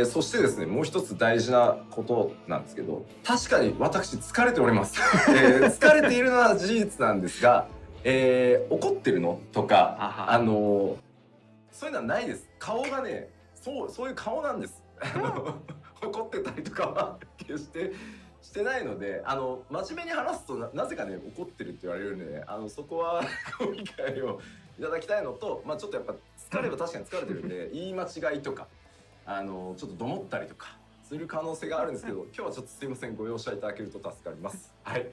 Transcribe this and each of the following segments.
そしてですね、もう一つ大事なことなんですけど、確かに私疲れております。疲れているのは事実なんですが、怒ってるのとか、そういうのはないです。顔がね、そういう顔なんです。怒ってたりとかは決してしてないので、真面目に話すとなぜかね、怒ってるって言われるんでね、そこはご理解をいただきたいのと、ちょっとやっぱ疲れは確かに疲れてるんで、言い間違いとか、ちょっとどもったりとかする可能性があるんですけど、今日はちょっとすいません、ご容赦いただけると助かります。はい。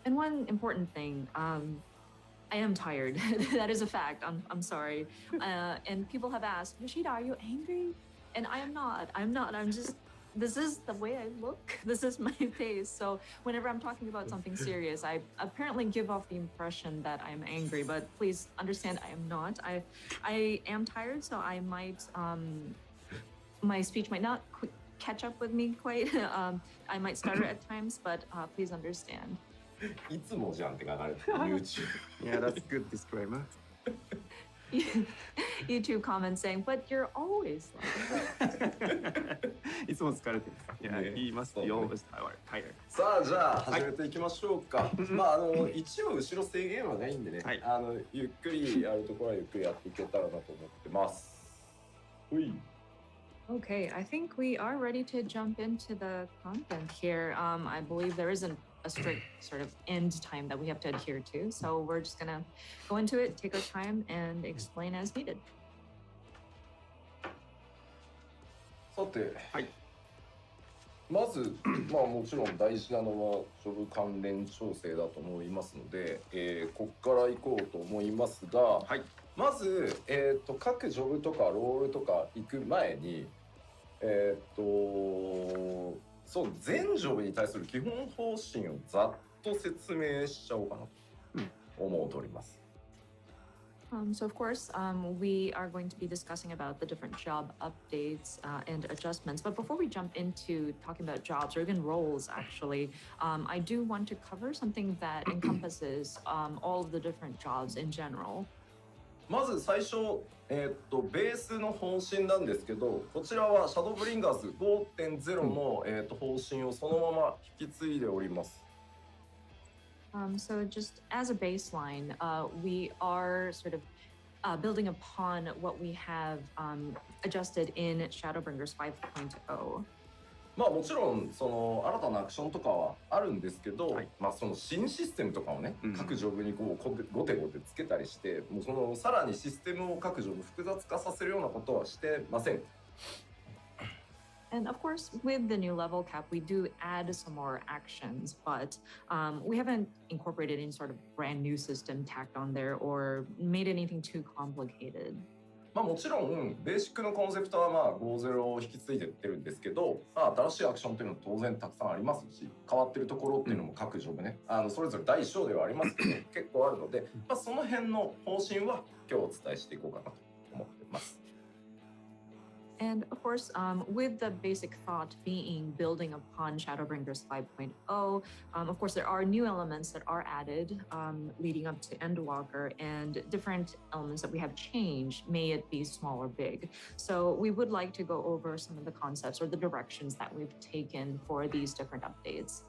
And one important thing, I am tired. That is a fact. I'm sorry. And people have asked, Yoshida, are you angry? And I am not. I'm not. I'm just. This is the way I look. This is my face. So whenever I'm talking about something serious, I apparently give off the impression that I'm angry. But please understand, I am not. I am tired, so I might. My speech might not catch up with me quite. I might stutter at times, but please understand. いつもじゃんって書かれてる YouTube。Yeah, that's good disclaimer. YouTube comments saying, but you're always like いつも疲れてる。いや、ね言います。そうね You always tired. さあじゃあ始めていきましょうか。一応後ろ制限はないんでね、はいゆっくりやるところはゆっくりやっていけたらなと思ってます。ほい。 Okay, I think we are ready to jump into the content here. I believe there isn't a strict sort of end time that we have to adhere to, so we're just gonna go into it, take our time, and explain as needed. さて、はいまずもちろん大事なのはジョブ関連調整だと思いますので、ここから行こうと思いますが、はいまず、各ジョブとかロールとか行く前にそう全ジョブに対する基本方針をざっと説明しちゃおうかなと思っております。So of course, we are going to be discussing about the different job updates and adjustments. But before we jump into talking about jobs or even roles, actually, I do want to cover something that encompasses all of the different jobs in general. まず最初、ベースの方針なんですけど、こちらはシャドーブリンガーズ 5.0 の、方針をそのまま引き継いでおります。So just as a baseline, we are sort of building upon what we have adjusted in Shadowbringers 5.0. もちろんその新たなアクションとかはあるんですけど、はいその新システムとかをね、うん各ジョブにこうゴテゴテつけたりして、もうそのさらにシステムを各ジョブ複雑化させるようなことはしてません。And of course, with the new level cap, we do add some more actions, but we haven't incorporated any sort of brand new system tacked on there or made anything too complicated. もちろんベーシックのコンセプトは5.0を引き継いでってるんですけど、新しいアクションっていうのは当然たくさんありますし、変わってるところっていうのも各ジョブね、それぞれ大小ではありますけど結構あるので、その辺の方針は今日お伝えしていこうかなと思ってます。And of course, with the basic thought being building upon Shadowbringers 5.0, of course, there are new elements that are added leading up to Endwalker and different elements that we have changed, may it be small or big. So we would like to go over some of the concepts or the directions that we've taken for these different updates.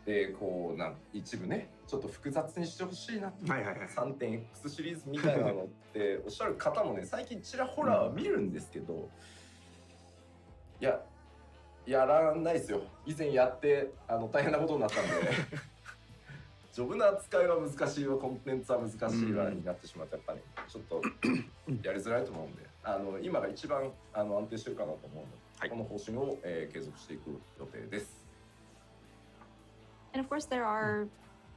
でこう一部ねちょっと複雑にしてほしいなってはいはいはい 3.x シリーズみたいなのっておっしゃる方もね最近ちらほら見るんですけど、やらないですよ。以前やって大変なことになったんでジョブの扱いは難しいわ、コンテンツは難しいわになってしまって、やっぱねちょっとやりづらいと思うんで、今が一番安定してるかなと思うので、はい、この方針を、継続していく予定です。And of course, there are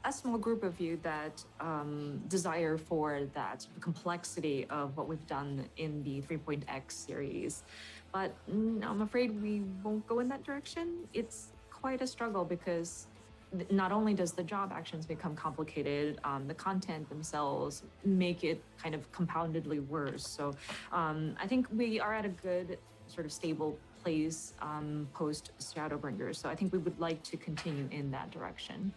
a small group of you that desire for that complexity of what we've done in the 3.x series. But I'm afraid we won't go in that direction. It's quite a struggle because not only does the job actions become complicated, the content themselves make it kind of compoundedly worse. So I think we are at a good sort of stable place post Shadowbringers. So I think we would like to continue in that direction.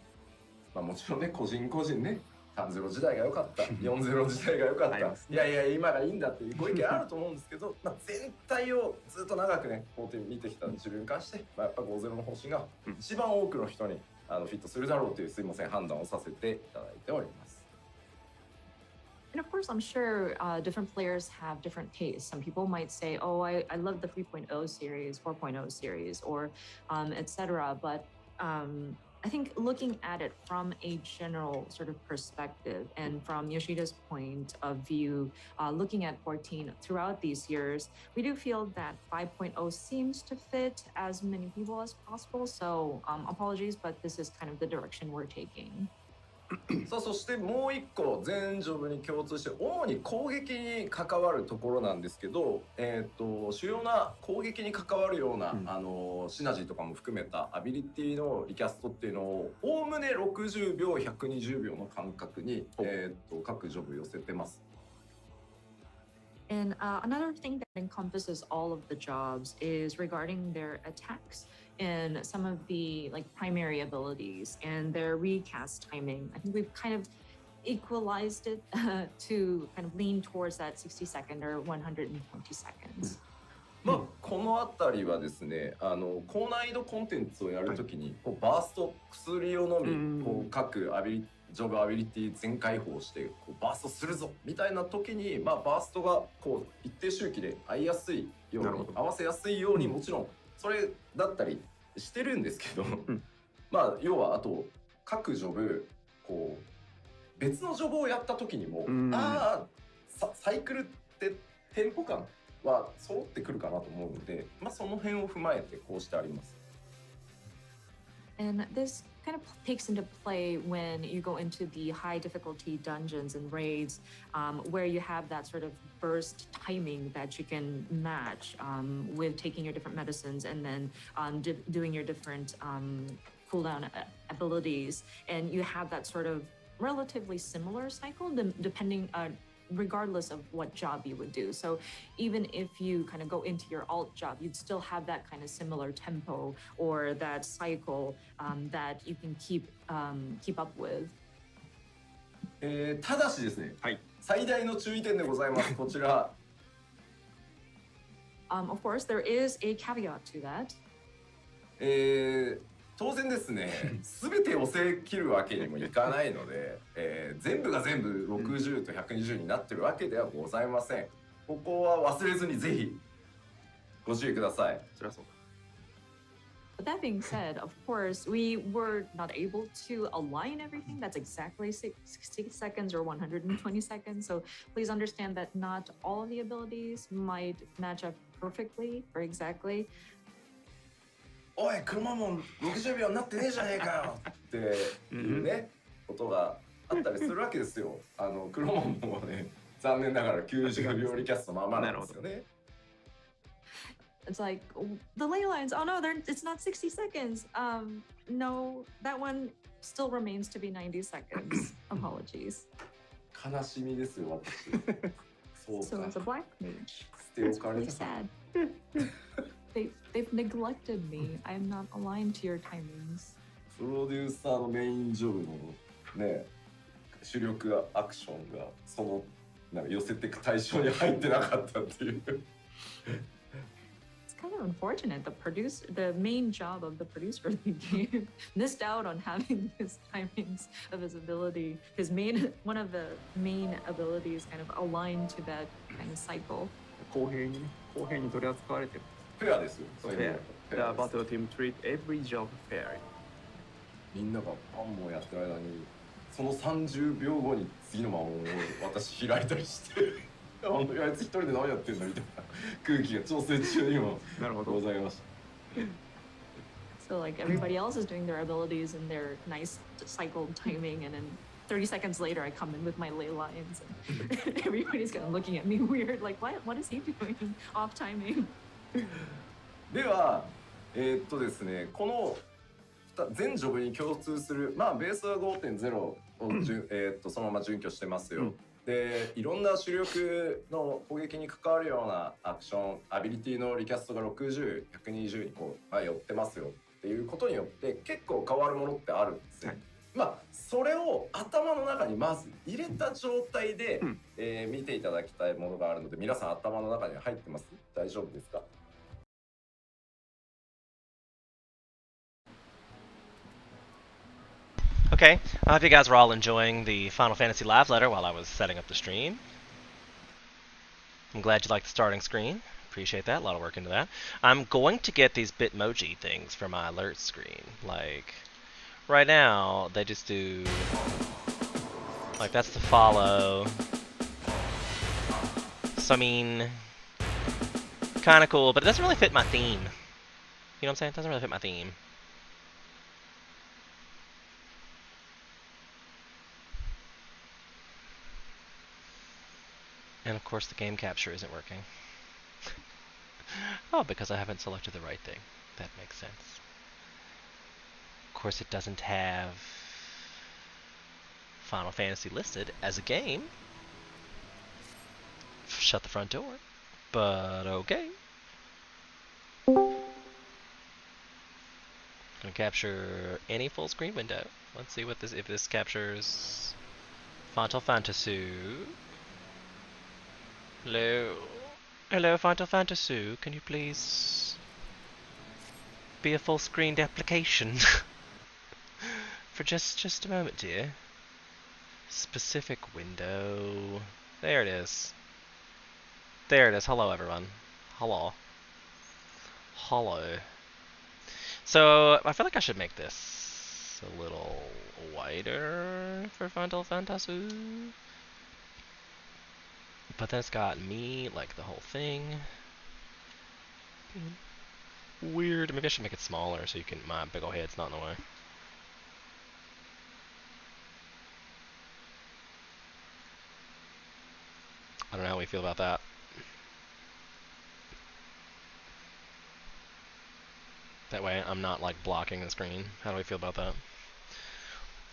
もちろんね個人個人ね3-0時代が良かった、4-0時代が良かった、いやいや今がいいんだっていうご意見あると思うんですけど、まあ全体をずっと長くねコートに見てきた自分に関して、まあ、やっぱ5-0の方針が一番多くの人にフィットするだろうというすいません判断をさせていただいております。And of course, I'm sure different players have different tastes. Some people might say, oh, I love the 3.0 series, 4.0 series, or etc. But I think looking at it from a general sort of perspective and from Yoshida's point of view, looking at 14 throughout these years, we do feel that 5.0 seems to fit as many people as possible. So apologies, but this is kind of the direction we're taking. さあそしてもう一個全ジョブに共通して主に攻撃に関わるところなんですけど、主要な攻撃に関わるような、シナジーとかも含めたアビリティのリキャストっていうのをおおむね60秒120秒の間隔に、各ジョブ寄せてます。And another thing that encompasses all of the jobs is regarding their attacks and some of the like primary abilities and their recast timing. I think we've kind of equalized it to kind of lean towards that 60 second or 120 seconds. まあこの辺りはですね、高難易度コンテンツをやるときに、こうバースト薬を飲み、こう各ジョブアビリティ全開放してこうバーストするぞみたいな時に、まあ、バーストがこう一定周期で合いやすいように合わせやすいようにもちろんそれだったりしてるんですけど、まあ要はあと各ジョブこう別のジョブをやった時にも、サイクルってテンポ感は揃ってくるかなと思うので、まあ、その辺を踏まえてこうしてあります。And this kind of takes into play when you go into the high difficulty dungeons and raids, where you have that sort of burst timing that you can match with taking your different medicines and then doing your different cooldown abilities. And you have that sort of relatively similar cycle depending regardless of what job you would do. So even if you kind of go into your alt job, you'd still have that kind of similar tempo or that cycle that you can keep up with. ただしですね、はい、最大の注意点でございます。こちら。Of course, there is a caveat to that. 当然ですね、全て押せ切るわけにもいかないので、全部が全部60と120になってるわけではございません。ここは忘れずにぜひご注意ください。そりゃそうだ。But that being said, of course, we were not able to align everything that's exactly 60 seconds or 120 seconds. So please understand that not all of the abilities might match up perfectly or exactly. おい、クロマモン60秒になってねえじゃねえかよっていうね、ことがあったりするわけですよ。クロマモンもね、残念ながら90秒リキャストままなんですよね。It's like the ley lines. Oh no, it's not 60 seconds. No, that one still remains to be 90 seconds. Apologies. 悲しみですよ、私。そうか。So as a black mage, 捨て置かれ it's た。 really sad. They've neglected me. I am not aligned to your timings. プロデューサーのメインジョブのね、主力アクションがそのなんか寄せていく対象に入ってなかったっていう。It's kind of unfortunate. The main job of the producer of the game missed out on having his timings of his ability. One of the main abilities kind of aligned to that kind of cycle. 公平に取り扱われてる。フェアですよ。フェア。The battle team treat every job fairly. みんながパンもやってる間にその30秒後に次の魔物を私開いたりしてあいつ一人で何やってんだみたいな空気が調整中にもございました。 So like everybody else is doing their abilities and their nice cycled timing, and then 30 seconds later I come in with my ley lines and everybody's kind of looking at me weird, like what is he doing off timing? ではですね、この全ジョブに共通する、まあベースは 5.0 をそのまま準拠してますよ。でいろんな主力の攻撃に関わるようなアクションアビリティのリキャストが60、120にこう、寄ってますよっていうことによって結構変わるものってあるんですよ。まあそれを頭の中にまず入れた状態で、見ていただきたいものがあるので、皆さん頭の中に入ってます？大丈夫ですか？ Okay, I hope you guys were all enjoying the Final Fantasy live letter while I was setting up the stream. I'm glad you liked the starting screen. Appreciate that, a lot of work into that. I'm going to get these Bitmoji things for my alert screen. Like, right now, they just do... Like, that's the follow. So, I mean... Kinda cool, but it doesn't really fit my theme. You know what I'm saying? It doesn't really fit my theme. And of course the game capture isn't working. Oh, because I haven't selected the right thing. That makes sense. Of course it doesn't have Final Fantasy listed as a game. Shut the front door. But okay. Gonna capture any full screen window. Let's see what this, if this captures Final Fantasy. Hello. Hello, Final Fantasy. Can you please be a full screened application? For just a moment, dear. Specific window. There it is. There it is. Hello, everyone. Hello. Hello. So, I feel like I should make this a little wider for Final Fantasy. But then it's got me, like the whole thing. Weird. Maybe I should make it smaller so you can, my big ol' head's not in the way. I don't know how we feel about that. That way I'm not like blocking the screen. How do we feel about that?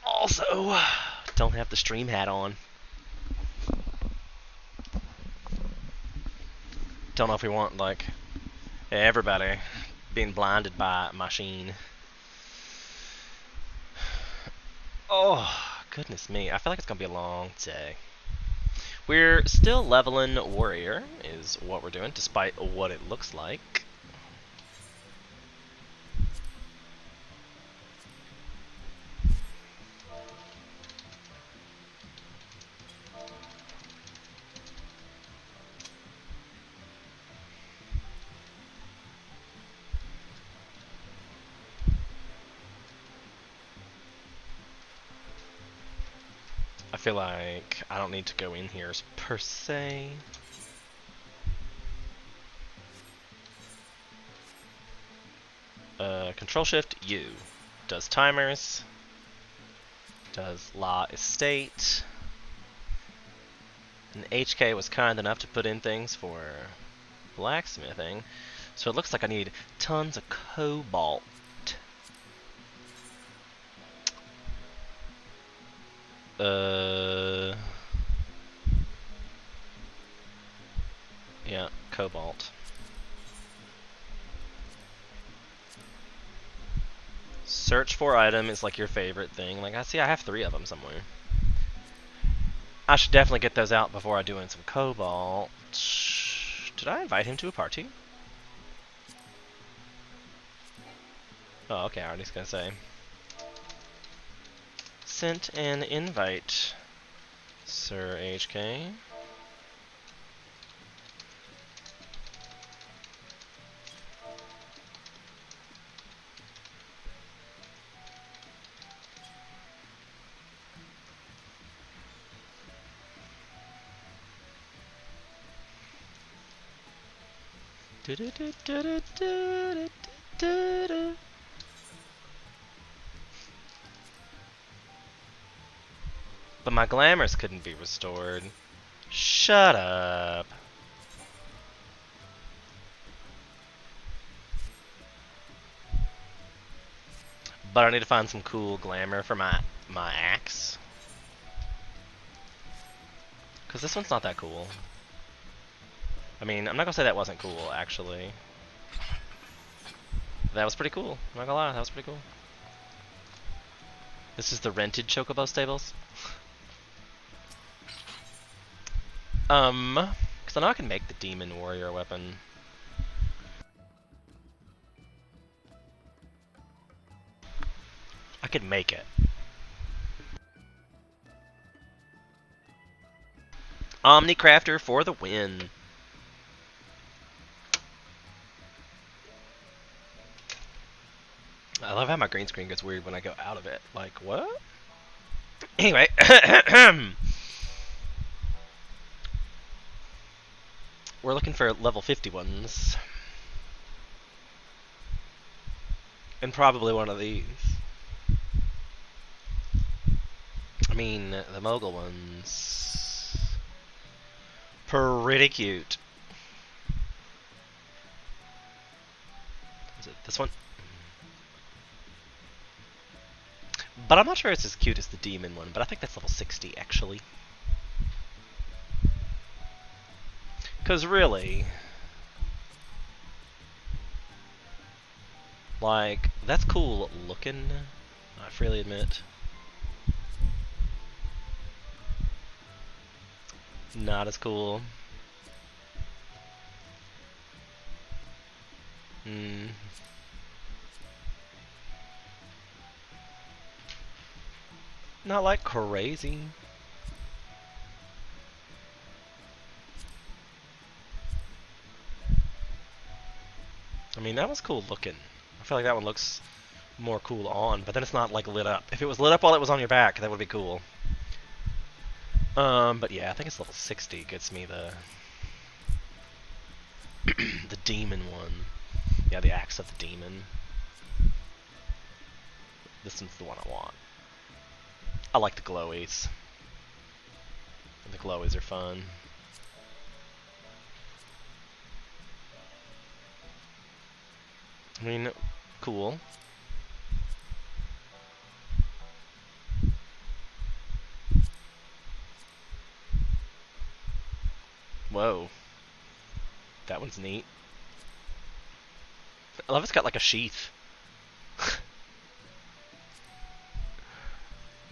Also, don't have the stream hat on. Don't know if we want like everybody being blinded by machine. Oh, goodness me. I feel like it's gonna be a long day. We're still leveling Warrior, is what we're doing, despite what it looks like. I feel like I don't need to go in here per se. Control Shift U does timers, does law estate, and HK was kind enough to put in things for blacksmithing, so it looks like I need tons of cobalt. Yeah, cobalt. Search for item is like your favorite thing. Like, I see I have 3 of them somewhere. I should definitely get those out before I do in some cobalt. Did I invite him to a party? Oh, okay, I already was gonna say. Sent an invite, Sir HK. But my glamours couldn't be restored. Shut up. But I need to find some cool glamour for my axe. Because this one's not that cool. I mean, I'm not gonna say that wasn't cool, actually. That was pretty cool. I'm not gonna lie, that was pretty cool. This is the rented Chocobo stables. Because I know I can make the Demon Warrior weapon. I could make it. Omnicrafter for the win. I love how my green screen gets weird when I go out of it. Like, what? Anyway. We're looking for level 50 ones. And probably one of these. I mean, the mogul ones. Pretty cute. Is it this one? But I'm not sure it's as cute as the demon one, but I think that's level 60 actually. Because really, like, that's cool looking, I freely admit. Not as cool. Not like crazy. I mean, that was cool looking. I feel like that one looks more cool on, but then it's not like lit up. If it was lit up while it was on your back, that would be cool. But yeah, I think it's level 60 gets me the the demon one. Yeah, the axe of the demon. This one's the one I want. I like the glowies. The glowies are fun. I mean, cool. Whoa. That one's neat. I love it's got like a sheath.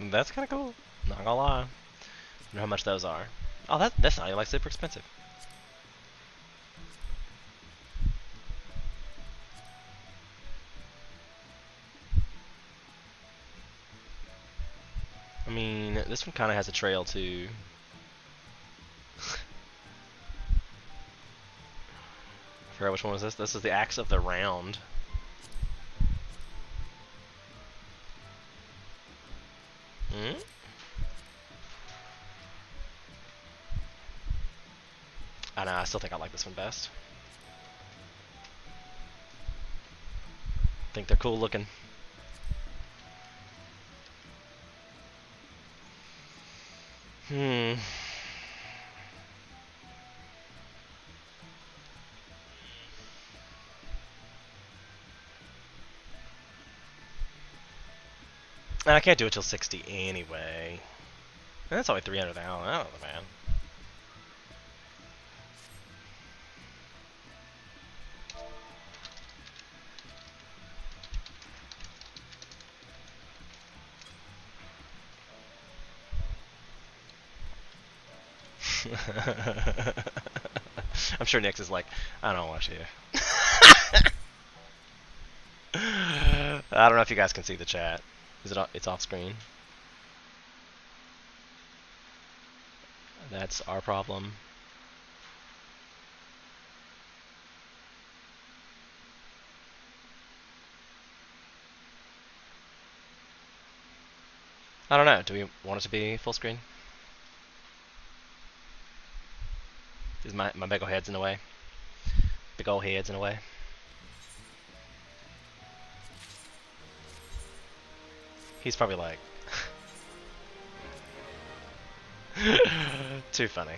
That's kind of cool. Not gonna lie. I wonder how much those are. Oh, that's not even like super expensive. I mean, this one kind of has a trail too. I forgot which one was this. This is the Axe of the Round. Hmm? I know, I still think I like this one best. Think they're cool looking. And I can't do it till 60 anyway. And that's only 300 now. I don't know, man. I'm sure Nix is like, I don't watch you. I don't know if you guys can see the chat. Is it? It's off screen. That's our problem. I don't know. Do we want it to be full screen? Is my big ol' head's in the way? Big ol' head's in the way. He's probably like... Too funny.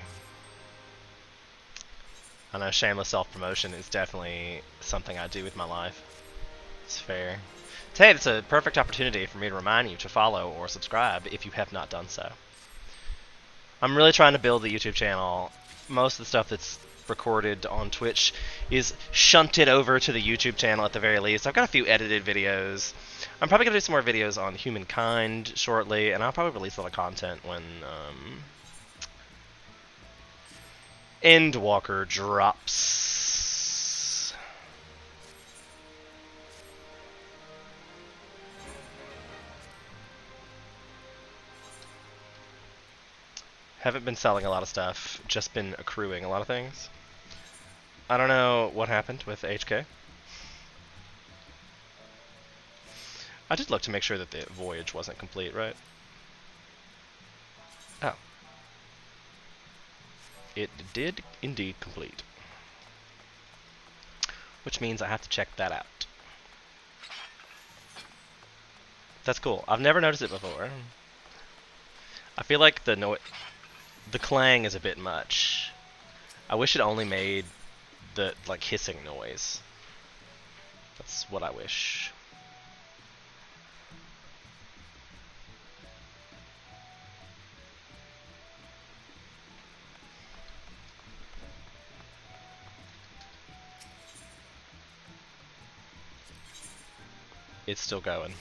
I know shameless self-promotion is definitely something I do with my life. It's fair. Hey, it's a perfect opportunity for me to remind you to follow or subscribe if you have not done so. I'm really trying to build the YouTube channel. Most of the stuff that's recorded on Twitch is shunted over to the YouTube channel at the very least. I've got a few edited videos. I'm probably gonna do some more videos on humankind shortly, and I'll probably release a lot of content when Endwalker drops. Haven't been selling a lot of stuff, just been accruing a lot of things. I don't know what happened with HK. I did look to make sure that the voyage wasn't complete, right? Oh. It did indeed complete. Which means I have to check that out. That's cool. I've never noticed it before. I feel like the clang is a bit much. I wish it only made the like hissing noise. That's what I wish. It's still going.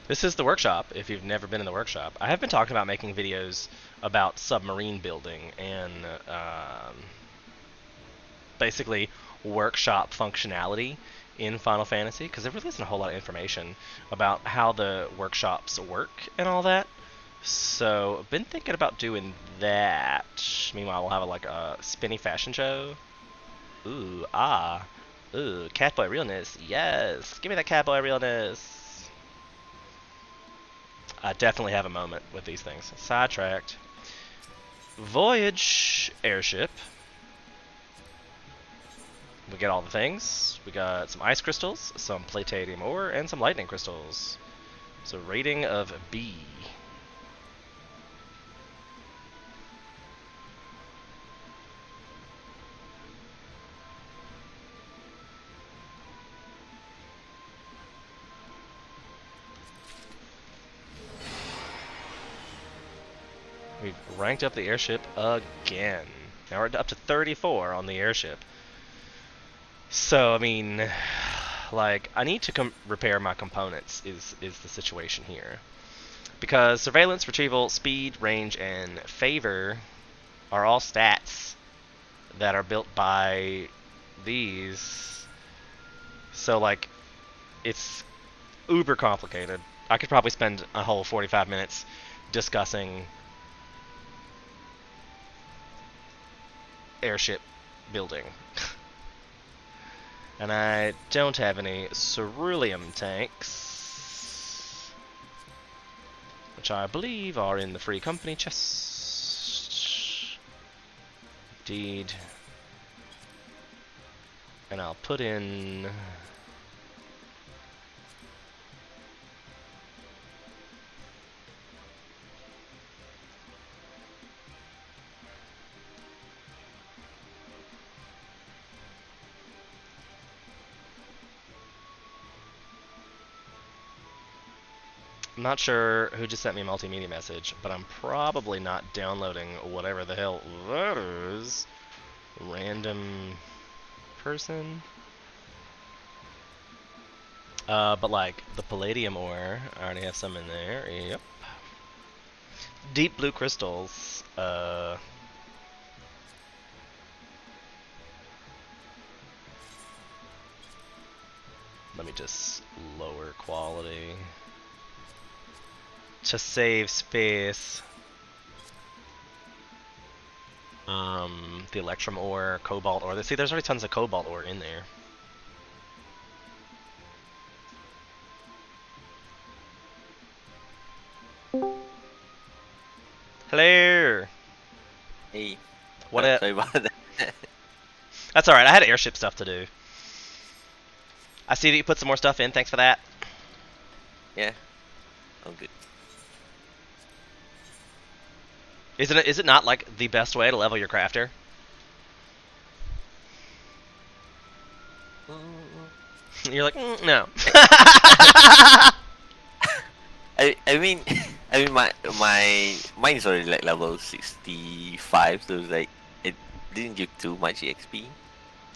This is the workshop, if you've never been in the workshop. I have been talking about making videos about submarine building and basically workshop functionality in Final Fantasy, because there really isn't a whole lot of information about how the workshops work and all that. So, I've been thinking about doing that. Meanwhile, we'll have like a spinny fashion show. Ooh, ah. Ooh, catboy realness. Yes! Give me that catboy realness! I definitely have a moment with these things. Sidetracked. Voyage airship. We get all the things. We got some ice crystals, some platatium ore, and some lightning crystals. So, rating of B. We've ranked up the airship again. Now we're up to 34 on the airship. So, I mean, like, I need to repair my components is the situation here. Because surveillance, retrieval, speed, range, and favor are all stats that are built by these. So, like, it's uber complicated. I could probably spend a whole 45 minutes discussing airship building. And I don't have any ceruleum tanks, which I believe are in the free company chest. Indeed. And I'll put in I'm not sure who just sent me a multimedia message, but I'm probably not downloading whatever the hell that is. Random person. But like the palladium ore, I already have some in there. Yep. Deep blue crystals. Let me just lower quality to save space. The electrum ore, cobalt ore. See, there's already tons of cobalt ore in there. Hello. Hey. What? Sorry about that. That's all right. I had airship stuff to do. I see that you put some more stuff in. Thanks for that. Yeah. Oh, good. Is it not like the best way to level your crafter? You're like, no. I mean, I mean, mine is already like level 65, so it's like it didn't give too much XP.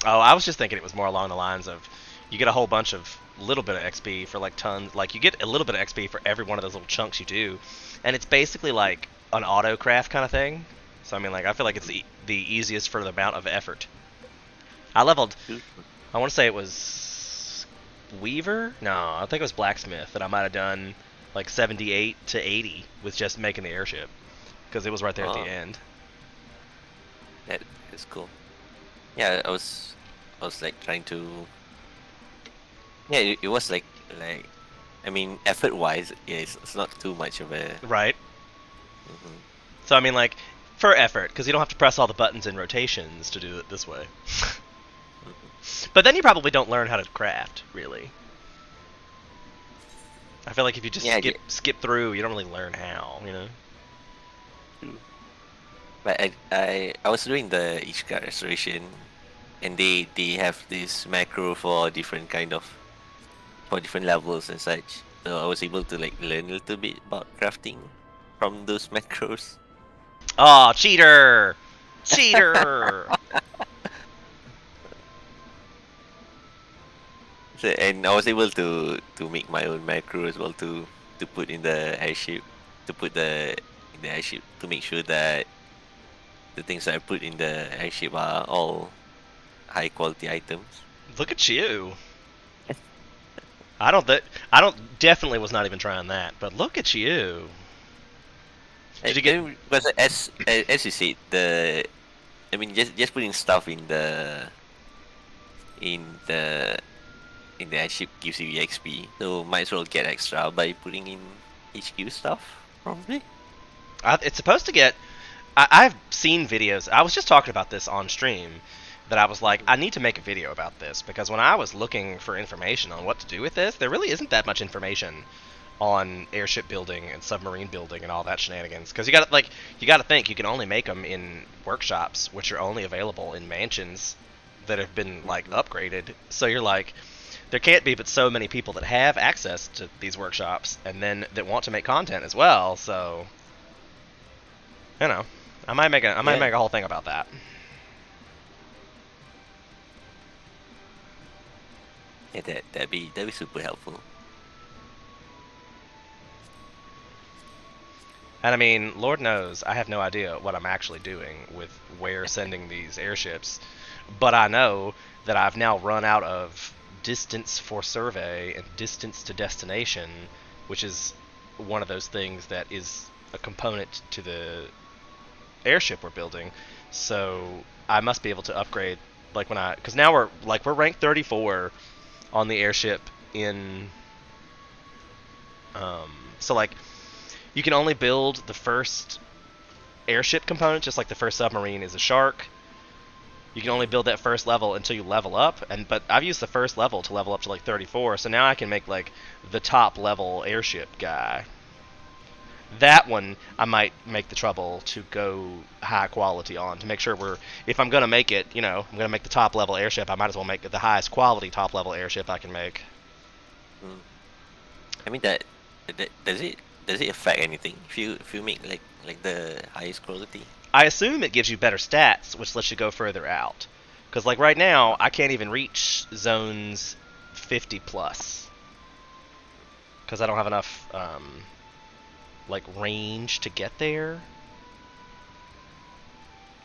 Oh, I was just thinking it was more along the lines of you get a whole bunch of little bit of XP for like tons. Like you get a little bit of XP for every one of those little chunks you do, and it's basically like an auto craft kind of thing. So I mean, like I feel like it's the easiest for the amount of effort. I leveled. I want to say it was Weaver. No, I think it was Blacksmith that I might have done like 78 to 80 with just making the airship because it was right there at the end. That is cool. Yeah, I was like trying to. Yeah, it was like I mean, effort-wise, yeah, it's not too much of a. Right. Mhm. So I mean, like for effort, because you don't have to press all the buttons in rotations to do it this way. But then you probably don't learn how to craft, really. I feel like if you just skip through, you don't really learn how, you know. But I was doing the Ichika restoration, and they have this macro for different levels and such. So I was able to like learn a little bit about crafting from those macros. Oh, cheater! Cheater! So, and I was able to make my own macro as well to put in the airship, to put in the airship to make sure that the things that I put in the airship are all high quality items. Look at you. I definitely was not even trying that, but look at you. Did you get? Because as you said, I mean, just putting stuff in the airship gives you XP, so might as well get extra by putting in HQ stuff, probably. It's supposed to get. I've seen videos. I was just talking about this on stream. That I was like, I need to make a video about this because when I was looking for information on what to do with this, there really isn't that much information on airship building and submarine building and all that shenanigans. Because you got to think you can only make them in workshops, which are only available in mansions that have been like upgraded. So you're like, there can't be but so many people that have access to these workshops and then that want to make content as well. So, you know, I might make a whole thing about that. Yeah, that'd be super helpful. And I mean, Lord knows, I have no idea what I'm actually doing with where sending these airships, but I know that I've now run out of distance for survey and distance to destination, which is one of those things that is a component to the airship we're building. So I must be able to upgrade, like because now we're ranked 34 on the airship in so like you can only build the first airship component, just like the first submarine is a shark. You can only build that first level until you level up, but I've used the first level to level up to like 34, so now I can make like the top level airship guy. That one I might make the trouble to go high quality on to make sure if I'm gonna make it, you know, I'm gonna make the top level airship, I might as well make it the highest quality top level airship I can make. I mean that does it affect anything if you make like the highest quality? I assume it gives you better stats, which lets you go further out. Because like right now, I can't even reach zones 50 plus because I don't have enough like range to get there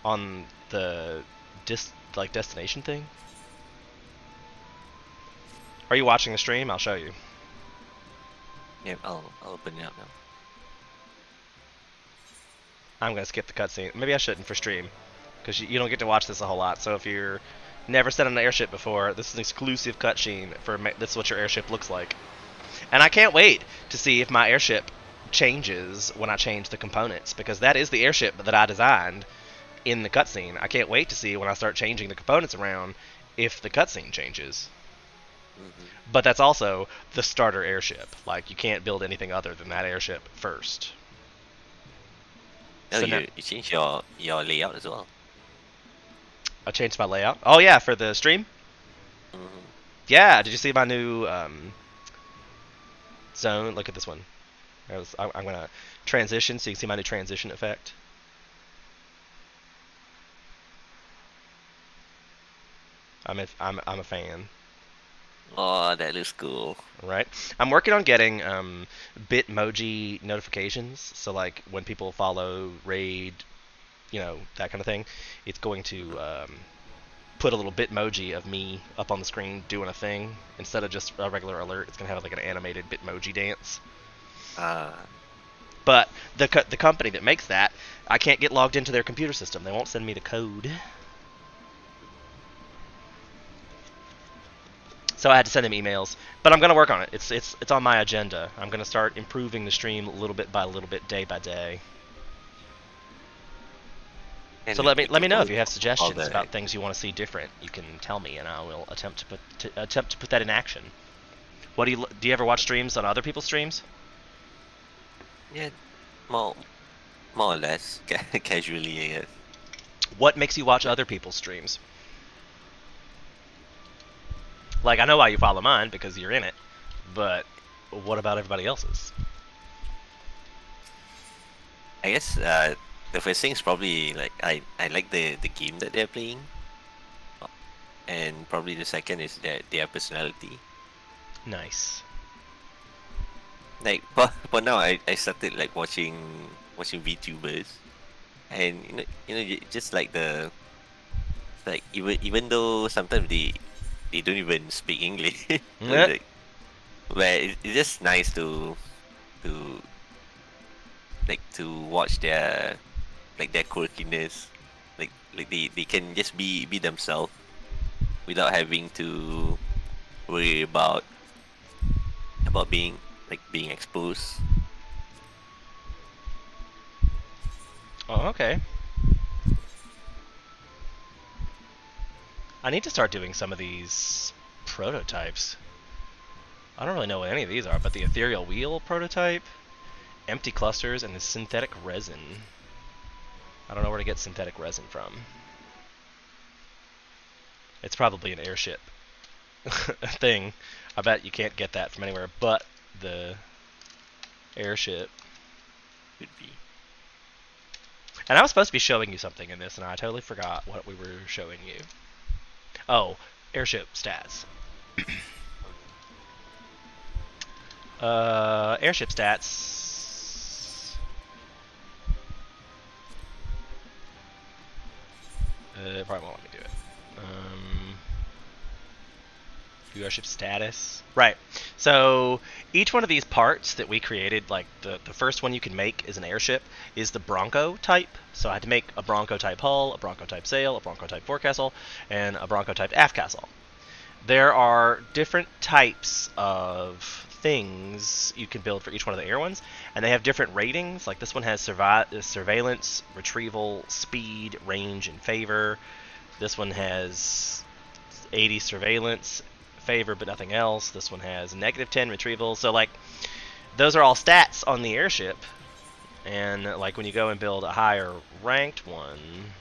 on the destination thing. Are you watching the stream? I'll show you. Yeah, I'll open it up now. I'm gonna skip the cutscene. Maybe I shouldn't for stream, because you don't get to watch this a whole lot. So if you're never sent on an airship before, this is an exclusive cutscene for this is what your airship looks like. And I can't wait to see if my airship changes when I change the components, because that is the airship that I designed in the cutscene. I can't wait to see when I start changing the components around if the cutscene changes. But that's also the starter airship. Like, you can't build anything other than that airship first. Oh, So you changed your layout as well. I changed my layout. Oh yeah, for the stream? Yeah, did you see my new zone? Look at this one. I'm gonna transition so you can see my new transition effect. I'm a fan. Oh, that looks cool. Right. I'm working on getting Bitmoji notifications. So like when people follow, raid, that kind of thing, it's going to put a little Bitmoji of me up on the screen doing a thing instead of just a regular alert. It's gonna have like an animated Bitmoji dance. But the company that makes that, I can't get logged into their computer system. They won't send me the code. So I had to send them emails, but I'm gonna work on it. It's on my agenda. I'm gonna start improving the stream little bit by little bit, day by day. And So let me know if you have all suggestions the- about things you want to see different. You can tell me, and I will attempt to put that in action. What do you ever watch streams on other people's streams? Yeah, more or less casually, I guess. What makes you watch other people's streams? Like, I know why you follow mine, because you're in it, but what about everybody else's? I guess the first thing is probably like I like the game that they're playing, and probably the second is their personality. Nice. Like for now, I started like watching VTubers, and just like even though sometimes they don't even speak English, so Yeah. like, where it's just nice to watch their quirkiness, like they can just be themselves without having to worry about being exposed. Oh, okay. I need to start doing some of these prototypes. I don't really know what any of these are, but the ethereal wheel prototype, empty clusters, and the synthetic resin. I don't know where to get synthetic resin from. It's probably an airship thing. I bet you can't get that from anywhere but the airship. Could be. And I was supposed to be showing you something in this, and I totally forgot what we were showing you. Oh, airship stats. Airship stats. It probably won't let me do it. View airship status. Right. So each one of these parts that we created, like the first one you can make is an airship, is the Bronco type. So I had to make a Bronco type hull, a Bronco type sail, a Bronco type forecastle, and a Bronco type aft castle. There are different types of things you can build for each one of the air ones, and they have different ratings. Like this one has surveillance, retrieval, speed, range, and favor. This one has 80 surveillance, favor, but nothing else. This one has -10 retrieval. So like those are all stats on the airship, and like when you go and build a higher ranked one,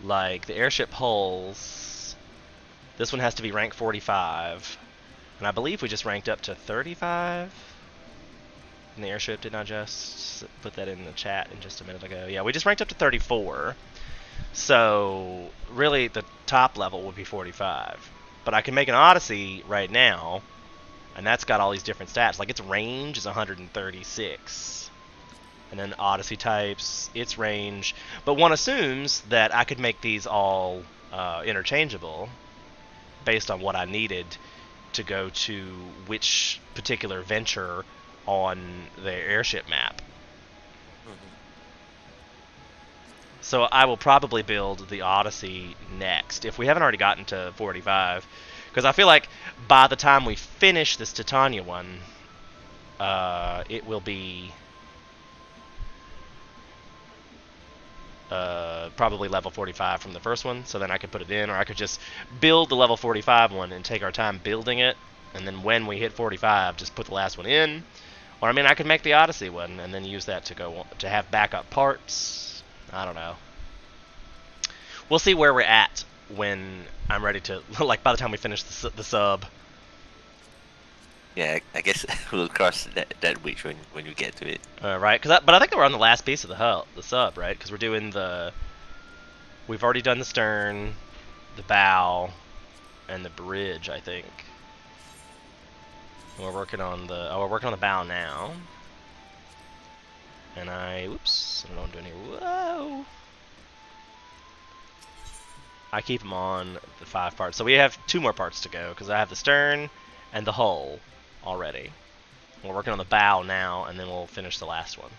like the airship hulls, this one has to be rank 45, and I believe we just ranked up to 35 in the airship. Did not just put that in the chat in just a minute ago. Yeah, we just ranked up to 34. So really the top level would be 45. But I can make an Odyssey right now, and that's got all these different stats. Like its range is 136. And then Odyssey types, its range. But one assumes that I could make these all interchangeable based on what I needed to go to which particular venture on the airship map. So I will probably build the Odyssey next, if we haven't already gotten to 45. Because I feel like by the time we finish this Titania one, it will be probably level 45 from the first one. So then I could put it in, or I could just build the level 45 one and take our time building it. And then when we hit 45, just put the last one in. Or I mean, I could make the Odyssey one and then use that to have backup parts. I don't know. We'll see where we're at when I'm ready to, like, by the time we finish the sub. Yeah, I guess we'll cross that bridge when you get to it. Right? But I think that we're on the last piece of the sub, right? Because we're doing we've already done the stern, the bow, and the bridge, I think. And we're working on the bow now. And whoops, I don't know what I'm doing here. Whoa! I keep them on the 5 parts. So we have 2 more parts to go, because I have the stern and the hull already. We're working on the bow now, and then we'll finish the last one.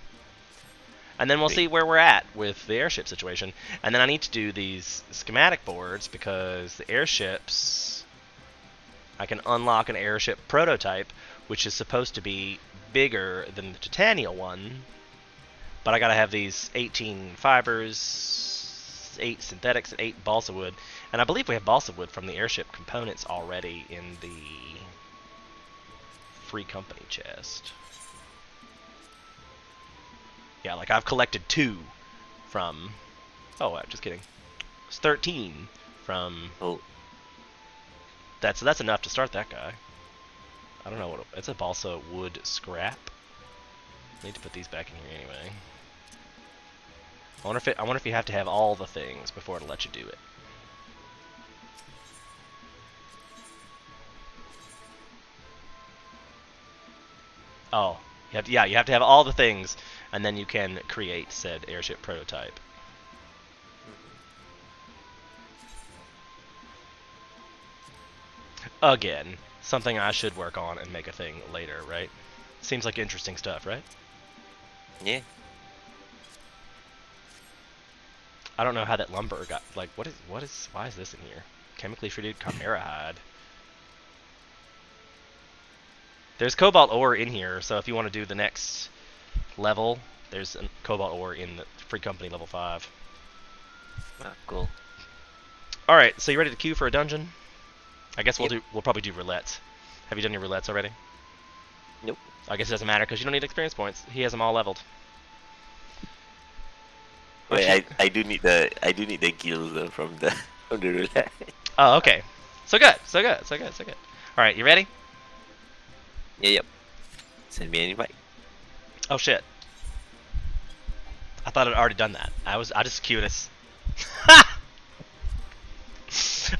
And then we'll see where we're at with the airship situation. And then I need to do these schematic boards, because the airships... I can unlock an airship prototype, which is supposed to be bigger than the Titania one. But I gotta have these 18 fibers, 8 synthetics, and 8 balsa wood. And I believe we have balsa wood from the airship components already in the free company chest. Yeah, like I've collected 2 from... Oh, just kidding. It's 13 from... Oh. That's enough to start that guy. I don't know what... It's a balsa wood scrap. Need to put these back in here anyway. I wonder if you have to have all the things before it'll let you do it. Oh, you have to have all the things, and then you can create said airship prototype. Again, something I should work on and make a thing later, right? Seems like interesting stuff, right? Yeah. I don't know how that lumber got, like, why is this in here? Chemically treated chimera hide. There's cobalt ore in here, so if you want to do the next level, there's a cobalt ore in the free company level 5. Ah, cool. Alright, so you ready to queue for a dungeon? I guess we'll probably do roulettes. Have you done your roulettes already? Nope. I guess it doesn't matter because you don't need experience points. He has them all leveled. Wait, I do need the gills though from the roulette. Oh, okay. So good. All right, you ready? Yeah, yep. Send me an invite. Oh shit. I thought I'd already done that. I just queued us.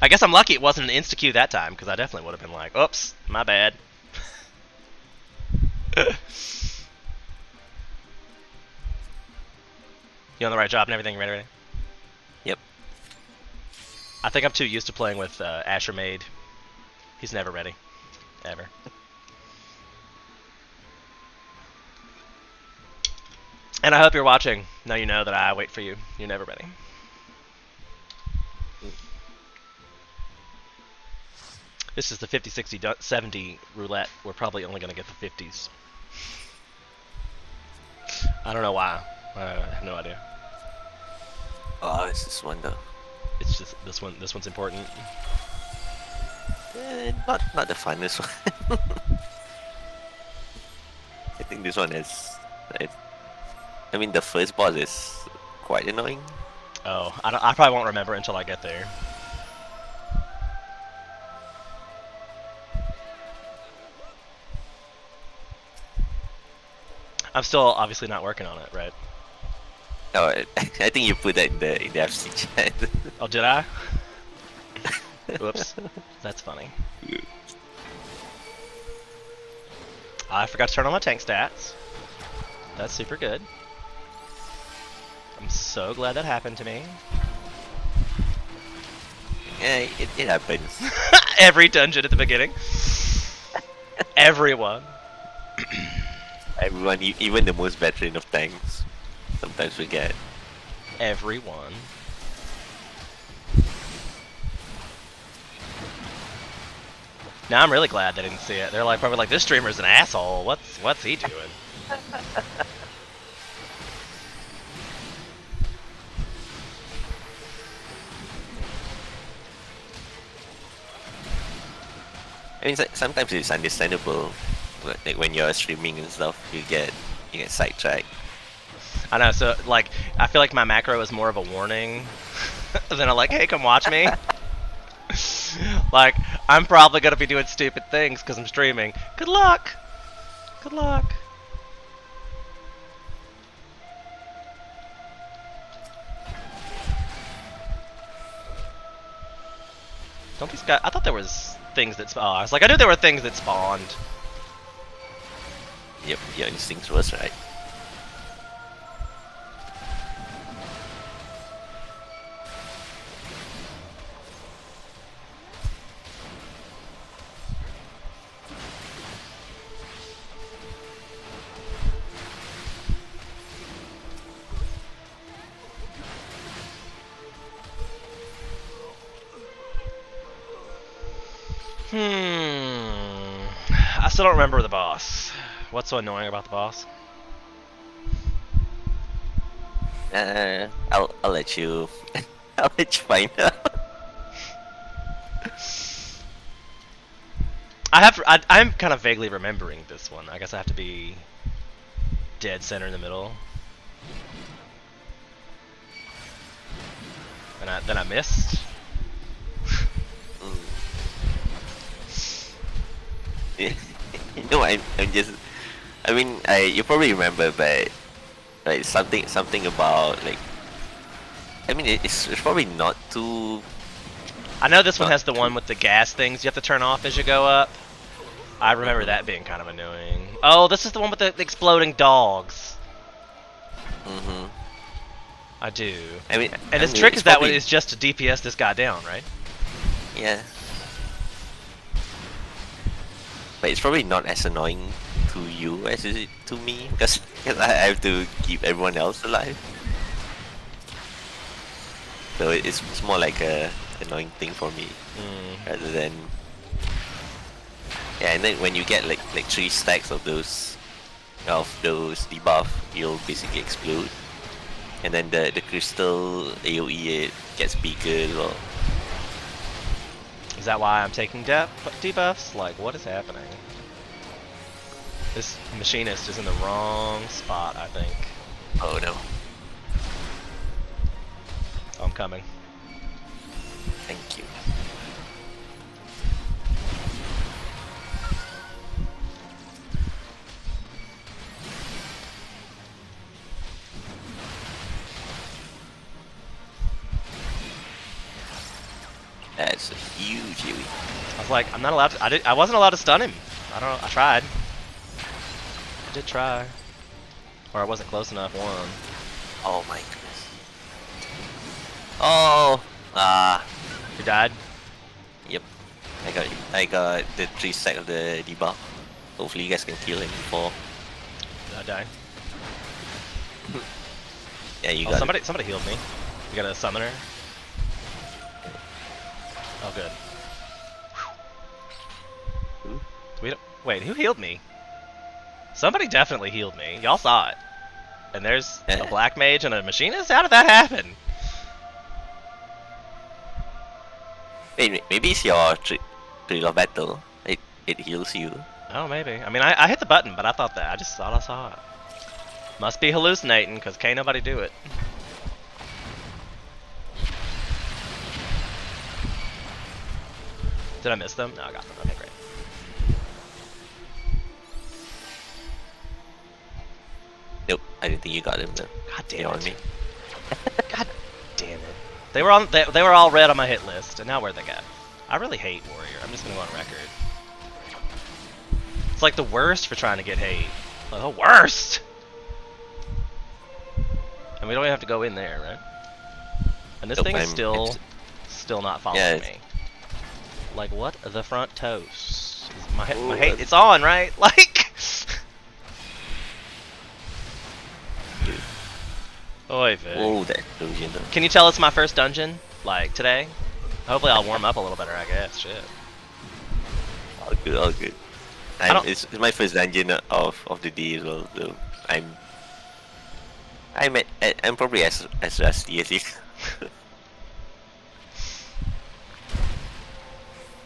I guess I'm lucky it wasn't an insta queue that time, because I definitely would have been like, oops, my bad. You on the right job and everything? Ready? Yep. I think I'm too used to playing with Asher Maid. He's never ready. Ever. And I hope you're watching. Now you know that I wait for you. You're never ready. This is the 50, 60, 70 roulette. We're probably only going to get the 50s. I don't know why. I have no idea. Oh, it's this one though. It's just this one. This one's important. Not the funnest one. I think this one is. I mean, the first boss is quite annoying. Oh, I probably won't remember until I get there. I'm still obviously not working on it, right? Oh, I think you put that in the FC chat. Oh, did I? Whoops. That's funny. I forgot to turn on my tank stats. That's super good. I'm so glad that happened to me. Yeah, it happens. Every dungeon at the beginning. Everyone. Everyone, even the most veteran of tanks, sometimes forget. Everyone. Now I'm really glad they didn't see it. They're like probably like, this streamer's an asshole. What's he doing? I mean, sometimes it's understandable. Like when you're streaming and stuff, you get sidetracked. I know, so like I feel like my macro is more of a warning than a like, hey, come watch me. Like, I'm probably gonna be doing stupid things because I'm streaming. Good luck! Good luck. Don't these guys... I thought there was things that spawned. I was like, I knew there were things that spawned. Yep, your instincts was right. I still don't remember the boss. What's so annoying about the boss? I'll let you I'll let you find out. I'm kind of vaguely remembering this one. I guess I have to be dead center in the middle. Then I missed. No, I'm just. I mean, you probably remember, but like something about like. I mean, it's probably not too. I know this one has the one with the gas things you have to turn off as you go up. I remember that being kind of annoying. Oh, this is the one with the exploding dogs. Mm-hmm. I do. I mean, and his trick is that one is just to DPS this guy down, right? Yeah. But it's probably not as annoying to you as is it to me because I have to keep everyone else alive. So it's more like a annoying thing for me rather than. Yeah, and then when you get like 3 stacks of those debuff, you'll basically explode. And then the crystal AoE it gets bigger as well. Is that why I'm taking debuffs? Like, what is happening? This machinist is in the wrong spot, I think. Oh no. Oh, I'm coming. Thank you. That's a huge Huey. I was like, I'm not allowed to. I wasn't allowed to stun him. I don't know. I tried. I did try. Or I wasn't close enough. One. Oh my goodness. Oh. You died? Yep. I got the 3 stack of the debuff. Hopefully you guys can kill him before. Did I die? Yeah, you Oh, got somebody healed me. You got a summoner? Oh, good. Who? Wait, who healed me? Somebody definitely healed me. Y'all saw it. And there's a black mage and a machinist? How did that happen? Wait, maybe it's your Thrill of Battle. It heals you. Oh, maybe. I mean, I hit the button, but I thought I just thought I saw it. Must be hallucinating, because can't nobody do it. Did I miss them? No, I got them. Okay, great. Nope, I didn't think you got him though. God damn You know it. what I mean? God damn it. They were all red on my hit list, and now where'd they go? I really hate Warrior. I'm just gonna go on record. It's like the worst for trying to get hate. Like, the worst! And we don't even have to go in there, right? And this Nope, thing is I'm still not following Yeah, me. Like, what the front toast? My Ooh, hate, it's on, right? Like... Oy vey. Oh, that illusion though. Can you tell it's my first dungeon? Like, today? Hopefully I'll warm up a little better, I guess. Shit. All good, all good. It's my first dungeon of the day as well, so I'm probably as rusty as you.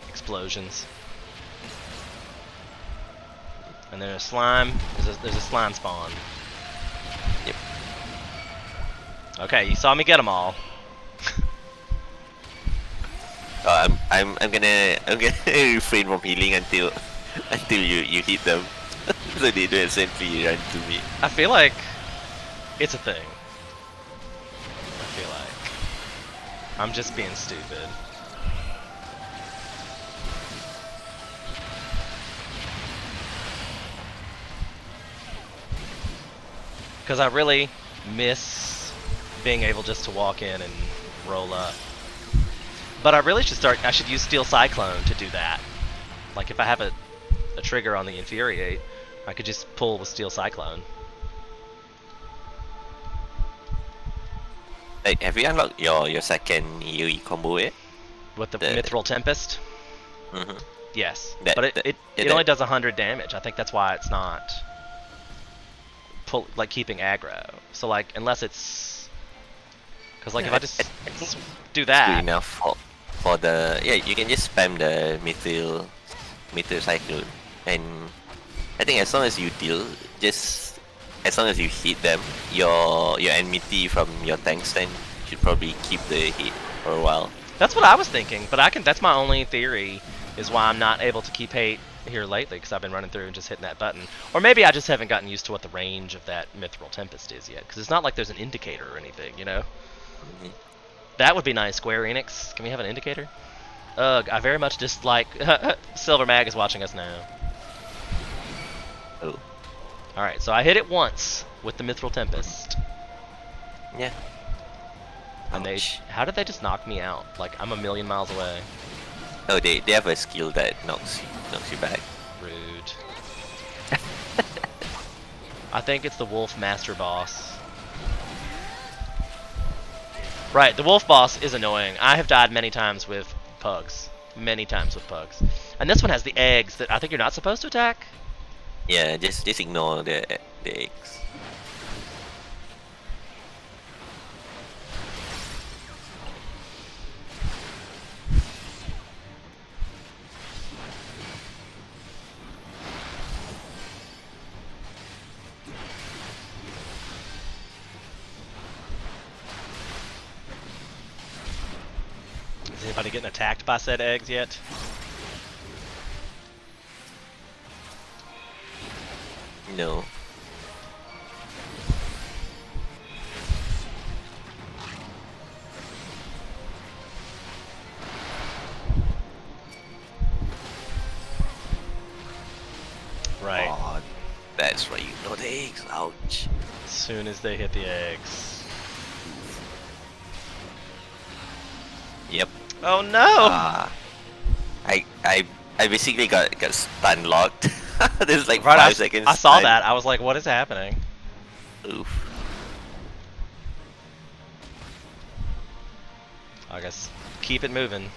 Explosions. And there's a slime. There's a slime spawn. Yep. Okay, you saw me get them all. I'm gonna refrain from healing until you hit them, so they don't essentially run to me. I feel like it's a thing. I feel like I'm just being stupid. Because I really miss being able just to walk in and roll up. But I really I should use Steel Cyclone to do that. Like if I have a trigger on the Infuriate, I could just pull with Steel Cyclone. Like, have you unlocked your second AoE combo yet? With the Mithril Tempest? Mm-hmm. Yes. That- But that- it that- only does 100 damage. I think that's why it's not like keeping aggro. So like unless it's because like if I just do Good that, enough for the you can just spam the Mithril Cyclone, and I think as long as you deal, just as long as you hit them, your enmity from your tank stand should probably keep the hit for a while. that's what I was thinking. But that's my only theory is why I'm not able to keep hate here lately, because I've been running through and just hitting that button. Or maybe I just haven't gotten used to what the range of that Mithril Tempest is yet, because it's not like there's an indicator or anything, you know? Mhm. That would be nice. Square Enix, can we have an indicator? Ugh, I very much dislike... Silver Mag is watching us now. Oh, Alright, so I hit it once with the Mithril Tempest. yeah. And Ouch. how did they just knock me out? Like, I'm a million miles away. Oh, they have a skill that knocks you back. Rude. I think it's the Wolf Master Boss. Right, the Wolf Boss is annoying. I have died many times with pugs. Many times with pugs. And this one has the eggs that I think you're not supposed to attack. Yeah, just ignore the eggs. Is anybody getting attacked by said eggs yet? No. Right. Oh, that's why you know the eggs. Ouch. As soon as they hit the eggs. Yep. Oh no! I basically got stun locked. There's like Right, 5 seconds. I saw stun. that. I was like, what is happening? Oof. I guess keep it moving.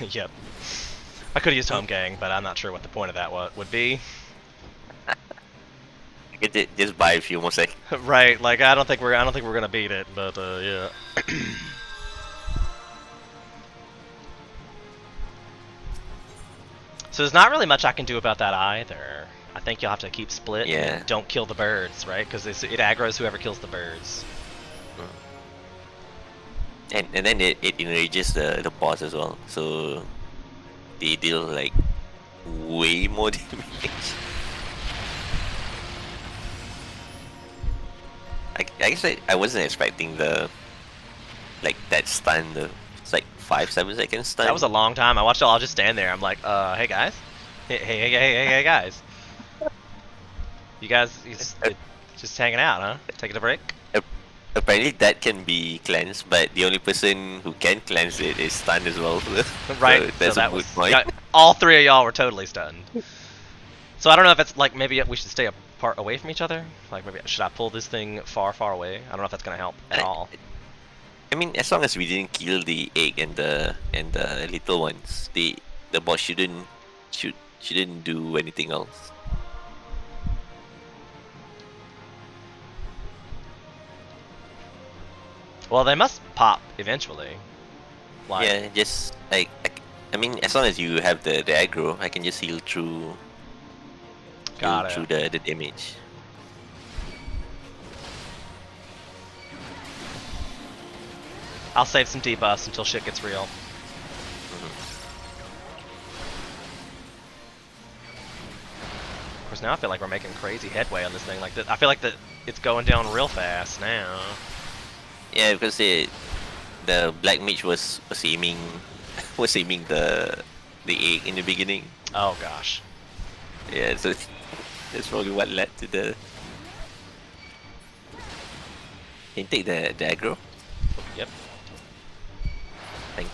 Yep. I could have used Home Gang, but I'm not sure what the point of that would be. Just buy a few more seconds. Right, like I don't think we're gonna beat it, but yeah. So there's not really much I can do about that either. I think you'll have to keep split. Yeah. And don't kill the birds, right? Because it aggroes whoever kills the birds. And then it enrages the boss as well. So they deal like way more damage. I guess I wasn't expecting that stun. It's like 5-7 seconds stun. That was a long time. I watched it all just stand there. I'm like, hey guys, hey guys, you guys just hanging out, huh? Taking a break. Apparently that can be cleansed, but the only person who can cleanse it is stunned as well. Right. So that's so a that moot was point. yeah, all three of y'all were totally stunned. So I don't know if it's like maybe we should stay apart away from each other. Like maybe should I pull this thing far away? I don't know if that's gonna help at all. I mean, as long as we didn't kill the egg and the little ones, the boss shouldn't do anything else. Well, they must pop eventually. Like, Yeah, just like I mean, as long as you have the aggro, I can just heal through got it. the damage. I'll save some debuffs until shit gets real. Of course, now I feel like we're making crazy headway on this thing. Like, I feel like that it's going down real fast now. Yeah, because the black mage was aiming was aiming the egg in the beginning. Oh gosh. Yeah, so that's probably what led to the. Can you take the aggro? Yep. Thanks.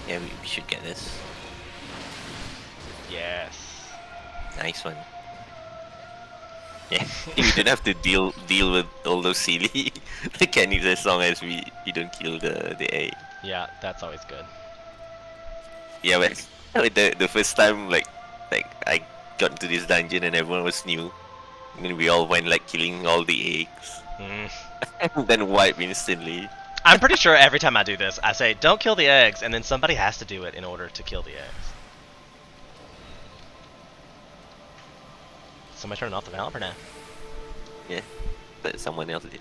Yeah, we should get this. Yes. Nice one. Yeah, we don't have to deal with all those silly mechanics as long as we don't kill the egg. Yeah, that's always good. Yeah, but the first time like I got into this dungeon and everyone was new. I mean, we all went like killing all the eggs, and then wipe instantly. I'm pretty sure every time I do this, I say, don't kill the eggs, and then somebody has to do it in order to kill the eggs. Somebody turning off the developer now. Yeah, but someone else did.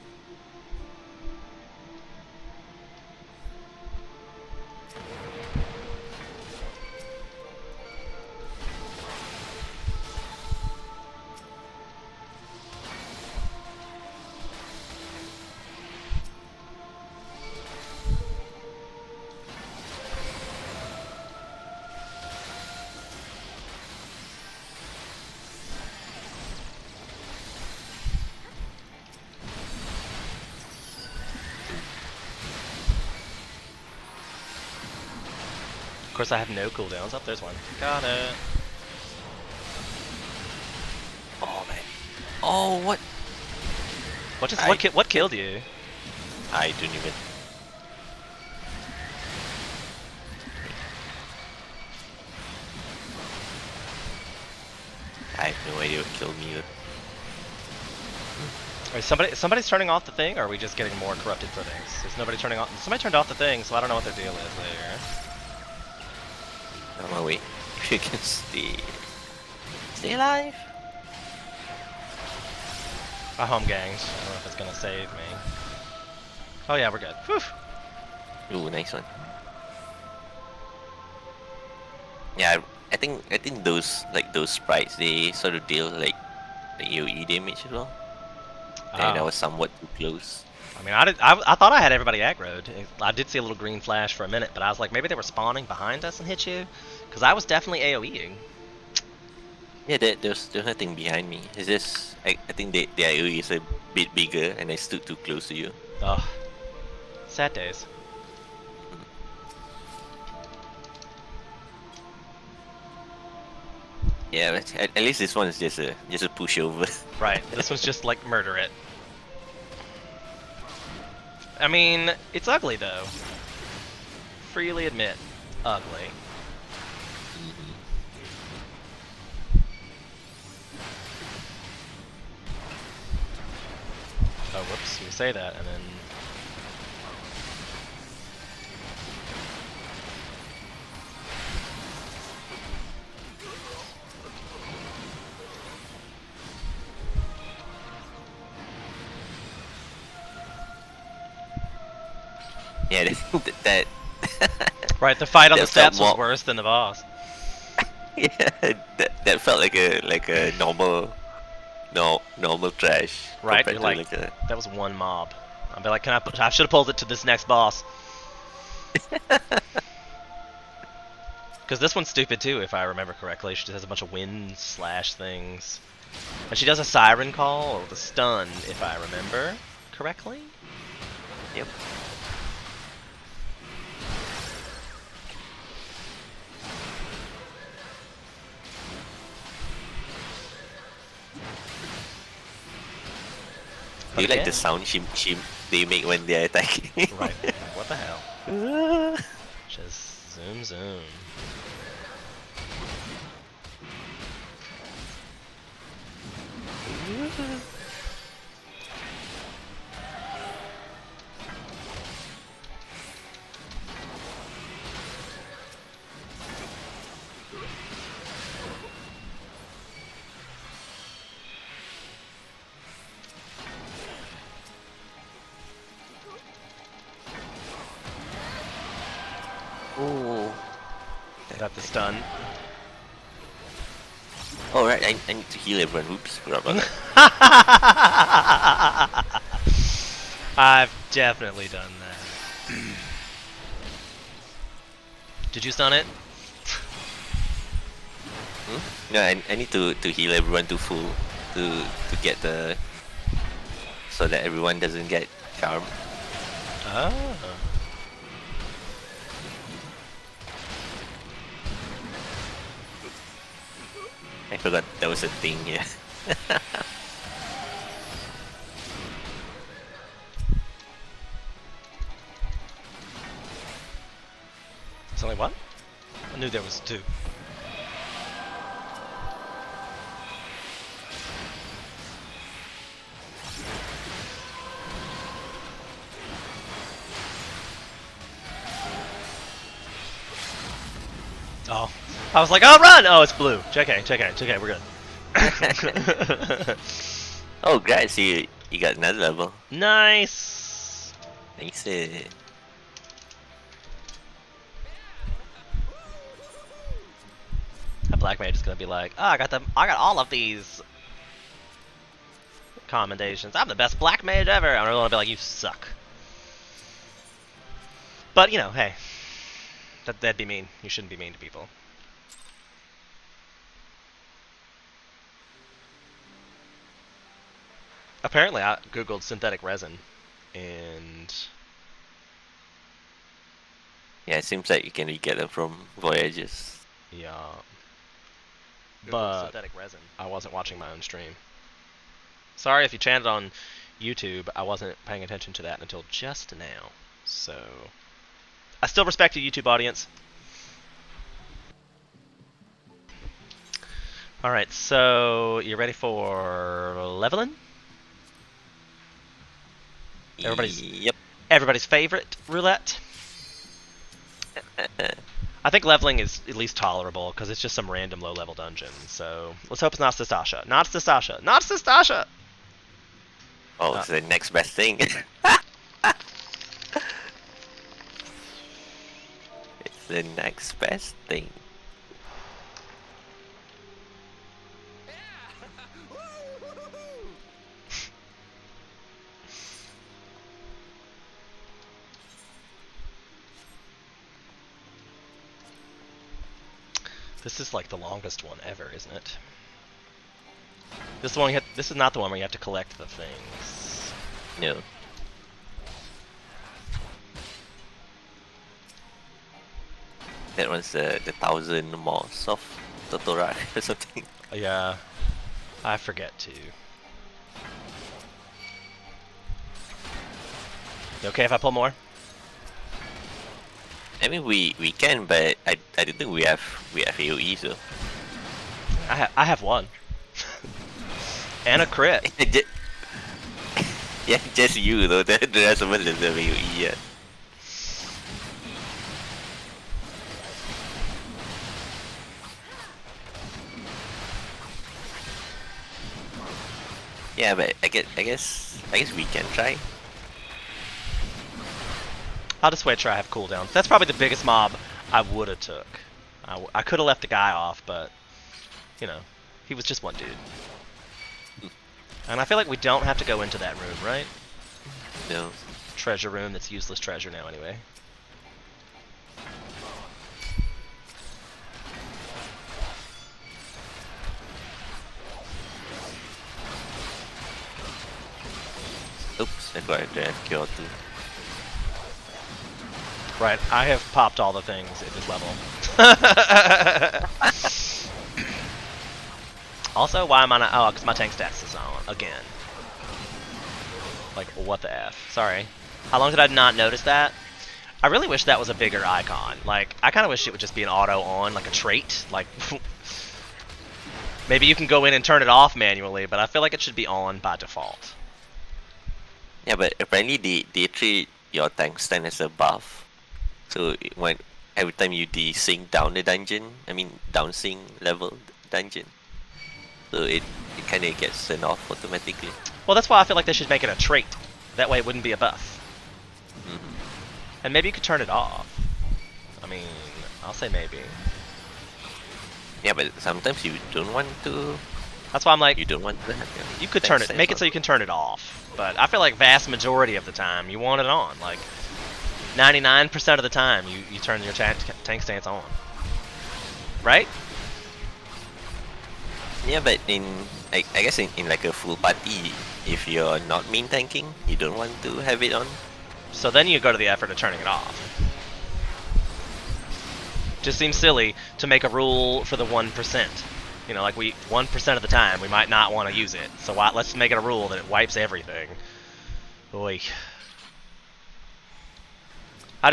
Of course, I have no cooldowns. Oh, there's one. Got it. Oh man. Oh what? What killed you? I don't even. I have no idea what killed me either. Wait, somebody's turning off the thing, or are we just getting more corrupted for things? Is nobody turning off? Somebody turned off the thing, so I don't know what their deal is there. On my way. If you can stay alive. I home gangs. I don't know if it's gonna save me. Oh yeah, we're good. Whew. Ooh, nice one. Yeah, I think those sprites, they sort of deal like the AoE damage as well. And I was somewhat too close. I mean, I thought I had everybody aggroed. I did see a little green flash for a minute, but I was like, maybe they were spawning behind us and hit you, because I was definitely AoEing. Yeah, there's nothing behind me. It's just I think their AoE is a bit bigger, and I stood too close to you. Ugh. Sad days. Yeah, but at least this one is just a pushover. Right. This one's just like murder it. I mean, it's ugly though. Freely admit, ugly. Oh, whoops! You say that, and then. Yeah, that. Right, the fight on the that felt steps was more- worse than the boss. Yeah, that felt like a normal trash. Right, compared you're to like, a, that was one mob. I'd be like, I should have pulled it to this next boss. Because this one's stupid too, if I remember correctly. She just has a bunch of wind slash things. And she does a siren call or the stun, if I remember correctly. Yep. Do you like the sound shim they make when they're attacking? Right. What the hell? Just zoom zoom. Oh. Got the stun. Oh right, I need to heal everyone. Oops, forgot about that. I've definitely done that. Did you stun it? No, I need to heal everyone to full to get the so that everyone doesn't get charmed. Oh. I forgot that was a thing. Yeah. It's only one? I knew there was two. Oh. I was like, oh, run! Oh, it's blue. JK, we're good. Oh, guys, you got another level. Nice! Nice. A black mage is gonna be like, oh, I got all of these commendations. I'm the best black mage ever. I'm gonna be like, you suck. But you know, hey, that'd be mean. You shouldn't be mean to people. Apparently, I googled synthetic resin, and Yeah, it seems like you can get them from Voyages. yeah, but synthetic resin. I wasn't watching my own stream. Sorry if you chanted on YouTube. I wasn't paying attention to that until just now. So I still respect you, YouTube audience. All right, so you ready for leveling? Yep. Everybody's favorite roulette. I think leveling is at least tolerable because it's just some random low-level dungeon. So let's hope it's not Stastasha. Not Stastasha. Not Stastasha. Oh, it's the next best thing. It's the next best thing. This is like the longest one ever, isn't it? This one. This is not the one where you have to collect the things. No. That one's the 1,000 moss of Totora or something. Yeah, I forget to. You okay if I pull more? I mean, we can, but I don't think we have AOE, so. I have one. And a crit. Yeah, just you though. The rest of us doesn't have AOE yet. Yeah, but I guess we can try. I'll just wait till I have cooldowns. That's probably the biggest mob I would have took. I could have left the guy off, but you know, he was just one dude. And I feel like we don't have to go into that room, right? No. Treasure room that's useless treasure now anyway. Oops, I got a draft cure too. Right, I have popped all the things at this level. Also, why am I not? Oh, because my tank stats is on again. Like, what the f? Sorry. How long did I not notice that? I really wish that was a bigger icon. Like, I kind of wish it would just be an auto on, like a trait. Like, maybe you can go in and turn it off manually, but I feel like it should be on by default. Yeah, but apparently they treat your tank stand as a buff. So when every time you desync down the dungeon, I mean downsync level dungeon, so it kind of gets turned off automatically. Well, that's why I feel like they should make it a trait. That way it wouldn't be a buff. Mm-hmm. And maybe you could turn it off. I mean, I'll say maybe. Yeah, but sometimes you don't want to. That's why I'm like, You don't want to have your you could tank turn it, stance make it on. so you can turn it off. But I feel like vast majority of the time you want it on. Like 99% of the time you turn your tank stance on. Right? Yeah, but I guess in like a full party, if you're not main tanking, you don't want to have it on. So then you go to the effort of turning it off. Just seems silly to make a rule for the 1%. You know, like 1% of the time we might not want to use it. So let's make it a rule that it wipes everything. Oy. I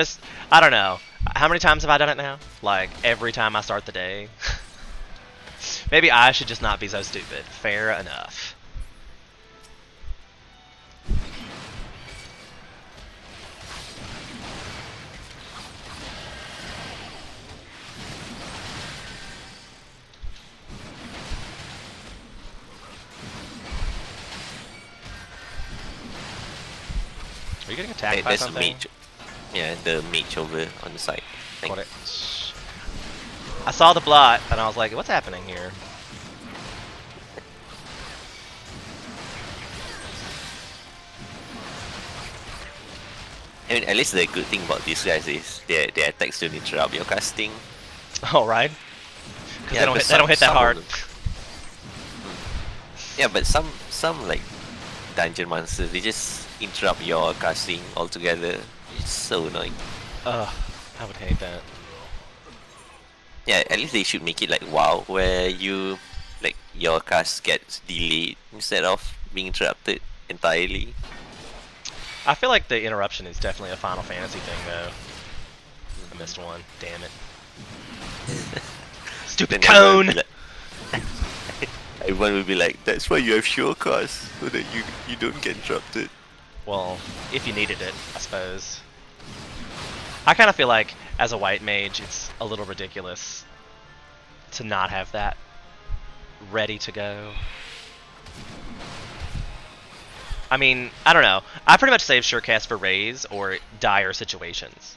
don't know. How many times have I done it now? Like every time I start the day. Maybe I should just not be so stupid. Fair enough. Are you getting attacked Hey, by there's a something? mage. Yeah, the mage over on the side. Got it. I saw the blot and I was like, what's happening here? I mean, at least the good thing about these guys is their attacks don't interrupt your casting. Oh, right? Because Yeah, they but don't hit that some hard. of them- Yeah, but some like dungeon monsters, they just interrupt your casting altogether. It's so annoying. Ugh, I would hate that. Yeah, at least they should make it like WoW, where you like your cast gets delayed instead of being interrupted entirely. I feel like the interruption is definitely a Final Fantasy thing, though. I missed one. Damn it. Stupid Then everyone cone! will be like- everyone will be like, "That's why you have showcast, so that you don't get interrupted." Well, if you needed it, I suppose. I kind of feel like, as a white mage, it's a little ridiculous to not have that ready to go. I mean, I don't know. I pretty much save surecast for Raise or dire situations.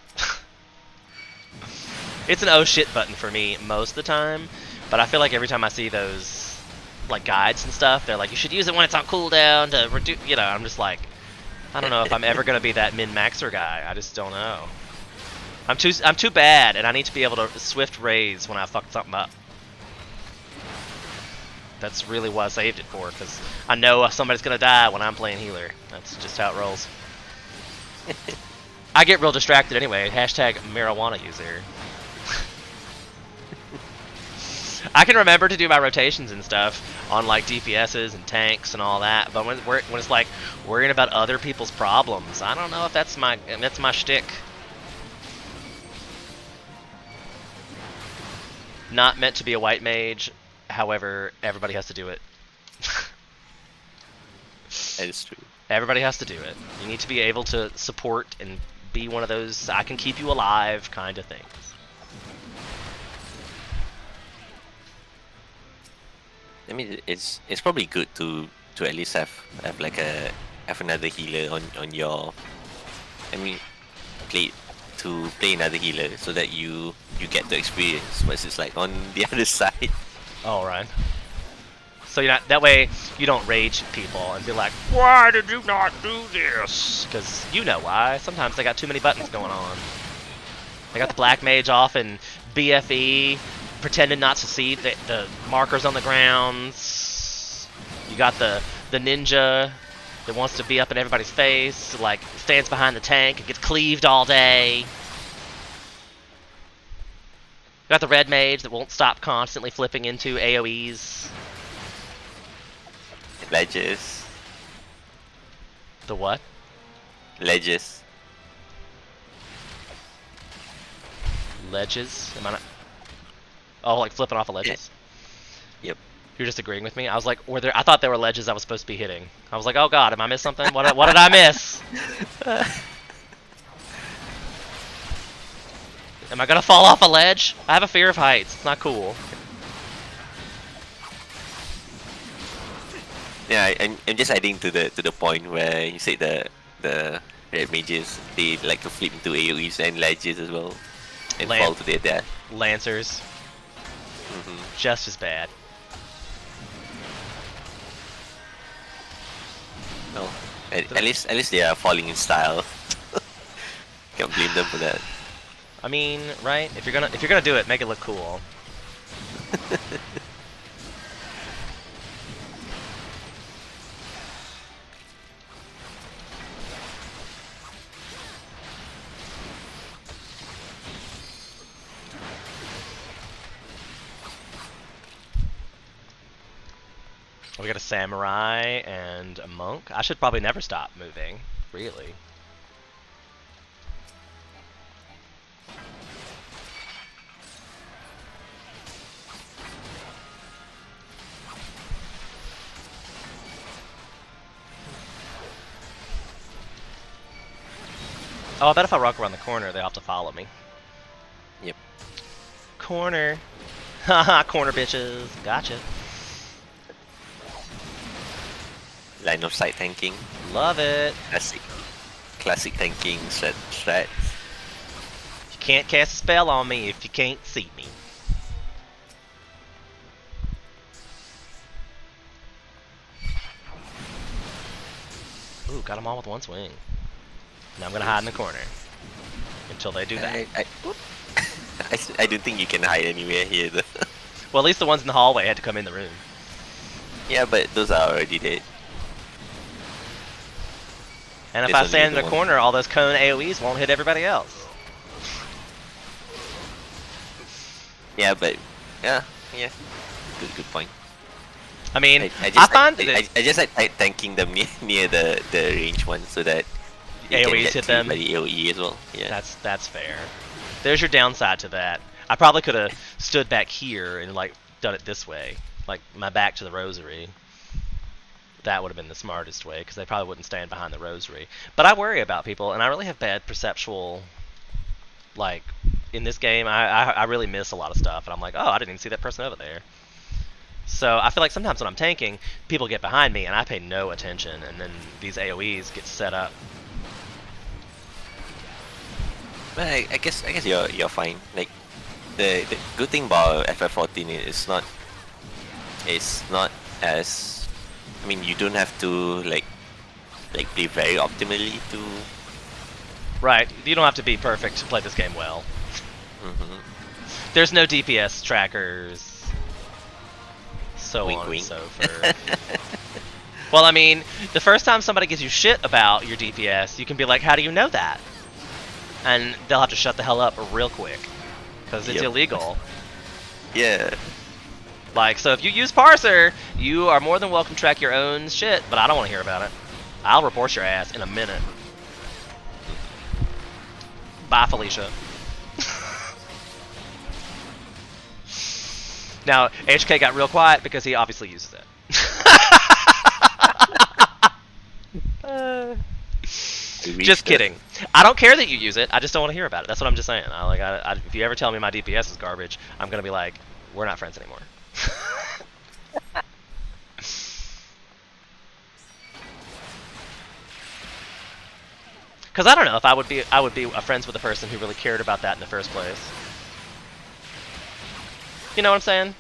It's an oh shit button for me most of the time, but I feel like every time I see those like guides and stuff, they're like, you should use it when it's on cooldown to reduce, you know, I'm just like, I don't know if I'm ever gonna be that min-maxer guy. I just don't know. I'm too bad, and I need to be able to swift raise when I fuck something up. That's really what I saved it for, because I know somebody's gonna die when I'm playing healer. That's just how it rolls. I get real distracted anyway. Hashtag marijuana user. I can remember to do my rotations and stuff on like DPSs and tanks and all that, but when it's like worrying about other people's problems, I don't know if that's my shtick. Not meant to be a white mage, however, everybody has to do it. That is true. Everybody has to do it. You need to be able to support and be one of those I can keep you alive kind of things. I mean, it's probably good to at least have like have another healer on your. I mean, play another healer so that you get the experience versus like on the other side. All right. So you're not, that way you don't rage at people and be like, why did you not do this? Because you know why. Sometimes they got too many buttons going on. They got the black mage off and BFE, pretending not to see the markers on the grounds. You got the ninja that wants to be up in everybody's face, like stands behind the tank and gets cleaved all day. Got the red mage that won't stop constantly flipping into AoEs. Ledges. The what? Ledges. Ledges? Am I not? Oh, like flipping off of ledges? Yep. You're just agreeing with me? I was like, were there? I thought there were ledges I was supposed to be hitting. I was like, oh god, am I missing something? What did I miss? Am I gonna fall off a ledge? I have a fear of heights. It's not cool. Yeah, I'm just adding to the point where you said the red mages, they like to flip into AoEs and ledges as well, and fall to their death. Lancers, just as bad. No, at least they are falling in style. Can't blame them for that. I mean, right? If you're gonna do it, make it look cool. We got a samurai and a monk. I should probably never stop moving, really. Oh, I bet if I rock around the corner, they'll have to follow me. Yep. Corner. Haha, corner bitches. Gotcha. Line of sight tanking. Love it. Classic tanking strats. You can't cast a spell on me if you can't see me. Ooh, got them all with one swing. Now I'm gonna hide in the corner until they do that. I don't think you can hide anywhere here though. Well, at least the ones in the hallway had to come in the room. Yeah, but those are already dead. And if This I is stand in the the one. corner, all those cone AoEs won't hit everybody else. Yeah, but yeah. Good point. I mean, I just like tanking them near the range one so that you can AoEs get hit killed them. by the AoE as well. Yeah. That's fair. There's your downside to that. I probably could have stood back here and like done it this way, like my back to the rosary. That would have been the smartest way because they probably wouldn't stand behind the rosary. But I worry about people, and I really have bad perceptual. Like in this game, I really miss a lot of stuff, and I'm like, oh, I didn't even see that person over there. So I feel like sometimes when I'm tanking, people get behind me, and I pay no attention, and then these AoEs get set up. But I guess you're fine. Like the good thing about FF14 is not as, I mean, you don't have to like play very optimally to. Right, you don't have to be perfect to play this game well. There's no DPS trackers, so Wink, on wink. and so forth. Well, I mean, the first time somebody gives you shit about your DPS, you can be like, how do you know that? And they'll have to shut the hell up real quick, because it's Yep. illegal. Yeah. Like, so if you use Parser, you are more than welcome to track your own shit, but I don't want to hear about it. I'll report your ass in a minute. Bye, Felicia. Now, HK got real quiet because he obviously uses it. Just kidding. I don't care that you use it. I just don't want to hear about it. That's what I'm just saying. If you ever tell me my DPS is garbage, I'm gonna be like, we're not friends anymore. Because I don't know if I would be friends with a person who really cared about that in the first place. You know what I'm saying?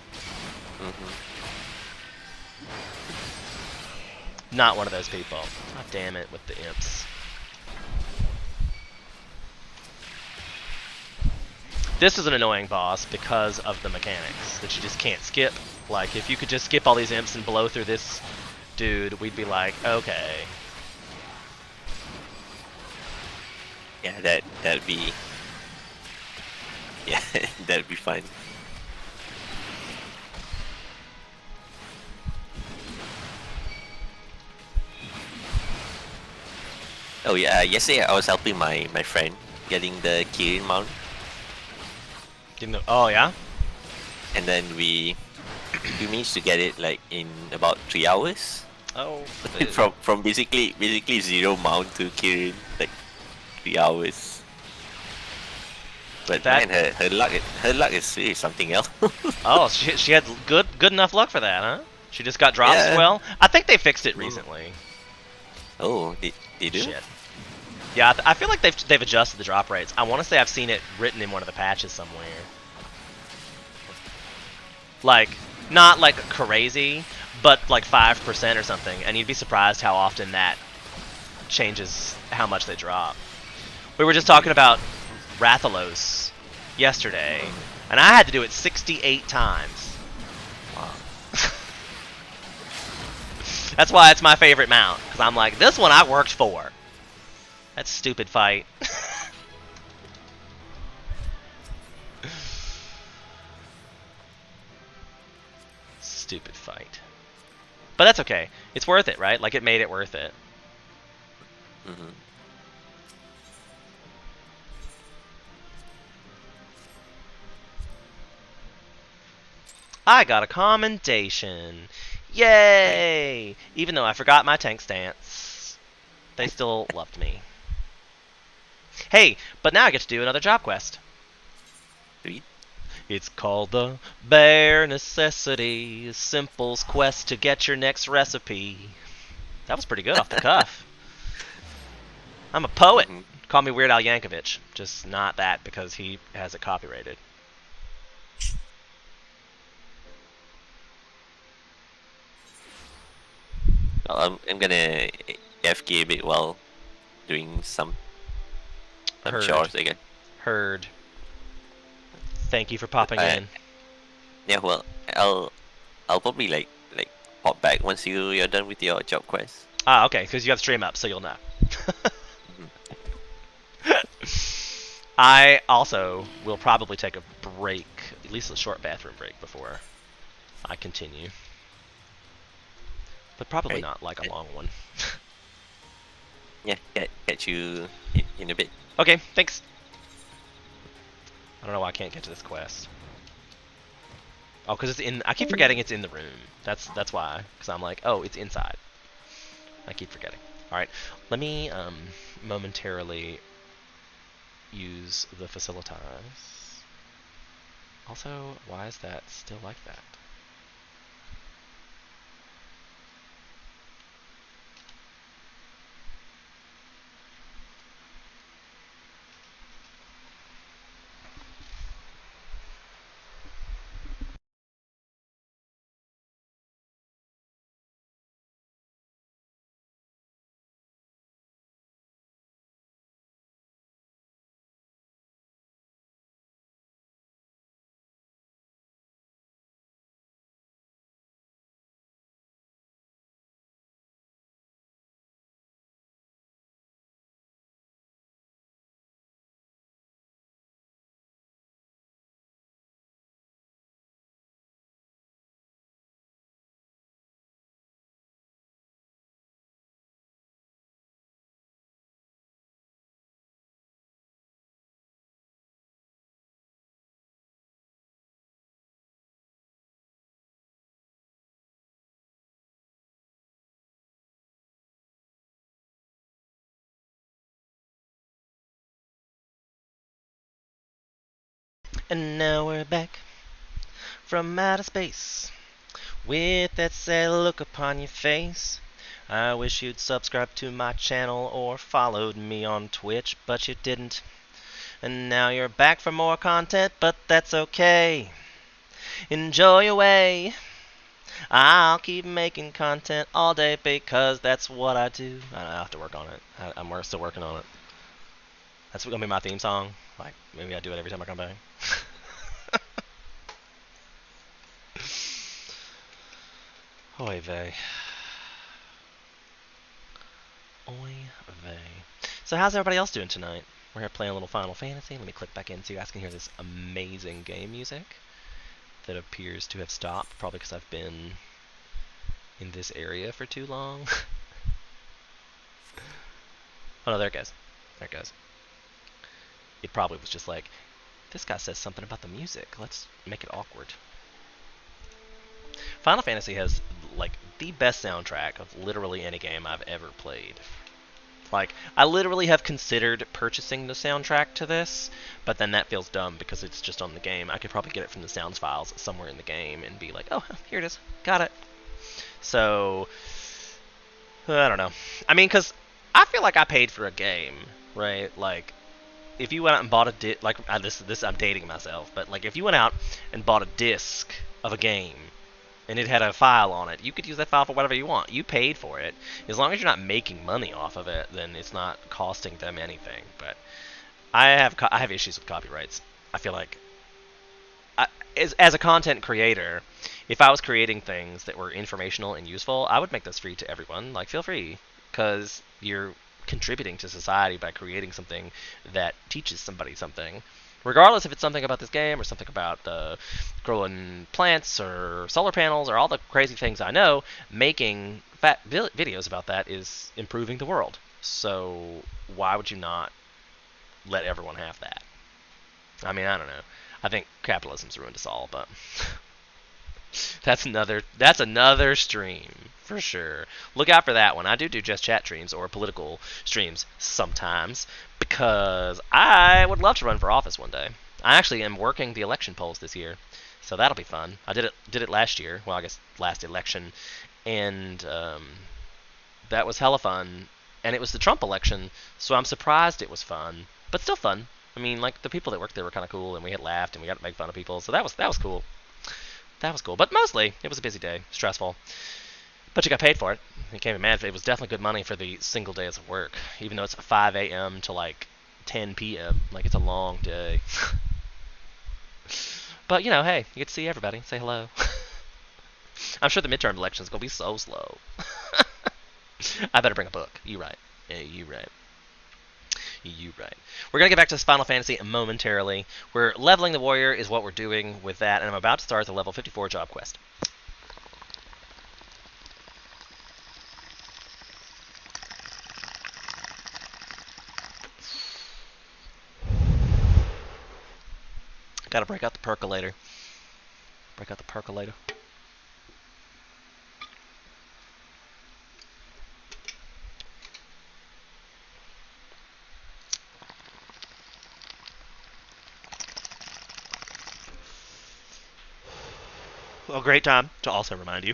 Not one of those people. God damn it with the imps. This is an annoying boss because of the mechanics that you just can't skip. Like, if you could just skip all these imps and blow through this dude, we'd be like, okay. Yeah, that'd be yeah, that'd be fun. Oh yeah, yesterday I was helping my friend getting the Kirin mount, Didn't know. Oh yeah. and then we managed to get it like in about 3 hours. Oh. from basically zero mount to Kirin, like 3 hours. But That- man, her luck is something else. Oh, she had good enough luck for that, huh? She just got drops Yeah. well. I think they fixed it recently. Oh, they do? Shit. Yeah, I feel like they've adjusted the drop rates. I want to say I've seen it written in one of the patches somewhere. Like, not like crazy, but like 5% or something, and you'd be surprised how often that changes how much they drop. We were just talking about Rathalos yesterday, and I had to do it 68 times. Wow. That's why it's my favorite mount, because I'm like, this one I worked for. That stupid fight. Stupid fight. But that's okay. It's worth it, right? Like, it made it worth it. Mhm. I got a commendation. Yay! Even though I forgot my tank stance, they still loved me. Hey, but now I get to do another job quest. Sweet. It's called the Bare Necessity, Simple's quest to get your next recipe. That was pretty good off the cuff. I'm a poet. Mhm. Call me Weird Al Yankovic. Just not that, because he has it copyrighted. Well, I'm gonna FK a bit while doing some Heard. chores again. Heard. Thank you for popping Alright. in. Yeah, well, I'll probably like pop back once you're done with your job quest. Ah, okay, because you have stream up, so you'll know. I also will probably take a break, at least a short bathroom break, before I continue. But probably Right. not like a long one. Yeah, catch you in a bit. Okay, thanks. I don't know why I can't get to this quest. Oh, because it's in. I keep forgetting it's in the room. That's why. Because I'm like, oh, it's inside. I keep forgetting. All right, let me momentarily use the facilitize. Also, why is that still like that? And now we're back from outer space with that sad look upon your face. I wish you'd subscribed to my channel or followed me on Twitch, but you didn't. And now you're back for more content, but that's okay. Enjoy away. I'll keep making content all day because that's what I do. I have to work on it. I'm still working on it. That's gonna be my theme song. Like, maybe I do it every time I come back. Oy vey. Oy vey. So how's everybody else doing tonight? We're here playing a little Final Fantasy. Let me click back in so you guys can hear this amazing game music that appears to have stopped, probably because I've been in this area for too long. Oh no, there it goes. There it goes. It probably was just like, this guy says something about the music. Let's make it awkward. Final Fantasy has like the best soundtrack of literally any game I've ever played. Like, I literally have considered purchasing the soundtrack to this, but then that feels dumb because it's just on the game. I could probably get it from the sounds files somewhere in the game and be like, oh, here it is. Got it. So, I don't know. I mean, because I feel like I paid for a game, right? Like, if you went out and bought a disc, like, this I'm dating myself, but like, if you went out and bought a disc of a game, and it had a file on it, you could use that file for whatever you want. You paid for it. As long as you're not making money off of it, then it's not costing them anything. But I have issues with copyrights. I feel like, as a content creator, if I was creating things that were informational and useful, I would make those free to everyone. Like, feel free, because you're contributing to society by creating something that teaches somebody something. Regardless if it's something about this game or something about growing plants or solar panels or all the crazy things I know, making videos about that is improving the world. So why would you not let everyone have that? I mean, I don't know. I think capitalism's ruined us all, but that's another stream for sure. Look out for that one. I do just chat streams or political streams sometimes because I would love to run for office one day. I actually am working the election polls this year, so that'll be fun. I did it last year. Well, I guess last election, and that was hella fun. And it was the Trump election, so I'm surprised it was fun, but still fun. I mean, like, the people that worked there were kind of cool, and we had laughed, and we got to make fun of people, so that was cool. That was cool, but mostly it was a busy day, stressful. But you got paid for it. You can't be mad. It was definitely good money for the single days of work, even though it's 5 a.m. to like 10 p.m. Like, it's a long day. But, you know, hey, you get to see everybody, say hello. I'm sure the midterm election is going to be so slow. I better bring a book. You right. Yeah, you right. You right. We're going to get back to this Final Fantasy momentarily. We're leveling the warrior is what we're doing with that, and I'm about to start the level 54 job quest. Gotta break out the percolator. Break out the percolator. A great time to also remind you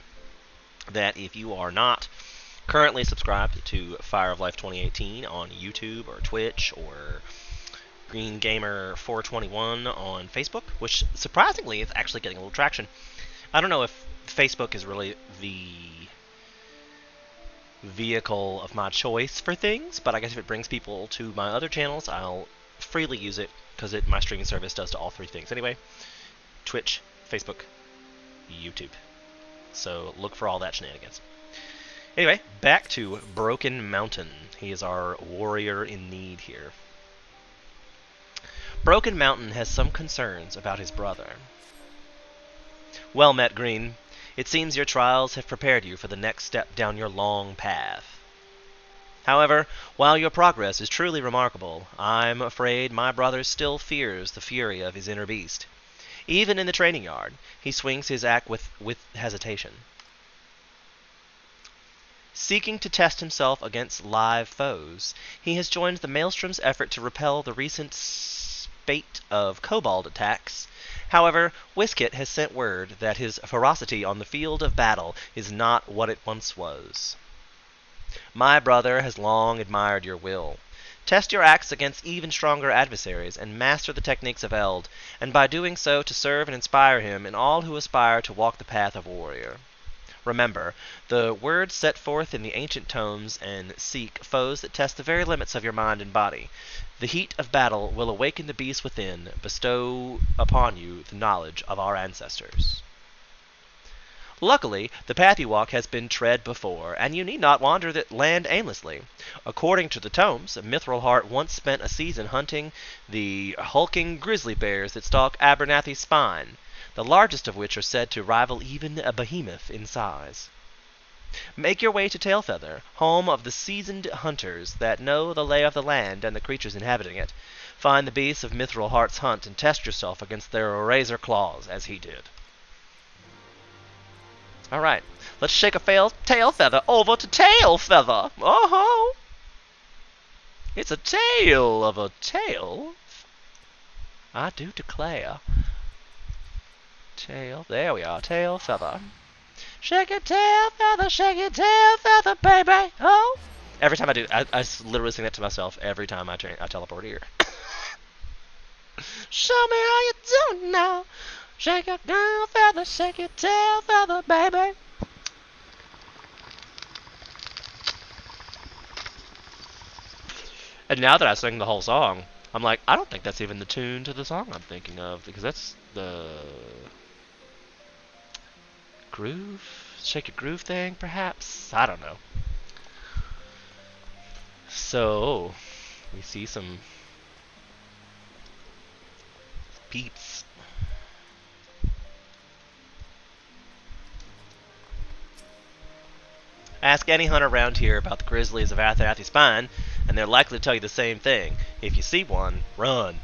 that if you are not currently subscribed to Fire of Life 2018 on YouTube or Twitch or Green Gamer 421 on Facebook, which surprisingly is actually getting a little traction. I don't know if Facebook is really the vehicle of my choice for things, but I guess if it brings people to my other channels, I'll freely use it because my streaming service does to all three things anyway. Twitch, Facebook, YouTube. So look for all that shenanigans. Anyway, back to Broken Mountain. He is our warrior in need here. Broken Mountain has some concerns about his brother. Well met, Green. It seems your trials have prepared you for the next step down your long path. However, while your progress is truly remarkable, I'm afraid my brother still fears the fury of his inner beast. Even in the training yard, he swings his axe with hesitation. Seeking to test himself against live foes, he has joined the Maelstrom's effort to repel the recent spate of kobold attacks. However, Whiskit has sent word that his ferocity on the field of battle is not what it once was. My brother has long admired your will. Test your axe against even stronger adversaries and master the techniques of Eld, and by doing so to serve and inspire him and all who aspire to walk the path of warrior. Remember, the words set forth in the ancient tomes and seek foes that test the very limits of your mind and body. The heat of battle will awaken the beast within, bestow upon you the knowledge of our ancestors. Luckily, the path you walk has been tread before, and you need not wander the land aimlessly. According to the tomes, Mithril Heart once spent a season hunting the hulking grizzly bears that stalk Abernathy's spine, the largest of which are said to rival even a behemoth in size. Make your way to Tailfeather, home of the seasoned hunters that know the lay of the land and the creatures inhabiting it. Find the beasts of Mithril Heart's hunt and test yourself against their razor claws, as he did. Alright, let's shake a Tailfeather over to Tailfeather. Oh-ho! It's a tale of a tale. I do declare. There we are, Tailfeather. Shake your tail feather, baby. Oh! Every time I do, I literally sing that to myself every time I teleport here. Show me how you do now. Shake your tail feather, baby. And now that I sing the whole song, I'm like, I don't think that's even the tune to the song I'm thinking of, because that's the groove, shake your groove thing, perhaps? I don't know. So, we see some peeps. Ask any hunter around here about the grizzlies of Abernathy's Spine, and they're likely to tell you the same thing. If you see one, run.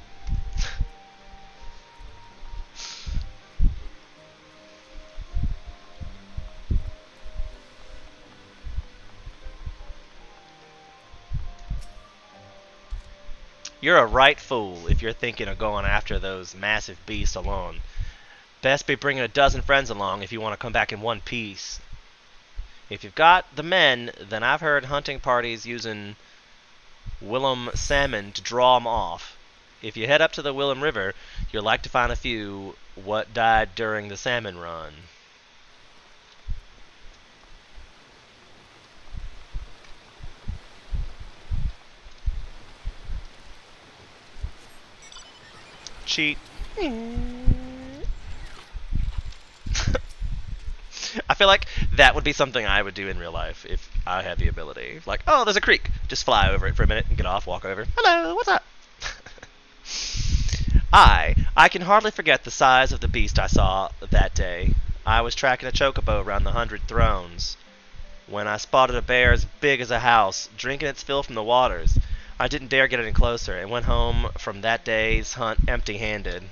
You're a right fool if you're thinking of going after those massive beasts alone. Best be bringing a dozen friends along if you want to come back in one piece. If you've got the men, then I've heard hunting parties using Willem salmon to draw 'em off. If you head up to the Willem River, you'll like to find a few what died during the salmon run. Cheat. I feel like that would be something I would do in real life if I had the ability. Like, oh, there's a creek. Just fly over it for a minute and get off, walk over. Hello, what's up? I can hardly forget the size of the beast I saw that day. I was tracking a chocobo around the 100 Thrones when I spotted a bear as big as a house, drinking its fill from the waters. I didn't dare get any closer and went home from that day's hunt empty-handed.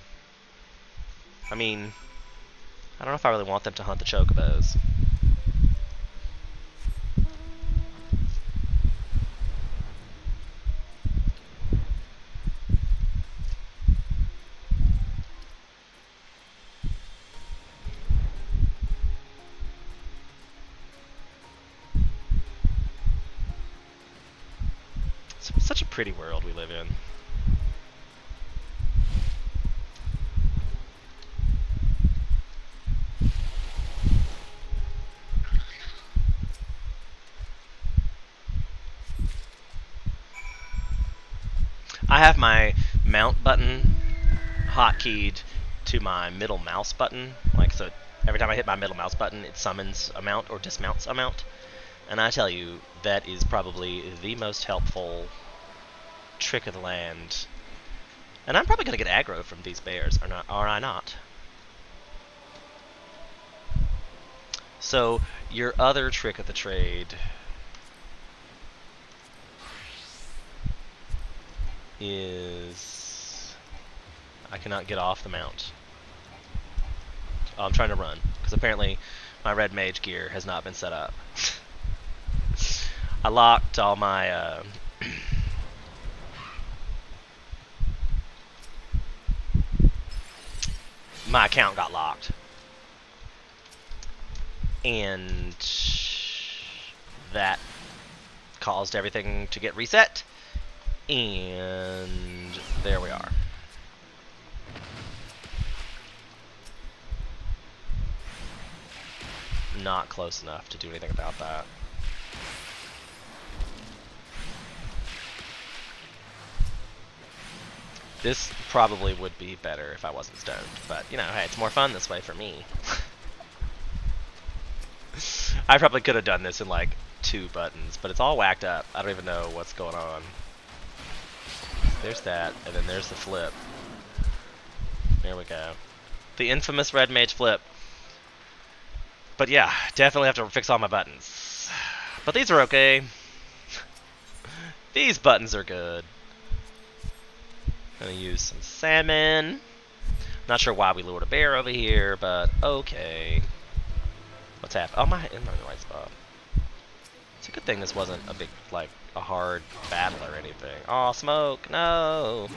I mean, I don't know if I really want them to hunt the chocobos. It's such a pretty world we live in. I have my mount button hotkeyed to my middle mouse button, like so every time I hit my middle mouse button it summons a mount or dismounts a mount. And I tell you, that is probably the most helpful trick of the land. And I'm probably going to get aggro from these bears, or I not? So, your other trick of the trade is I cannot get off the mount. Oh, I'm trying to run, because apparently my red mage gear has not been set up. I locked all my my account got locked, and that caused everything to get reset, and there we are. Not close enough to do anything about that. This probably would be better if I wasn't stoned, but you know, hey, it's more fun this way for me. I probably could have done this in like 2 buttons, but it's all whacked up. I don't even know what's going on. There's that, and then there's the flip. There we go. The infamous red mage flip. But yeah, definitely have to fix all my buttons. But these are okay. These buttons are good. Gonna use some salmon. Not sure why we lured a bear over here, but okay. What's happening? Oh, am I in the right spot? It's a good thing this wasn't a big, like, a hard battle or anything. Oh, smoke! No!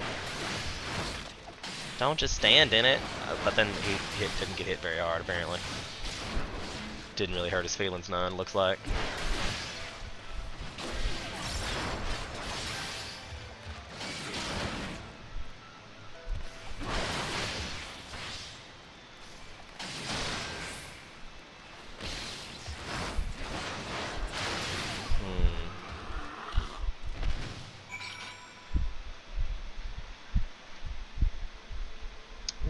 Don't just stand in it. But then he didn't get hit very hard, apparently. Didn't really hurt his feelings none, looks like.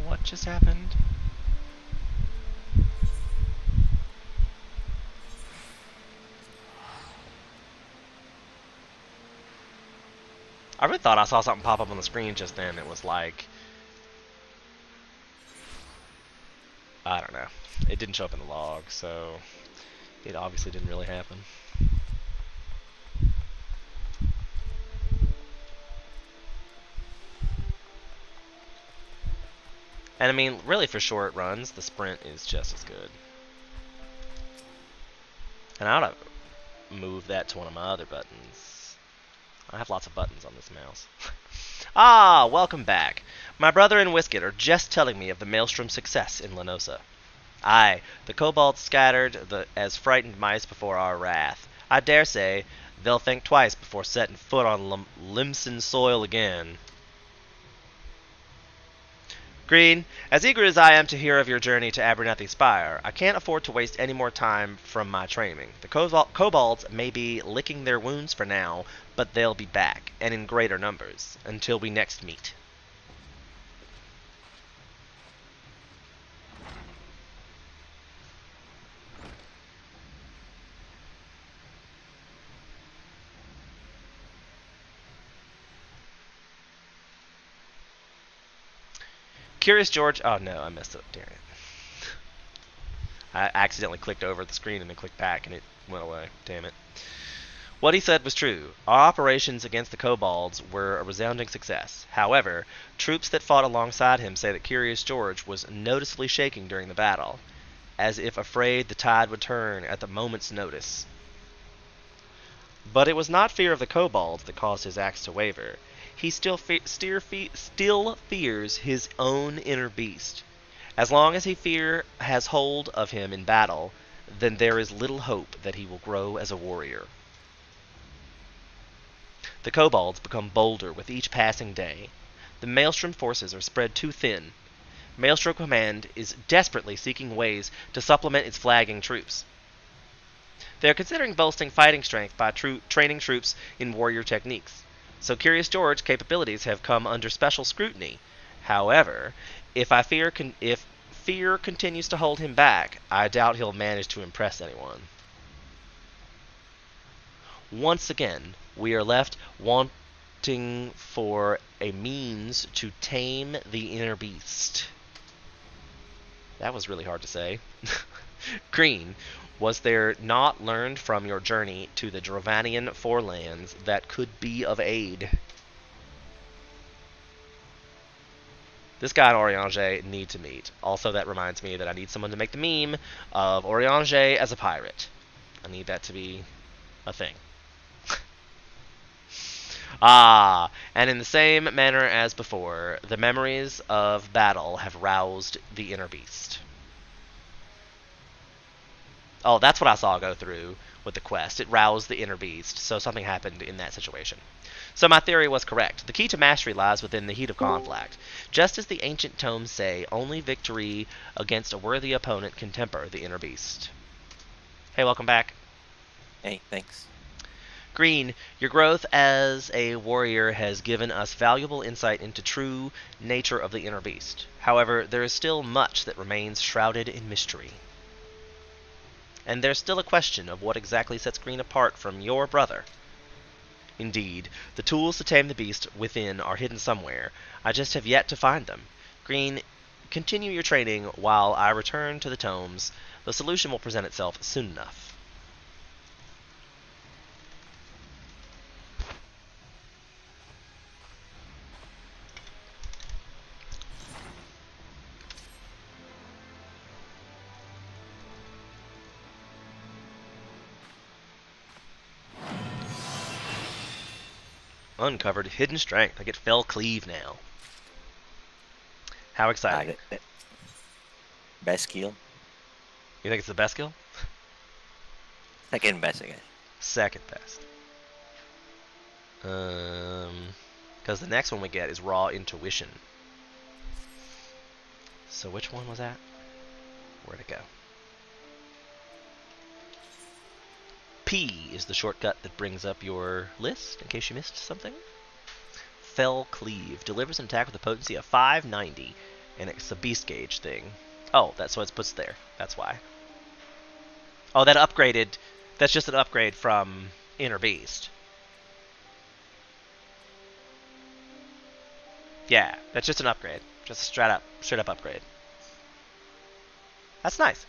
What just happened? I really thought I saw something pop up on the screen just then. It was like, I don't know. It didn't show up in the log, so it obviously didn't really happen. And I mean, really for short runs, the sprint is just as good. And I ought to move that to one of my other buttons. I have lots of buttons on this mouse. Ah, welcome back. My brother and Whisket are just telling me of the Maelstrom's success in Lenosa. Aye, the kobolds scattered as frightened mice before our wrath. I dare say they'll think twice before setting foot on Limson soil again. Green, as eager as I am to hear of your journey to Abernethy Spire, I can't afford to waste any more time from my training. The kobolds may be licking their wounds for now, but they'll be back, and in greater numbers, until we next meet. Curious George. Oh no, I messed up. Damn it. I accidentally clicked over the screen and then clicked back and it went away. Damn it. What he said was true. Our operations against the kobolds were a resounding success. However, troops that fought alongside him say that Curious George was noticeably shaking during the battle, as if afraid the tide would turn at the moment's notice. But it was not fear of the kobolds that caused his axe to waver. He still fears his own inner beast. As long as fear has hold of him in battle, then there is little hope that he will grow as a warrior. The kobolds become bolder with each passing day. The Maelstrom forces are spread too thin. Maelstrom Command is desperately seeking ways to supplement its flagging troops. They are considering bolstering fighting strength by training troops in warrior techniques. So Curious George's capabilities have come under special scrutiny. However, if fear continues to hold him back, I doubt he'll manage to impress anyone. Once again, we are left wanting for a means to tame the inner beast. That was really hard to say. Green, was there not learned from your journey to the Drovanian forelands that could be of aid? This guy and Oriange need to meet. Also, that reminds me that I need someone to make the meme of Oriange as a pirate. I need that to be a thing. And in the same manner as before, the memories of battle have roused the inner beast. Oh, that's what I saw go through with the quest. It roused the inner beast, so something happened in that situation. So my theory was correct. The key to mastery lies within the heat of conflict. Just as the ancient tomes say, only victory against a worthy opponent can temper the inner beast. Hey, welcome back. Hey, thanks. Green, your growth as a warrior has given us valuable insight into true nature of the inner beast. However, there is still much that remains shrouded in mystery. And there's still a question of what exactly sets Green apart from your brother. Indeed, the tools to tame the beast within are hidden somewhere. I just have yet to find them. Green, continue your training while I return to the tomes. The solution will present itself soon enough. Uncovered hidden strength. I get Fell Cleave now. How exciting. Best skill. You think it's the best skill? Second best, I guess. Second best. Because the next one we get is Raw Intuition. So which one was that? Where'd it go? P is the shortcut that brings up your list, in case you missed something. Fell Cleave delivers an attack with a potency of 590, and it's a beast gauge thing. Oh, that's what it puts there. That's why. Oh, that upgraded. That's just an upgrade from Inner Beast. Yeah, that's just an upgrade. Just a straight up upgrade. That's nice.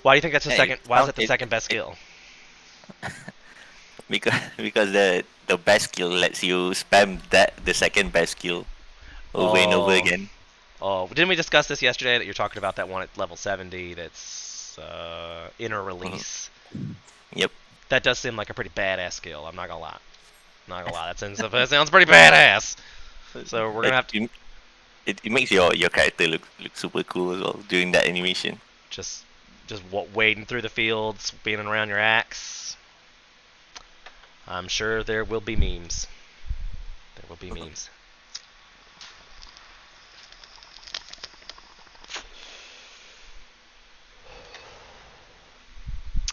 Why do you think that's the second? Why is that the second best skill? because the best skill lets you spam the second best skill over and over again. Oh, didn't we discuss this yesterday? That you're talking about that one at level 70. That's Inner Release. Yep. That does seem like a pretty badass skill. I'm not gonna lie. That sounds pretty badass. So we're gonna have to. It makes your character look super cool as well during that animation. Just wading through the fields, spinning around your axe. I'm sure there will be memes. There will be memes.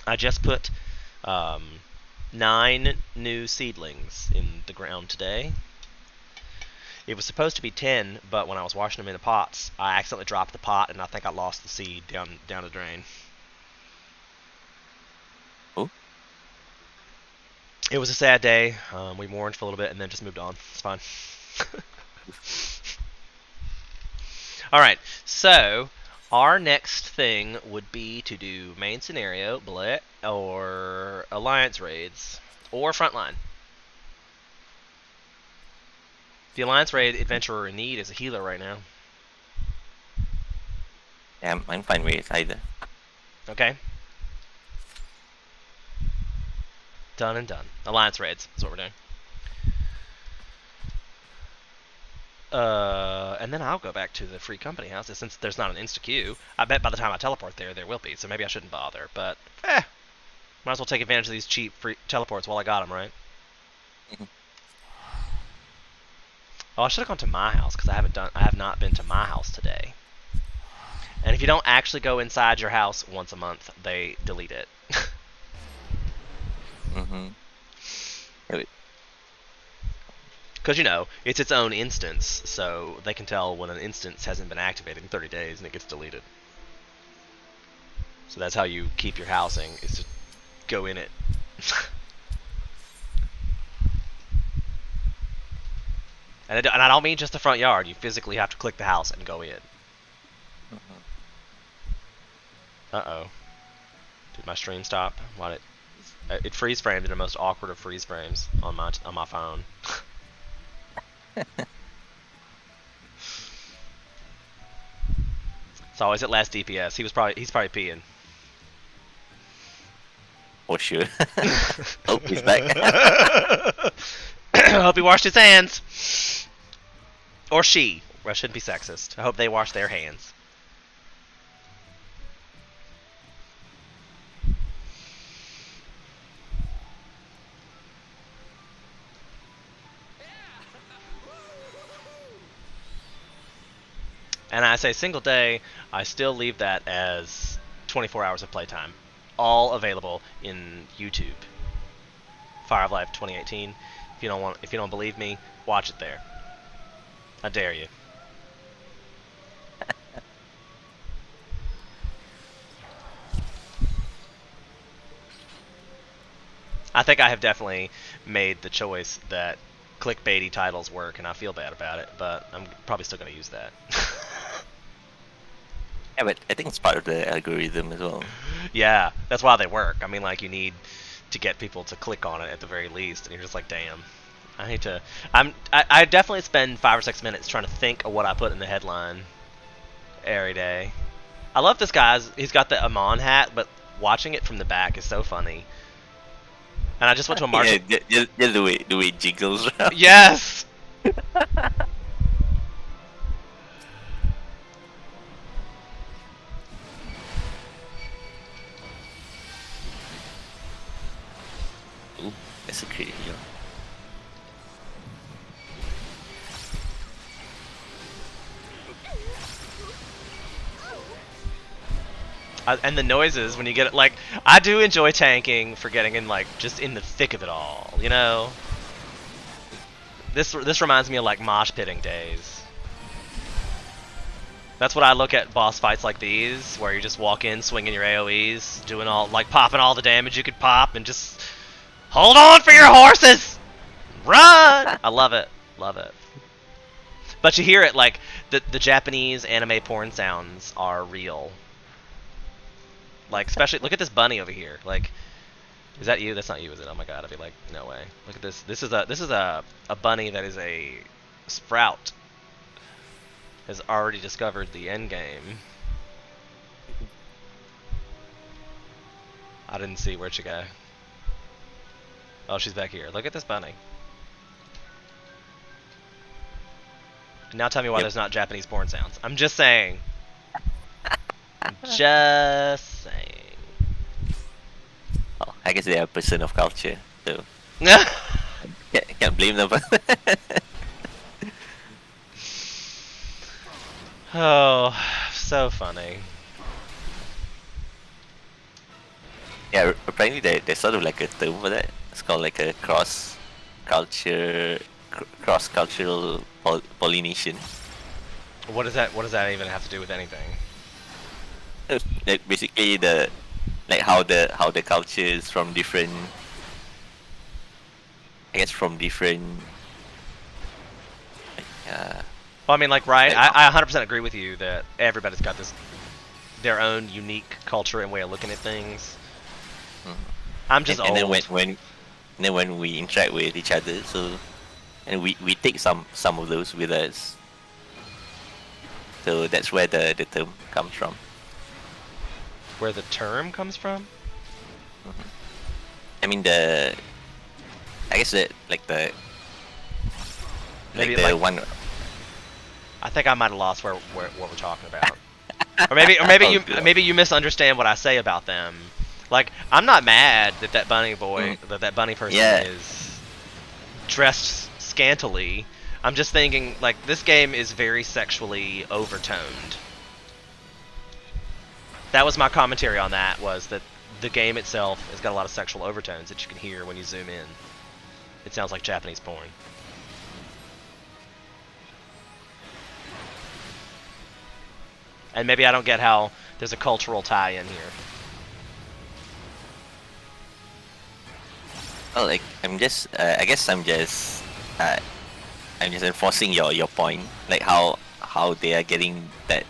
I just put 9 new seedlings in the ground today. It was supposed to be 10, but when I was washing them in the pots, I accidentally dropped the pot, and I think I lost the seed down the drain. Oh. It was a sad day. We mourned for a little bit, and then just moved on. It's fine. All right, so our next thing would be to do main scenario, or alliance raids, or frontline. The Alliance Raid Adventurer in Need is a healer right now. Yeah, I'm fine with it either. Okay. Done and done. Alliance Raids is what we're doing. And then I'll go back to the free company houses since there's not an insta-queue. I bet by the time I teleport there will be, so maybe I shouldn't bother. But, might as well take advantage of these cheap free teleports while I got them, right? Oh, I should have gone to my house because I have not been to my house today. And if you don't actually go inside your house once a month, they delete it. Because, it's its own instance, so they can tell when an instance hasn't been activated in 30 days and it gets deleted. So that's how you keep your housing, is to go in it. And I don't mean just the front yard. You physically have to click the house and go in. Uh-oh. Did my stream stop? Why did it freeze framed in the most awkward of freeze frames on my phone. It's always at last DPS. He's probably peeing. For sure. Hope he's back. I hope he washed his hands. Or she. I shouldn't be sexist. I hope they wash their hands. And I say single day, I still leave that as 24 hours of playtime. All available in YouTube. Fire of Life 2018. If you don't believe me, watch it there. I dare you. I think I have definitely made the choice that clickbaity titles work, and I feel bad about it, but I'm probably still going to use that. Yeah, but I think it's part of the algorithm as well. Yeah, that's why they work. I mean, like, you need to get people to click on it at the very least, and you're just like, damn. I hate to. I definitely spend 5 or 6 minutes trying to think of what I put in the headline every day. I love this guy's. He's got the Amon hat, but watching it from the back is so funny. And I just went to a market. Yeah, just the way it jiggles around. Yes. Ooh, that's a crit heal. And the noises when you get it, like, I do enjoy tanking for getting in, like, just in the thick of it all, you know? This reminds me of, like, mosh pitting days. That's what I look at boss fights like these, where you just walk in, swinging your AoEs, doing all, like, popping all the damage you could pop, and just hold on for your horses! Run! I love it. Love it. But you hear it, like, the Japanese anime porn sounds are real. Like, especially, look at this bunny over here. Like, is that you? That's not you, is it? Oh my god, I'd be like, no way. Look at this. This is a bunny that is a sprout. Has already discovered the end game. I didn't see. Where'd she go? Oh, she's back here. Look at this bunny. Now tell me why there's not Japanese porn sounds. I'm just saying. I'm just saying. Oh, I guess they are a person of culture, so can't blame them. Oh, so funny. Yeah, apparently there's sort of like a term for that. It's called like a cross-cultural pollination. What does that even have to do with anything? Like basically how the culture is from different, I guess from different. Well, I mean, like, right? I 100% agree with you that everybody's got their own unique culture and way of looking at things. I'm just old. And then when we interact with each other, so and we take some of those with us. So that's where the term comes from. Where the term comes from? I mean I guess Maybe the like, one. I think I might have lost what we're talking about. or maybe you misunderstand what I say about them. Like, I'm not mad that bunny boy, that bunny person is dressed scantily. I'm just thinking, like, this game is very sexually overtoned. That was my commentary on that, was that the game itself has got a lot of sexual overtones that you can hear when you zoom in. It sounds like Japanese porn. And maybe I don't get how there's a cultural tie-in here. Oh, like I'm just, I guess I'm just enforcing your point, like how they are getting that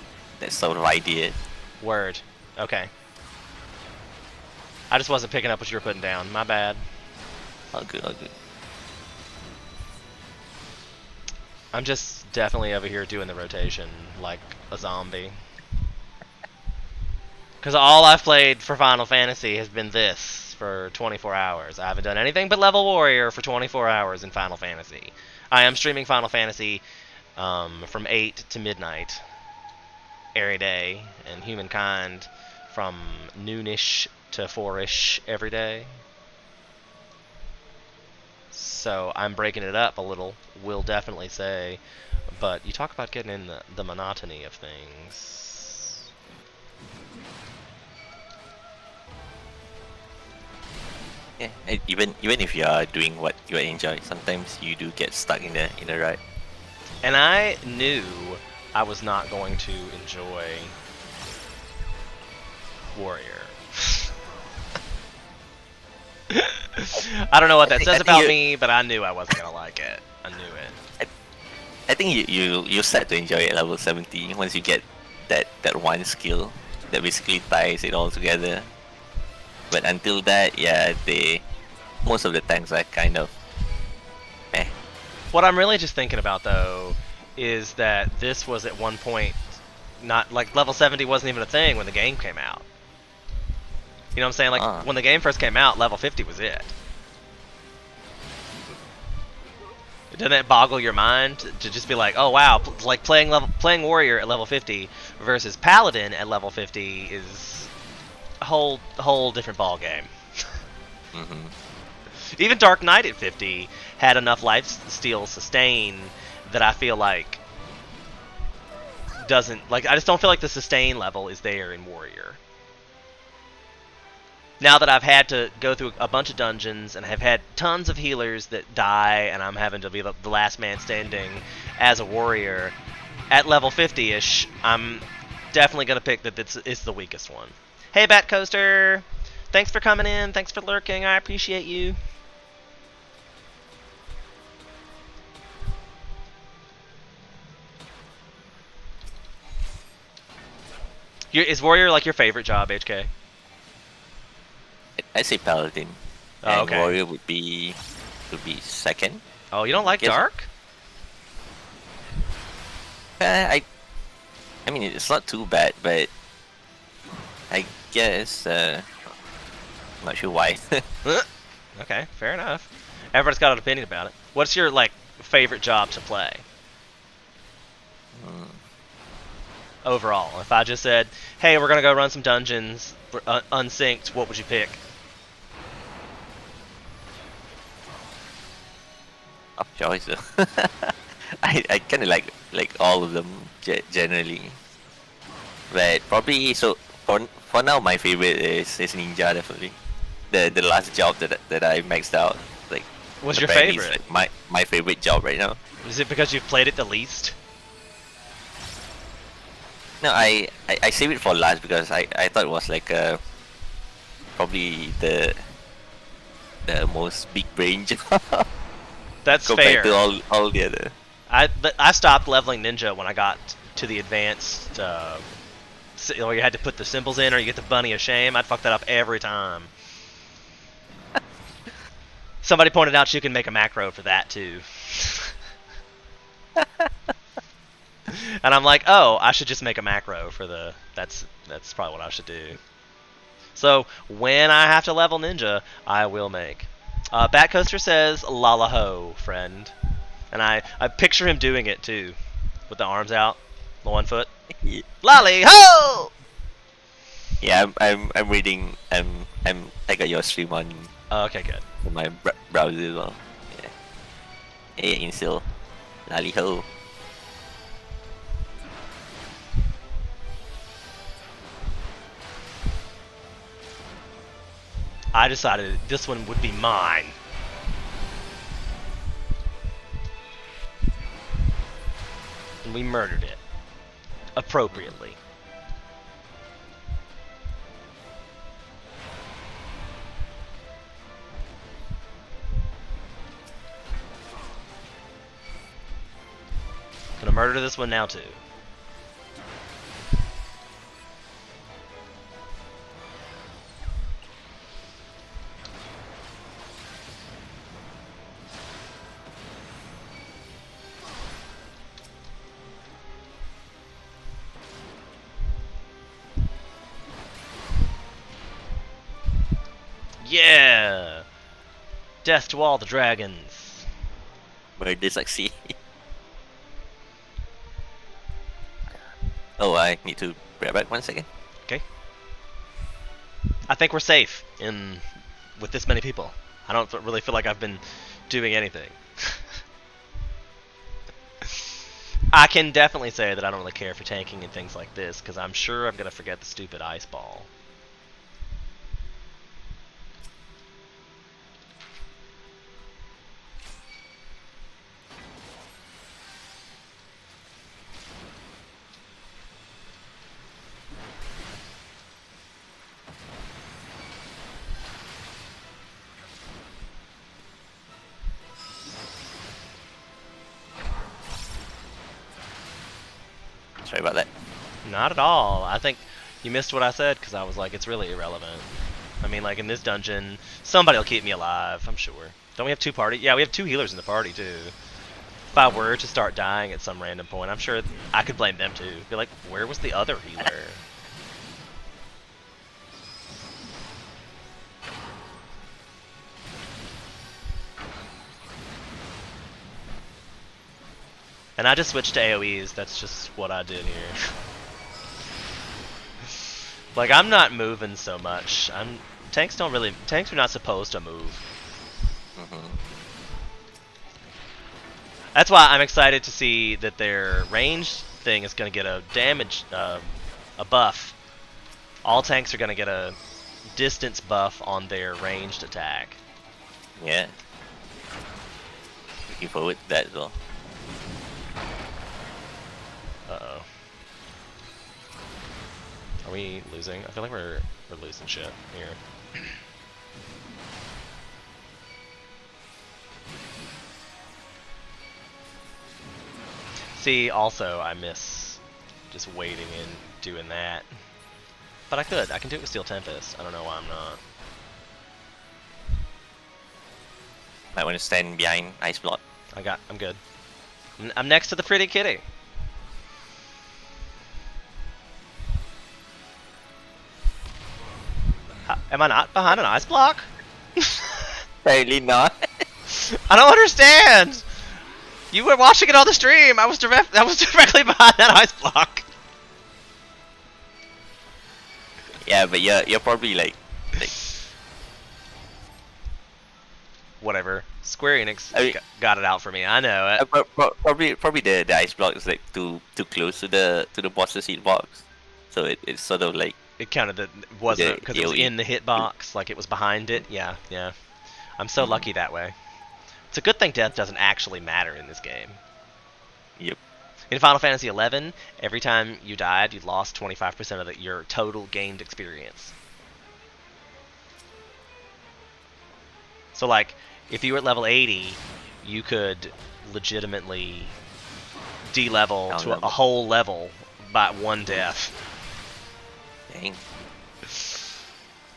sort of idea. Word. Okay. I just wasn't picking up what you were putting down. My bad. All good, all good. I'm just definitely over here doing the rotation like a zombie. Because all I've played for Final Fantasy has been this for 24 hours. I haven't done anything but Level Warrior for 24 hours in Final Fantasy. I am streaming Final Fantasy from 8 to midnight every day, and Humankind from noonish to 4ish every day. So I'm breaking it up a little, will definitely say. But you talk about getting in the monotony of things. Yeah, and even if you are doing what you enjoy, sometimes you do get stuck in the rut. And I knew I was not going to enjoy Warrior. I don't know what that I says think about you- me, but I knew I wasn't gonna like it. I knew it. I think you start to enjoy it at level 70 once you get that one skill that basically ties it all together. But until that, yeah, most of the tanks are kind of eh. What I'm really just thinking about though is that this was at one point not like level 70 wasn't even a thing when the game came out. You know what I'm saying? Like when the game first came out, level 50 was it. Doesn't it boggle your mind to just be like, oh wow, like playing warrior at level 50 versus paladin at level 50 is a whole different ball game. Mm-hmm. Even Dark Knight at 50 had enough lifesteal sustain that I feel like doesn't like I just don't feel like the sustain level is there in warrior. Now that I've had to go through a bunch of dungeons and have had tons of healers that die and I'm having to be the last man standing as a warrior, at level 50-ish, I'm definitely going to pick that it's the weakest one. Hey, Bat Coaster! Thanks for coming in. Thanks for lurking. I appreciate you. Is warrior like your favorite job, HK? I say paladin, Oh, and okay. warrior would be second. Oh, you don't like Yes. dark? I mean it's not too bad, but I guess I'm not sure why. Okay, fair enough. Everybody's got an opinion about it. What's your like favorite job to play? Overall, if I just said, "Hey, we're gonna go run some dungeons, unsynced," what would you pick? Tough choice though. I kind of like all of them generally, but probably for now my favorite is ninja definitely. The last job that I maxed out like. What's your apparently favorite? is, like, my favorite job right now. Is it because you've played it the least? No, I saved it for last because I thought it was like probably the most big brain job That's compared fair. to all the other. I stopped leveling ninja when I got to the advanced, where you had to put the symbols in or you get the bunny of shame. I'd fuck that up every time. Somebody pointed out you can make a macro for that too. And I'm like, oh, I should just make a macro for the. That's probably what I should do. So when I have to level ninja, I will make. Bat Coaster says "Lala ho, friend," and I picture him doing it too, with the arms out, the 1 foot. Yeah. Lolly ho! Yeah, I'm reading. I got your stream on Okay, good. my browser as well. Yeah. Hey, Insil, lali ho. I decided this one would be mine. And we murdered it. Appropriately. Gonna murder this one now too. Yeah! Death to all the dragons. Murder succeed. Oh, I need to grab back 1 second. Okay. I think we're safe with this many people. I don't really feel like I've been doing anything. I can definitely say that I don't really care for tanking and things like this, because I'm sure I'm going to forget the stupid ice ball. Sorry about that. Not at all. I think you missed what I said because I was like, it's really irrelevant. I mean, like in this dungeon, somebody will keep me alive, I'm sure. Don't we have 2 party? Yeah, we have 2 healers in the party too. If I were to start dying at some random point, I'm sure I could blame them too. Be like, where was the other healer? And I just switched to AoEs, that's just what I did here. Like, I'm not moving so much. Tanks are not supposed to move. That's why I'm excited to see that their range thing is going to get a damage, a buff. All tanks are going to get a distance buff on their ranged attack. Yeah. Looking forward to that as well. Uh-oh. Are we losing? I feel like we're losing shit here. See, also, I miss just waiting and doing that. But I can do it with Steel Tempest. I don't know why I'm not. Might want to stand behind Ice Block. I'm good. I'm next to the pretty kitty. Am I not behind an ice block? Apparently not. I don't understand. You were watching it on the stream. I was directly behind that ice block. Yeah, but you're probably like whatever. Square Enix got it out for me. I know it. probably the ice block is like too close to the boss's hitbox, so it's sort of like it counted that wasn't because it was in the hitbox, like it was behind it. Yeah. I'm so lucky that way. It's a good thing death doesn't actually matter in this game. Yep. In Final Fantasy XI, every time you died, you lost 25% of your total gained experience. So, like, if you were at level 80, you could legitimately de-level to a whole level by 1 death. Dang.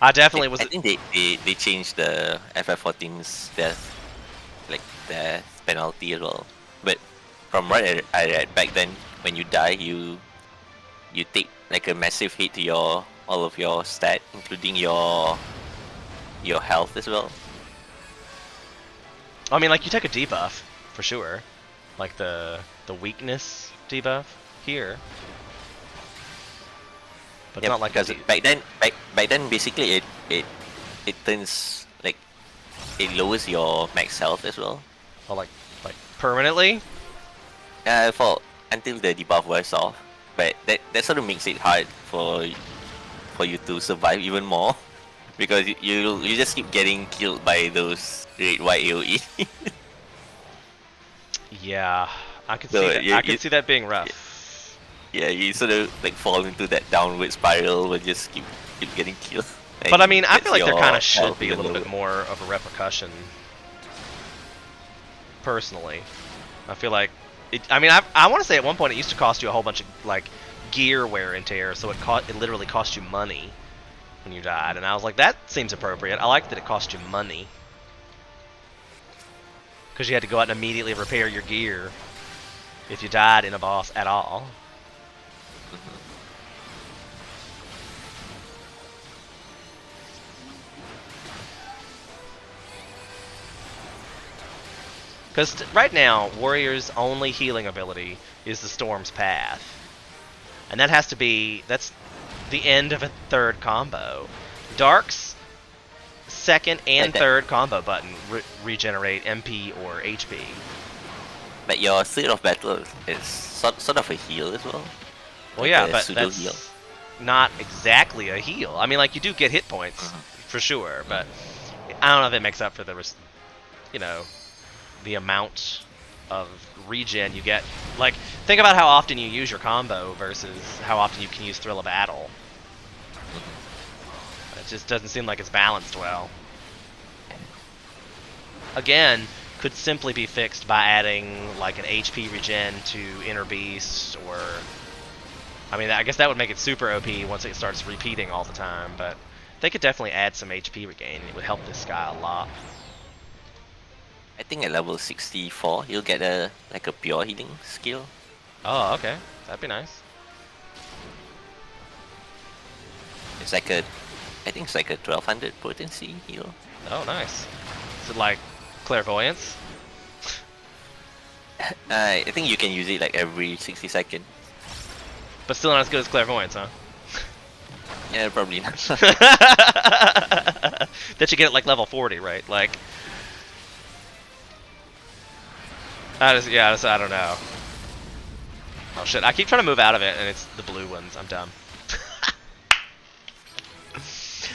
I definitely was. I think they changed the FF14's death penalty as well. But from what I read back then, when you die, you take like a massive hit to all of your stat, including your health as well. I mean, like, you take a debuff for sure, like the weakness debuff here. But it's not like because back then basically it turns like it lowers your max health as well. Oh, like permanently? For until the debuff wears off. But that sort of makes it hard for you to survive even more. Because you just keep getting killed by those red white AoE. Yeah, I could see that. I could see that being rough. Yeah, you sort of like fall into that downward spiral where you just keep getting killed. But I mean, I feel like there kind of should be a little bit more of a repercussion. Personally, I feel like I mean, I want to say at one point it used to cost you a whole bunch of like gear wear and tear, so it literally cost you money when you died, and I was like, that seems appropriate. I like that it cost you money because you had to go out and immediately repair your gear if you died in a boss at all. Because right now, Warrior's only healing ability is the Storm's Path. And that has to be, that's the end of a third combo. Dark's second and third combo button regenerate MP or HP. But your State of Battle is sort of a heal as well. Well, yeah, but that's not exactly a heal. I mean, like, you do get hit points, for sure, but I don't know if it makes up for the, the amount of regen you get. Like, think about how often you use your combo versus how often you can use Thrill of Battle. It just doesn't seem like it's balanced well. Again, could simply be fixed by adding like an HP regen to Inner Beast or I mean, I guess that would make it super OP once it starts repeating all the time, but they could definitely add some HP regain. It would help this guy a lot. I think at level 64, you'll get a pure healing skill. Oh, okay. That'd be nice. It's like a, I think it's like a 1200 potency heal. Oh, nice. Is it like clairvoyance? I think you can use it like every 60 seconds. But still not as good as clairvoyance, huh? Yeah, probably not. That you get at like level 40, right? Like, I don't know. Oh shit! I keep trying to move out of it, and it's the blue ones. I'm dumb.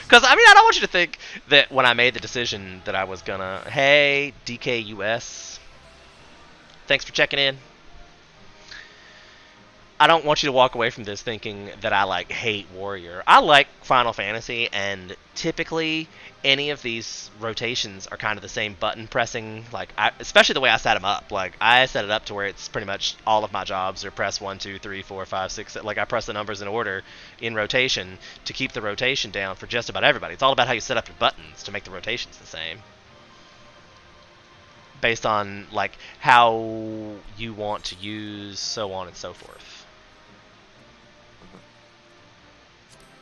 Because I mean, I don't want you to think that when I made the decision that I was gonna, hey, DKUS, thanks for checking in. I don't want you to walk away from this thinking that I like hate Warrior. I like Final Fantasy, and typically any of these rotations are kind of the same button pressing. Like, especially the way I set them up. Like, I set it up to where it's pretty much all of my jobs are press 1, 2, 3, 4, 5, 6. Like, I press the numbers in order in rotation to keep the rotation down for just about everybody. It's all about how you set up your buttons to make the rotations the same, based on like how you want to use, so on and so forth.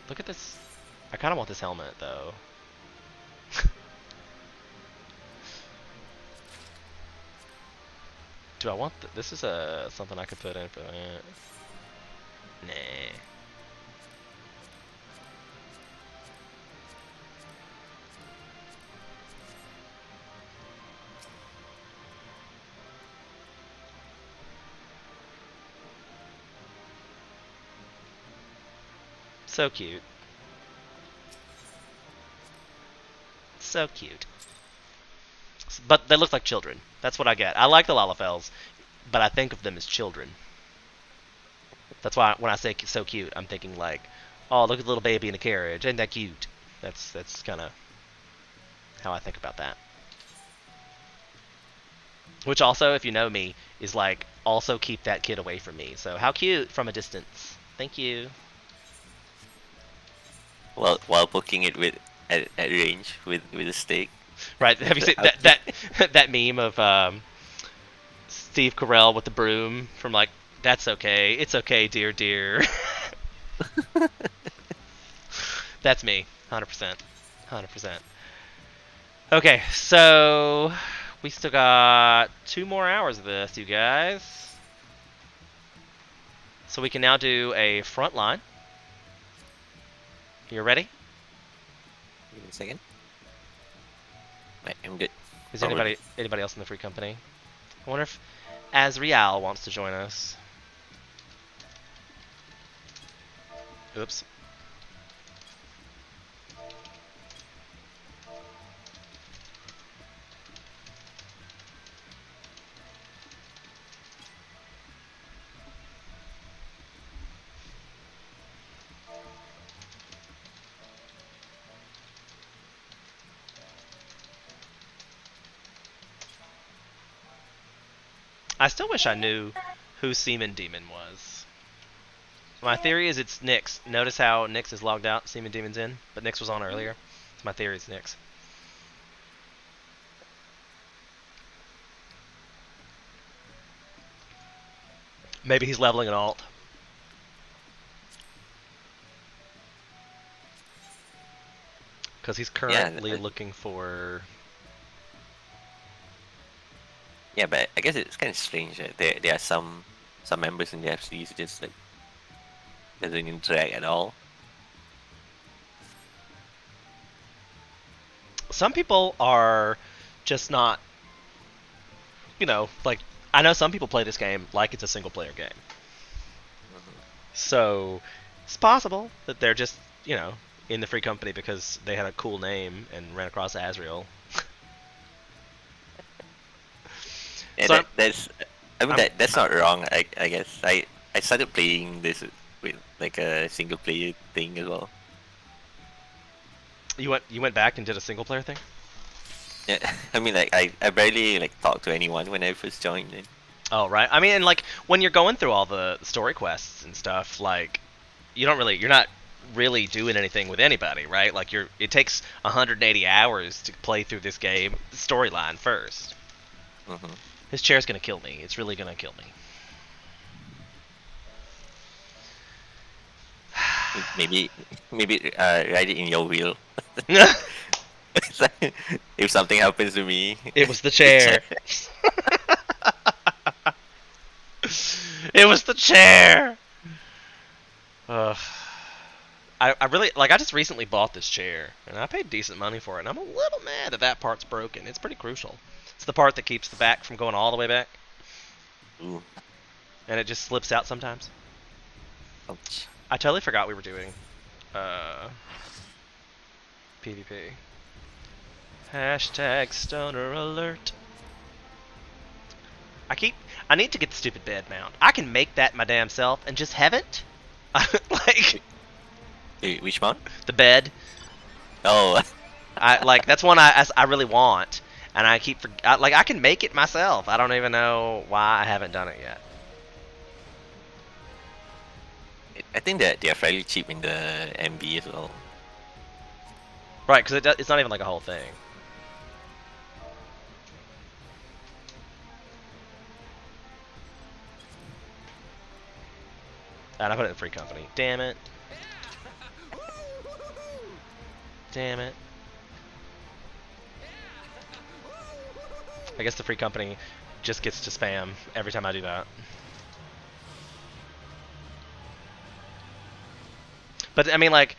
Look at this. I kind of want this helmet, though. Do I want... this is something I could put in for that. Nah. So cute. So cute. But they look like children. That's what I get. I like the Lalafels, but I think of them as children. That's why when I say so cute, I'm thinking like, oh, look at the little baby in a carriage. Ain't that cute? That's kind of how I think about that. Which also, if you know me, is like, also keep that kid away from me. So how cute from a distance. Thank you. Well, while poking it with at range with a stick. Right? Have you seen that meme of Steve Carell with the broom from like, that's okay, it's okay, dear dear. That's me, 100%, 100%. Okay, so we still got 2 more hours of this, you guys. So we can now do a front line. You ready? Give me a second. Right, I'm good. Is anybody else in the free company? I wonder if Azriel wants to join us. Oops. I still wish I knew who Seaman Demon was. My theory is it's Nyx. Notice how Nyx is logged out, Seaman Demon's in, but Nyx was on earlier. My theory is Nyx. Maybe he's leveling an alt. Because he's currently looking for... Yeah, but I guess it's kind of strange that there are some members in the FCs who just like doesn't interact at all. Some people are just not, you know, like, I know some people play this game like it's a single player game. So it's possible that they're just, you know, in the free company because they had a cool name and ran across Azriel. Yeah, So that's not wrong. I guess I started playing this with like a single player thing as well. You went back and did a single player thing? Yeah, I mean like I barely like talked to anyone when I first joined it. Oh right. I mean, and like when you're going through all the story quests and stuff, like you're not really doing anything with anybody, right? Like it takes 180 hours to play through this game storyline first. Hmm. His chair's gonna kill me. It's really gonna kill me. Maybe ride it in your wheel. If something happens to me, It was the chair. It was the chair. I really like. I just recently bought this chair, and I paid decent money for it. And I'm a little mad that that part's broken. It's pretty crucial. It's the part that keeps the back from going all the way back, ooh, and it just slips out sometimes. ouch. I totally forgot we were doing PvP. Hashtag stoner alert. I need to get the stupid bed mount. I can make that my damn self and just haven't. Like Wait, which one? the bed. Oh, That's one I really want, and I keep I can make it myself. I don't even know why I haven't done it yet. I think that they are fairly cheap in the MB as well. Right, because it's not even like a whole thing. And I put it in free company. Damn it. Damn it. I guess the free company just gets to spam every time I do that. But I mean, like,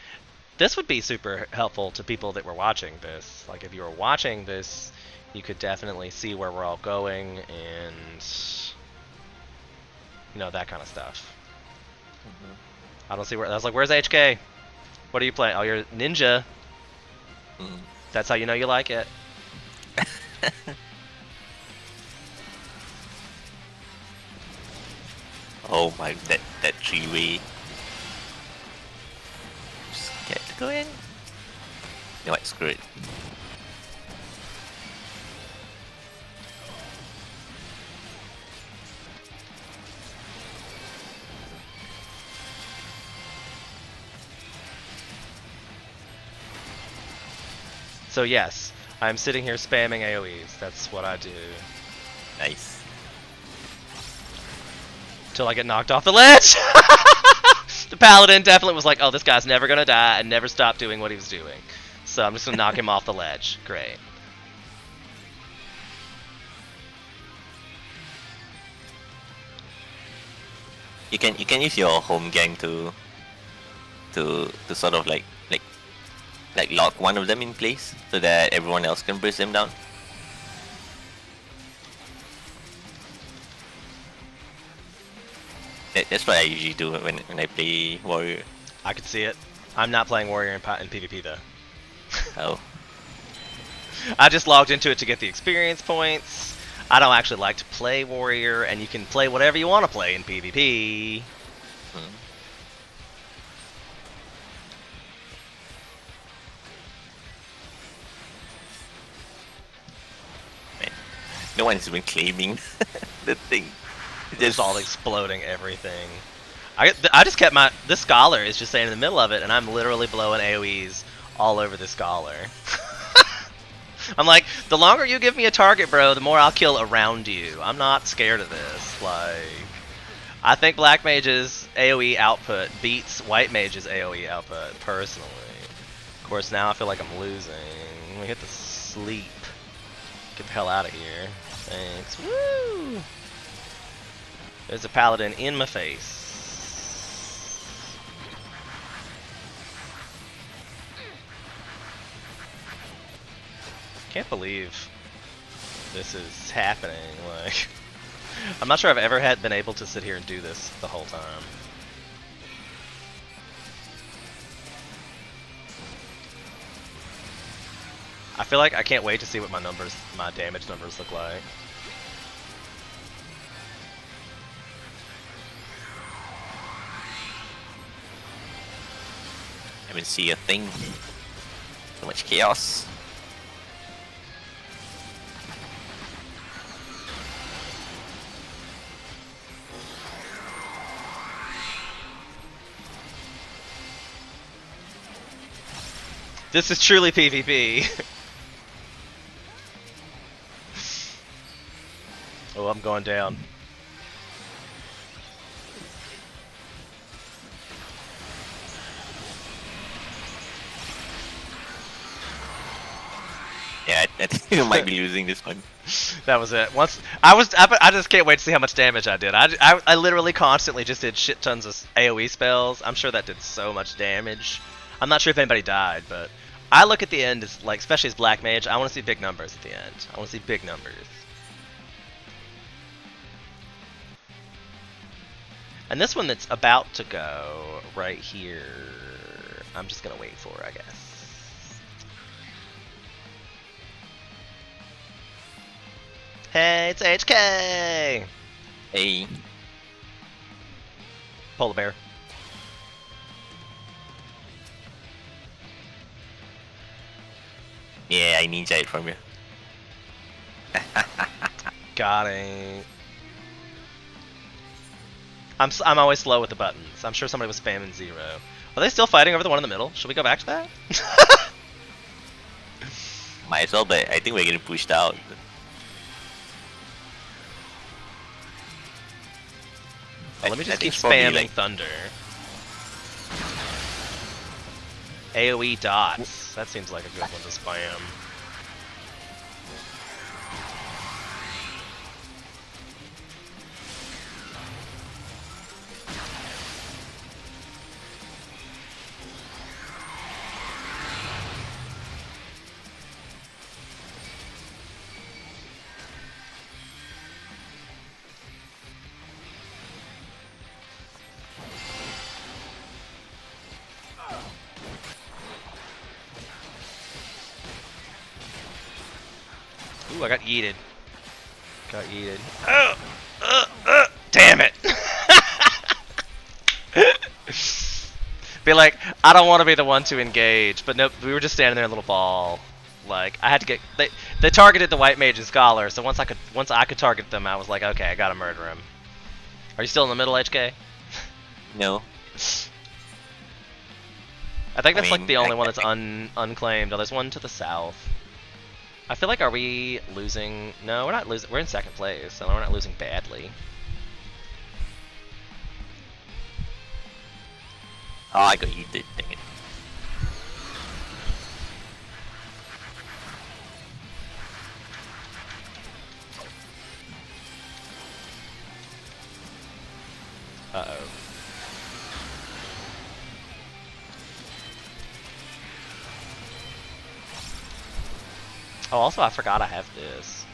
this would be super helpful to people that were watching this. Like, if you were watching this, you could definitely see where we're all going and, you know, that kind of stuff. I don't see where. I was like, "Where's HK? What are you playing? Oh, you're Ninja. Mm. That's how you know you like it." Oh my, that three-way. Just get to go in. You know what? Screw it. So yes, I'm sitting here spamming AoEs. That's what I do. Nice. Till I get knocked off the ledge! The paladin definitely was like, oh, this guy's never gonna die, and never stopped doing what he was doing. So I'm just gonna knock him off the ledge. Great. You can use your home gang to sort of like lock one of them in place so that everyone else can burst them down. That's what I usually do when I play warrior. I could see it. I'm not playing warrior in PvP though. Oh, I just logged into it to get the experience points. I don't actually like to play warrior, and you can play whatever you want to play in PvP. hmm. Man, no one's been claiming the thing. Just all exploding everything. I just kept this scholar is just staying in the middle of it, and I'm literally blowing AoEs all over the scholar. I'm like, the longer you give me a target, bro, the more I'll kill around you. I'm not scared of this. Like, I think Black Mage's AoE output beats White Mage's AoE output, personally. Of course, now I feel like I'm losing. Let me hit the sleep. Get the hell out of here. Thanks. Woo! There's a paladin in my face. Can't believe this is happening. Like, I'm not sure I've ever been able to sit here and do this the whole time. I feel like I can't wait to see what my damage numbers look like. I haven't seen a thing. So much chaos. This is truly PvP. Oh, I'm going down. Yeah, I think you might be losing this one. That was it. I just can't wait to see how much damage I did. I literally constantly just did shit tons of AoE spells. I'm sure that did so much damage. I'm not sure if anybody died, but I look at the end as like, especially as Black Mage, I want to see big numbers at the end. I want to see big numbers. And this one that's about to go right here, I'm just gonna wait for, I guess. Hey, it's HK! Hey. Polar bear. Yeah, I ninja it from you. Got it. I'm always slow with the buttons. I'm sure somebody was spamming 0. Are they still fighting over the one in the middle? Should we go back to that? Might as well, but I think we're getting pushed out. Well, let me I just keep think it's probably, spamming like, thunder. AoE dots. That seems like a good one to spam. Ooh, I got yeeted. Got yeeted. Damn it! Be like, I don't want to be the one to engage, but nope, we were just standing there in a little ball. Like, I had to get, they targeted the white mage and scholar, so once I could target them, I was like, okay, I gotta murder him. Are you still in the middle, HK? No. I think that's like mean, the only I one that's think- unclaimed. Oh, there's one to the south. I feel like, are we losing? No, we're not losing. We're in second place, so we're not losing badly. Oh, I got yeeted, dang it. Uh-oh. Oh, also, I forgot I have this.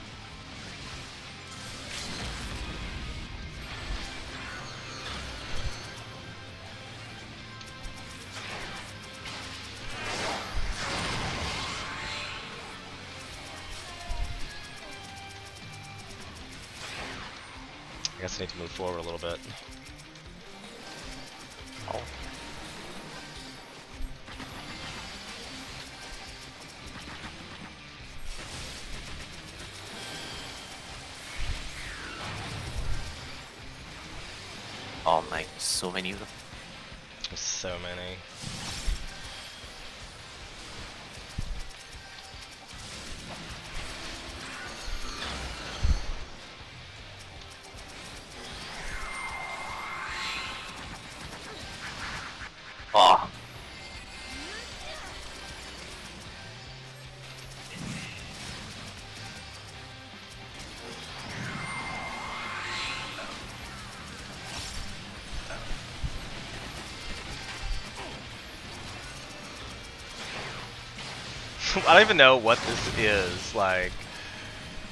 I guess I need to move forward a little bit. Oh. Oh my, so many of them. There's so many. Oh. I don't even know what this is, like,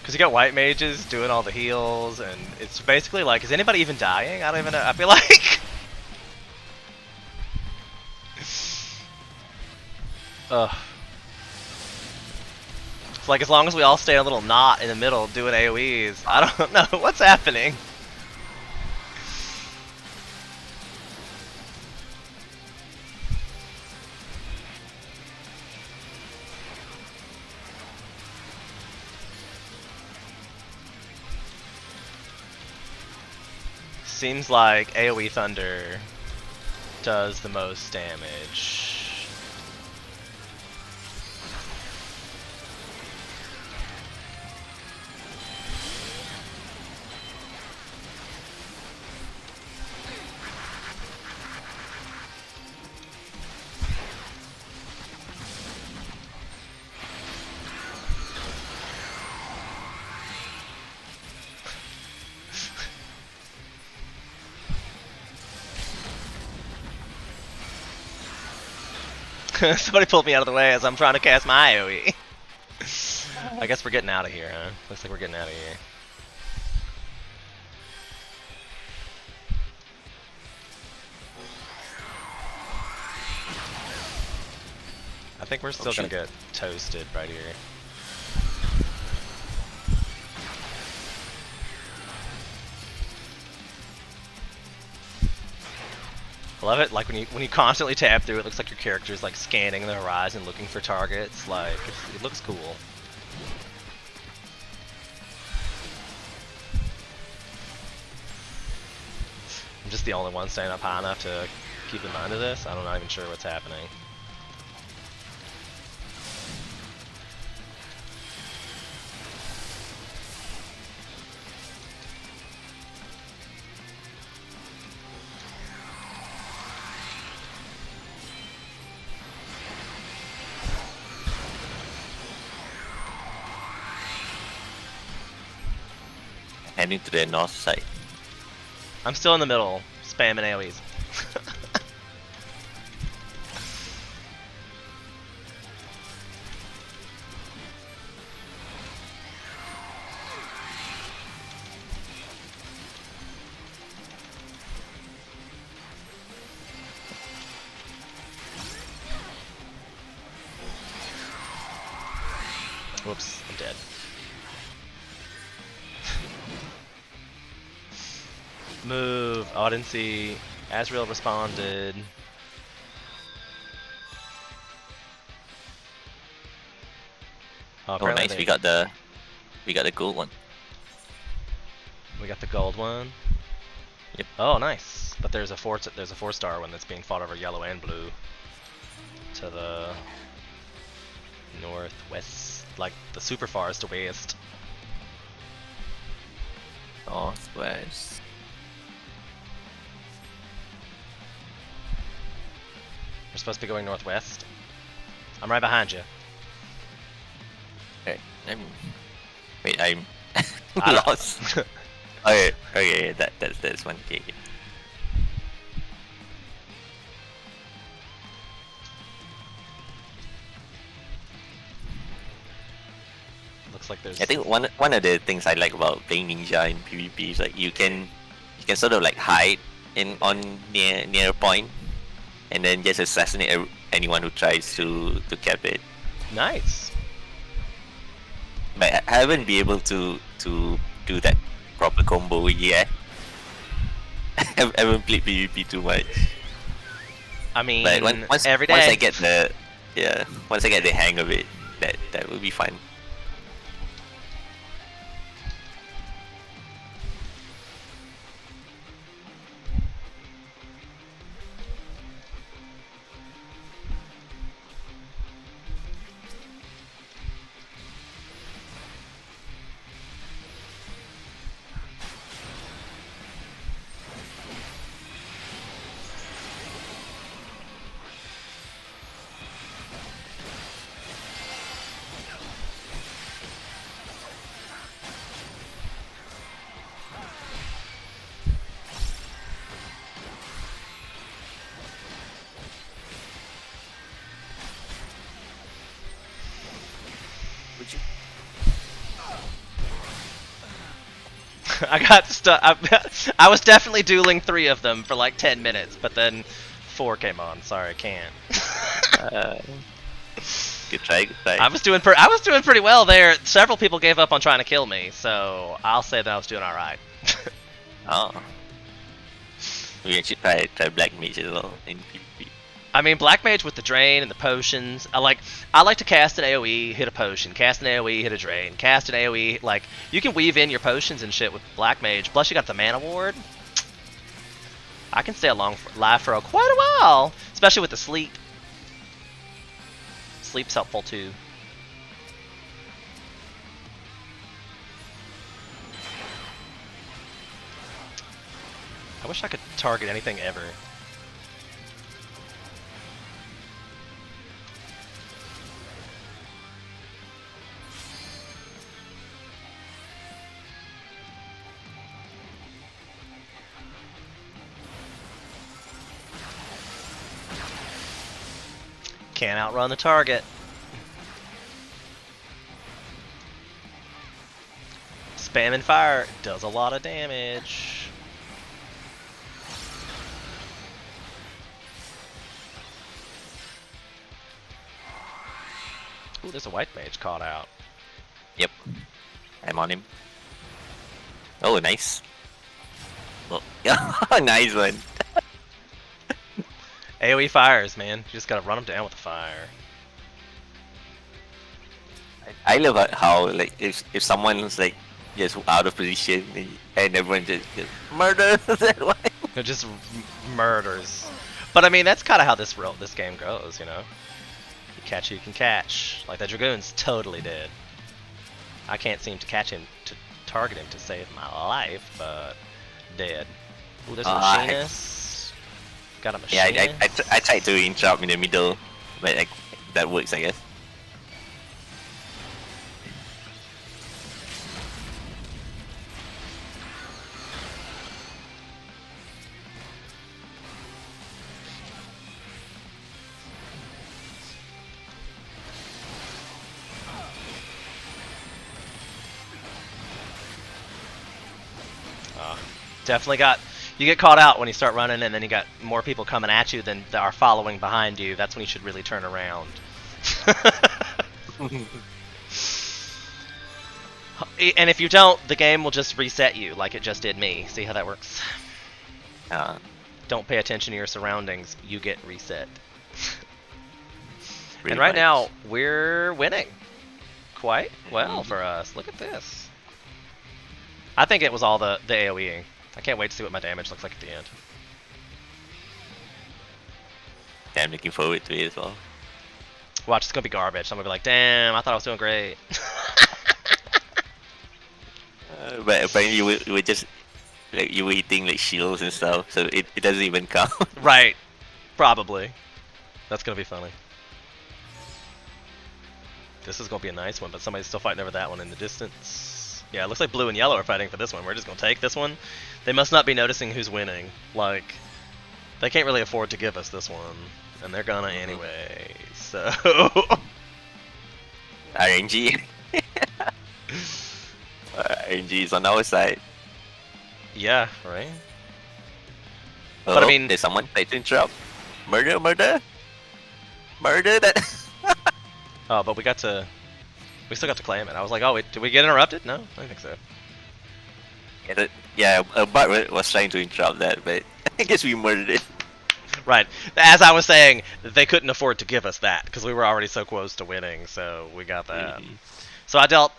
because you got white mages doing all the heals, and it's basically like, is anybody even dying? I don't even know. I feel like... Ugh. It's like, as long as we all stay a little knot in the middle doing AoEs, I don't know what's happening. Seems like AoE Thunder does the most damage. Somebody pulled me out of the way as I'm trying to cast my AoE. I guess we're getting out of here, huh? Looks like we're getting out of here. I think we're still gonna get toasted right here. I love it, like when you constantly tab through, it looks like your character's like scanning the horizon, looking for targets. Like it looks cool. I'm just the only one staying up high enough to keep in mind of this. I'm not even sure what's happening. Heading to the north side. I'm still in the middle, spamming AoEs. Whoops, I'm dead. Move. Oh, I didn't see. Azrael responded. Oh, apparently nice. We got the gold one. We got the gold one. Yep. Oh, nice. But there's a 4-star one that's being fought over yellow and blue. To the northwest, like the super forest west. Northwest. We're supposed to be going northwest. I'm right behind you. Okay. Wait, I'm I don't- lost. Okay, that's one. Okay. Looks like there's. I think one of the things I like about playing ninja in PvP is like you can sort of like hide near a point, and then just assassinate anyone who tries to cap it. Nice. But I haven't been able to do that proper combo yet. I haven't played PvP too much. I mean, But once every day. once I get the hang of it, that will be fun. I got stuck. I was definitely dueling 3 of them for like 10 minutes, but then 4 came on. Sorry, I can't. Good try. I was doing pretty well there. Several people gave up on trying to kill me, so I'll say that I was doing all right. Oh. We actually try Black Mage as well in PvP. I mean, Black Mage with the drain and the potions. I like to cast an AoE, hit a potion, cast an AoE, hit a drain, cast an AoE. Like, you can weave in your potions and shit with Black Mage. Plus, you got the mana ward. I can stay alive for quite a while, especially with the sleep. Sleep's helpful too. I wish I could target anything ever. Can't outrun the target. Spamming fire does a lot of damage. Ooh, there's a white mage caught out. Yep. I'm on him. Oh, nice. Oh, nice one. AoE fires, man. You just gotta run them down with the fire. I love how like if someone's like just out of position and everyone just murder that one. It just murders. But I mean, that's kind of how this game goes, you know. You catch who you can catch. Like that Dragoon's totally dead. I can't seem to catch him to target him to save my life, but dead. Ooh, there's a machinist. Got a machinist. Yeah, I tried to interrupt in the middle, but like, that works, I guess. Definitely got. You get caught out when you start running, and then you got more people coming at you than that are following behind you. That's when you should really turn around. And if you don't, the game will just reset you, like it just did me. See how that works? Don't pay attention to your surroundings. You get reset. And right now, we're winning quite well for us. Look at this. I think it was all the AoEing. I can't wait to see what my damage looks like at the end. Yeah, I'm looking forward to it as well. Watch, it's gonna be garbage. I'm gonna be like, damn, I thought I was doing great. But apparently you were just like you were hitting like shields and stuff, so it doesn't even count. Right. Probably. That's gonna be funny. This is gonna be a nice one, but somebody's still fighting over that one in the distance. Yeah, it looks like blue and yellow are fighting for this one. We're just gonna take this one. They must not be noticing who's winning. Like, they can't really afford to give us this one, and they're gonna anyway. So RNG. RNG is on our side. yeah, right. Oh, But I mean, there's someone trying to interrupt. Murder that. oh, but we still got to claim it. I was like, oh wait, did we get interrupted? No, I don't think so. Yeah, Bart was trying to interrupt that, but I guess we murdered it. Right. As I was saying, they couldn't afford to give us that because we were already so close to winning, so we got that. So I dealt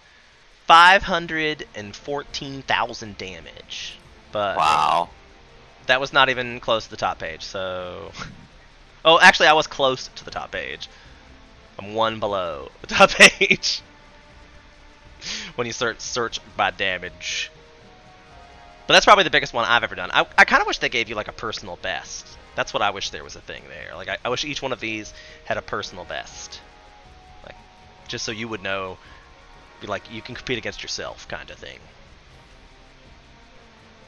514,000 damage. But Wow. that was not even close to the top page, so... Oh, actually, I was close to the top page. I'm one below the top page. When you search by damage. But that's probably the biggest one I've ever done. I kind of wish they gave you like a personal best. That's what I wish there was a thing there. Like I wish each one of these had a personal best. Like just so you would know, be like you can compete against yourself kind of thing.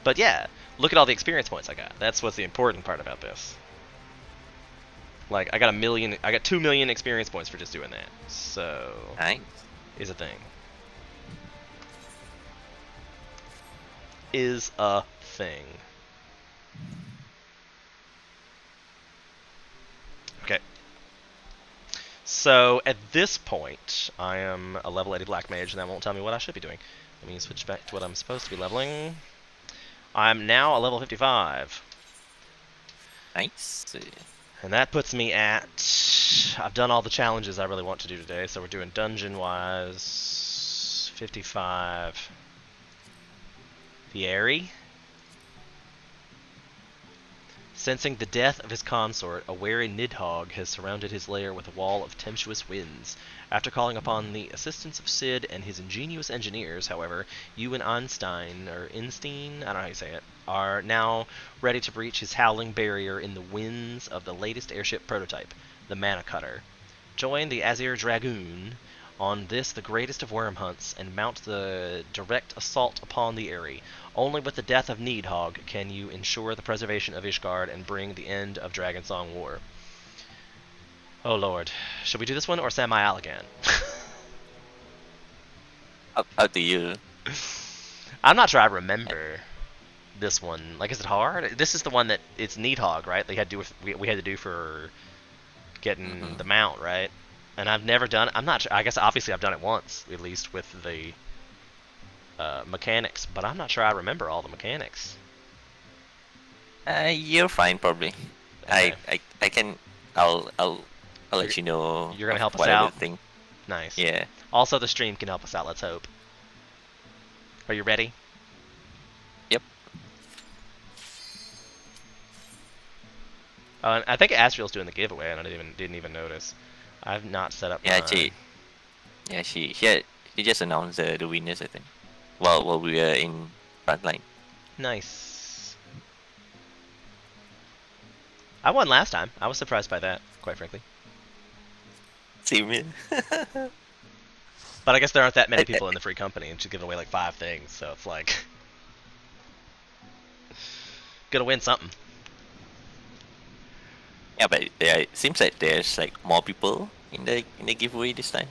But yeah, look at all the experience points I got. That's what's the important part about this. Like I got 2 million experience points for just doing that. So Nice. is a thing. Is a thing. Okay. So at this point, I am a level 80 black mage, and that won't tell me what I should be doing. Let me switch back to what I'm supposed to be leveling. I'm now a level 55. Nice. And that puts me at... I've done all the challenges I really want to do today, so we're doing dungeon-wise... 55... Fieri. Sensing the death of his consort, a wary Nidhogg has surrounded his lair with a wall of tempestuous winds. After calling upon the assistance of Cid and his ingenious engineers, however, you and Einstein, or Einstein, I don't know how you say it, are now ready to breach his howling barrier in the winds of the latest airship prototype, the Mana Cutter. Join the Azir Dragoon on this, the greatest of worm hunts, and mount the direct assault upon the Eyrie. Only with the death of Nidhogg can you ensure the preservation of Ishgard and bring the end of Dragonsong War. Oh lord. Should we do this one or Samael again? Up to you. I'm not sure I remember this one. Like, is it hard? This is the one that it's Needhog, right? They had to do with, we had to do for getting the mount, right? And I've never done. I'm not sure. I guess obviously I've done it once, at least with the mechanics, but I'm not sure I remember all the mechanics. You're fine probably. Okay. I can. I'll let you know. You're gonna help us whatever out? thing. Nice. Yeah. Also, the stream can help us out. Let's hope. Are you ready? Yep. And I think Asriel's doing the giveaway, and I didn't even notice. I've not set up. Yeah, mine. she just announced the winners, I think. While we were in frontline. Nice. I won last time. I was surprised by that, quite frankly. Same here. But I guess there aren't that many people in the free company, and she's giving away like 5 things, so it's like gonna win something. Yeah, but it seems like there's like more people in the giveaway this time.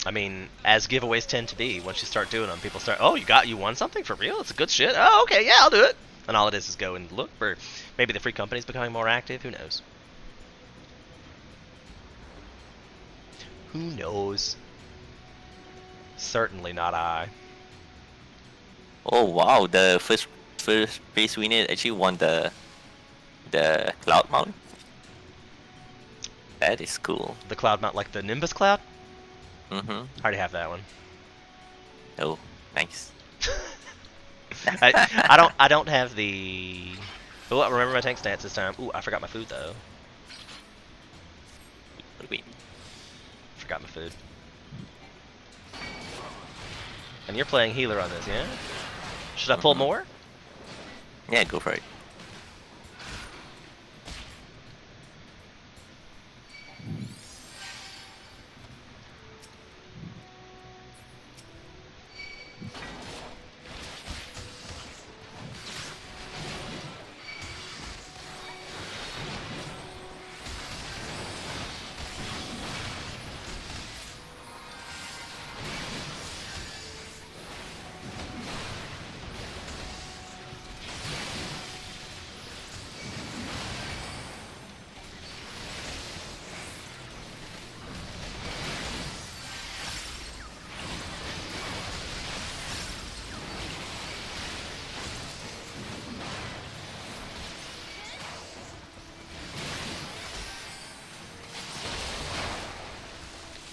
I mean, as giveaways tend to be, once you start doing them, people start, oh, you won something for real? It's a good shit. Oh, okay, yeah, I'll do it. And all it is go and look for, maybe the free company's becoming more active. Who knows? Who knows? Certainly not I. Oh wow, the first place winner actually won the cloud mount. That is cool. The cloud mount, like the Nimbus cloud? Mm-hmm. I already have that one. Oh, nice. I don't have the. Oh, I remember my tank stats this time. Ooh, I forgot my food though. Wait. Forgot my food. And you're playing healer on this, yeah? Should I pull more? Yeah, go for it.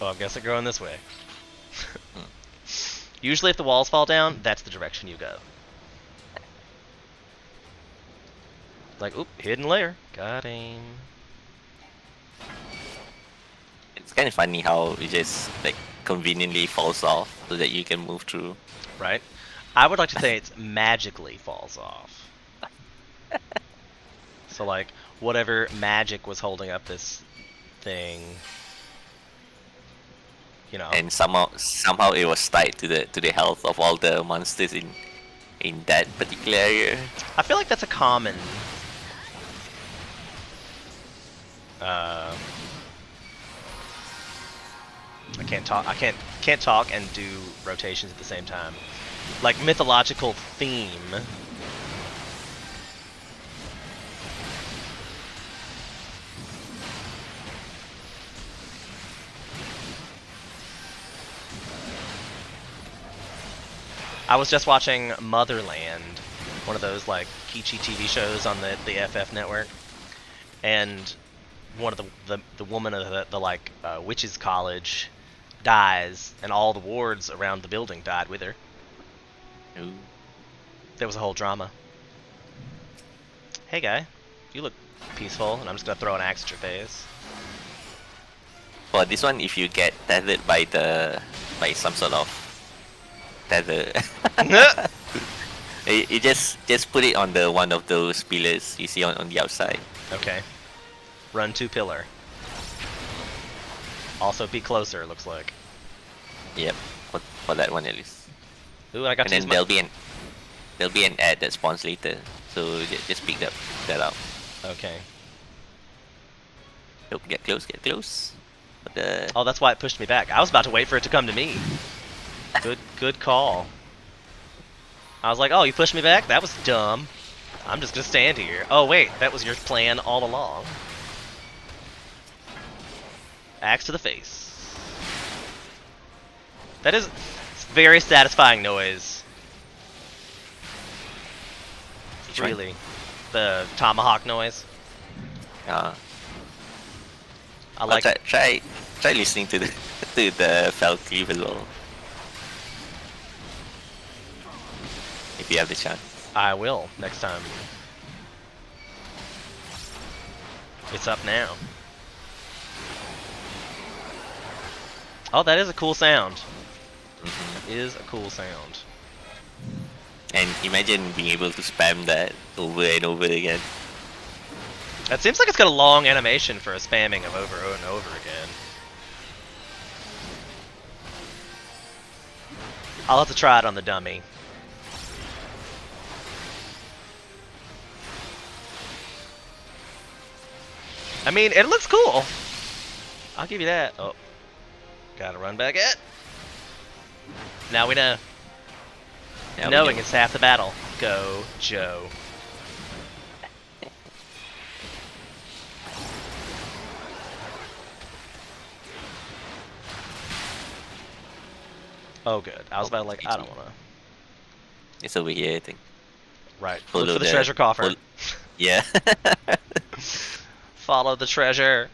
Well, I guess I'm going this way. Usually if the walls fall down, that's the direction you go. Like, oop, hidden layer. Got him. It's kind of funny how it just like conveniently falls off so that you can move through. Right? I would like to say it's magically falls off. So like, whatever magic was holding up this thing, you know. And somehow it was tied to the health of all the monsters in that particular area. I feel like that's a common I can't talk and do rotations at the same time. Like mythological theme. I was just watching Motherland, one of those like Kichi TV shows on the FF network, and one of the woman of the like witches college dies, and all the wards around the building died with her. Ooh. There was a whole drama. Hey guy, you look peaceful, and I'm just gonna throw an axe at your face. For this one, if you get tethered by some sort of tether, you just put it on the one of those pillars you see on the outside. Okay. Run to pillar. Also be closer, looks like. Yep, for that one at least. Ooh, I got And to use then my... there'll be an ad that spawns later, so just pick that up. Okay. Nope, get close, get close. But the Oh, that's why it pushed me back. I was about to wait for it to come to me. Good call. I was like, oh, you pushed me back? That was dumb. I'm just gonna stand here. Oh wait, that was your plan all along. Axe to the face. That is very satisfying noise. Which one? Really. The tomahawk noise. I like try listening to the to the Falcleave as well. If you have the chance. I will next time. It's up now. Oh, that is a cool sound. Mm-hmm. That is a cool sound. And imagine being able to spam that over and over again. That seems like it's got a long animation for a spamming of over and over again. I'll have to try it on the dummy. I mean, it looks cool. I'll give you that. Oh, gotta run back it. Now we know. Now we Knowing know. is half the battle. Go, Joe. Oh, good. I was about to I don't wanna. It's over here, I think. Right. Follow Look for the treasure coffer. Yeah. Follow the treasure.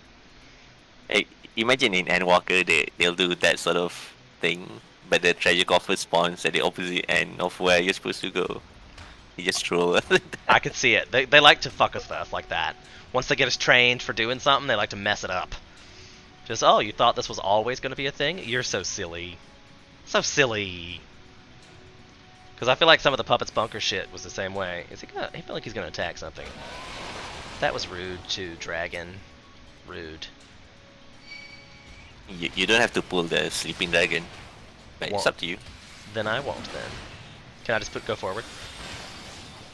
Hey, imagine in Endwalker they'll do that sort of thing, but the treasure coffer spawns at the opposite end of where you're supposed to go. You just troll. I could see it. They like to fuck with us like that. Once they get us trained for doing something, they like to mess it up. Just, oh, you thought this was always going to be a thing? You're so silly. So silly. Because I feel like some of the Puppets Bunker shit was the same way. Is he gonna, I feel like he's going to attack something. That was rude to Dragon. Rude. You don't have to pull the sleeping dragon, but it's Won't. up to you. Then I won't then. Can I just go forward?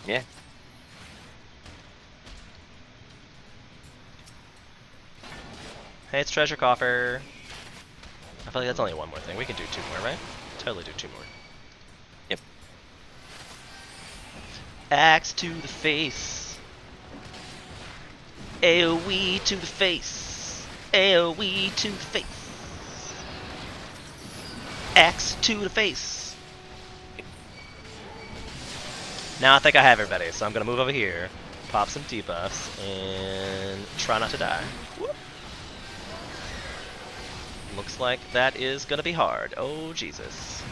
Yeah. Hey, it's treasure coffer. I feel like that's only one more thing. We can do two more, right? Totally do two more. Yep. Axe to the face. AoE to the face. AoE to the face. Axe to the face. Now I think I have everybody, so I'm gonna move over here, pop some debuffs, and try not to die. Whoop. Looks like that is gonna be hard. Oh Jesus.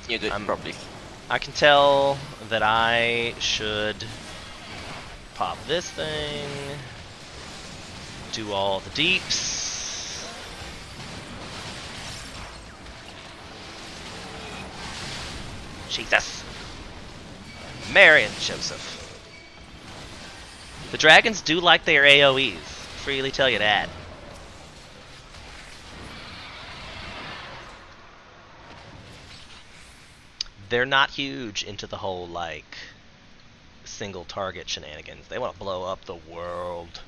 You're good, probably. I can tell that I should pop this thing, do all the deeps. Jesus. Mary and Joseph. The dragons do like their AoEs. Freely tell you that. They're not huge into the whole, like, single target shenanigans. They want to blow up the world.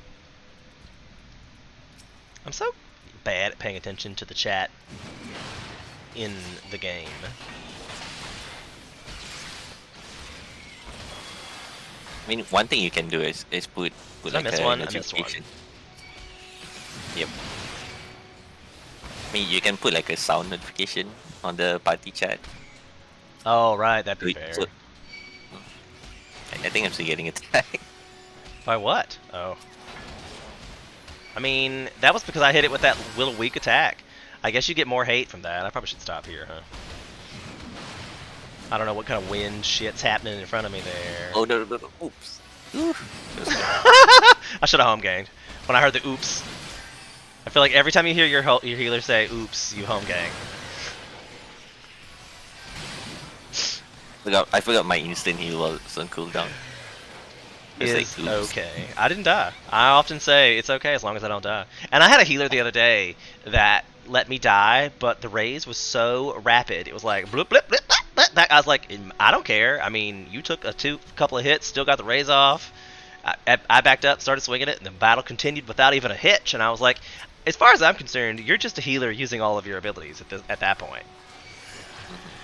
I'm so bad at paying attention to the chat in the game. I mean, one thing you can do is put Did I like miss a one? I missed notification. Yep. I mean, you can put like a sound notification on the party chat. Oh, right, that'd be So- fair. so- I think I'm still getting attacked. By what? Oh. I mean, that was because I hit it with that little weak attack. I guess you get more hate from that. I probably should stop here, huh? I don't know what kind of wind shit's happening in front of me there. Oh no! Oops. I should have home gained. When I heard the oops. I feel like every time you hear your healer say oops, you home gang. I forgot my instant heal was on cooldown. It's Is like, oops. okay. I didn't die. I often say it's okay as long as I don't die. And I had a healer the other day that let me die, but the raise was so rapid. It was like bloop, bloop, bloop, bloop, bloop. That I was like, I don't care. I mean, you took a couple of hits, still got the raise off, I backed up, started swinging it, and the battle continued without even a hitch. And I was like, as far as I'm concerned, you're just a healer using all of your abilities at that point.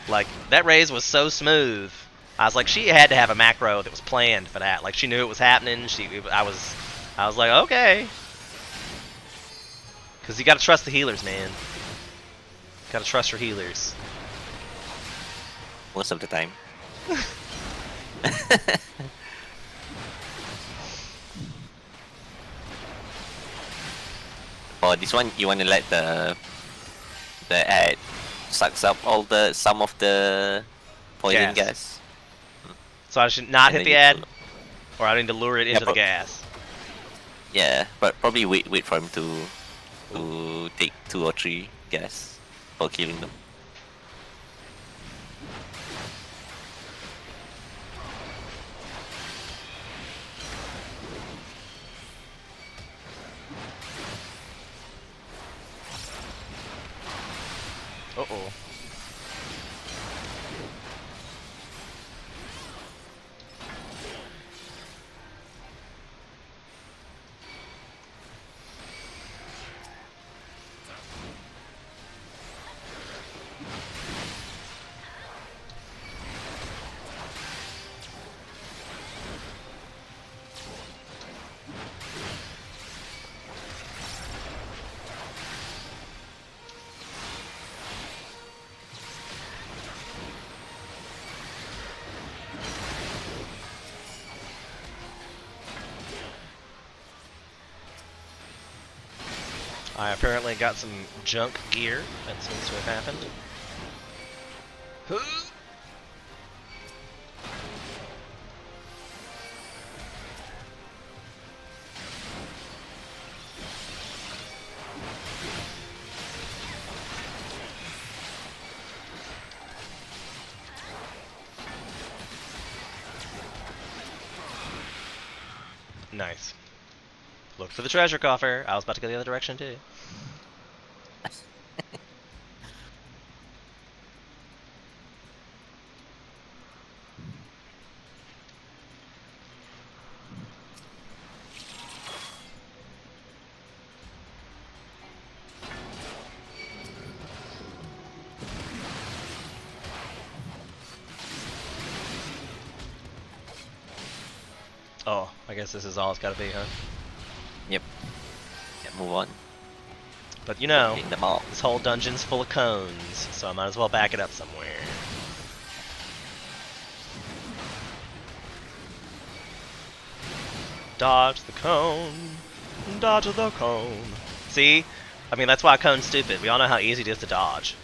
Like, that raise was so smooth. I was like, she had to have a macro that was planned for that. Like, she knew it was happening. I was like, okay. Because you gotta trust the healers, man. Gotta trust your healers. Most of the time. For this one, you wanna let the ad sucks up some of the poison gas. So I should not And hit then the you ad, pull- or I need to lure it into the gas. Yeah, but probably wait for him to take 2 or 3 gas for killing them. Uh-oh. I apparently got some junk gear. That seems to have happened. Nice. Look for the treasure coffer. I was about to go the other direction too. Oh, I guess this is all it's got to be, huh? Yep. Yeah, move on. But you know, Hitting them all. this whole dungeon's full of cones, so I might as well back it up somewhere. Dodge the cone, dodge the cone. See? I mean, that's why cone's stupid. We all know how easy it is to dodge.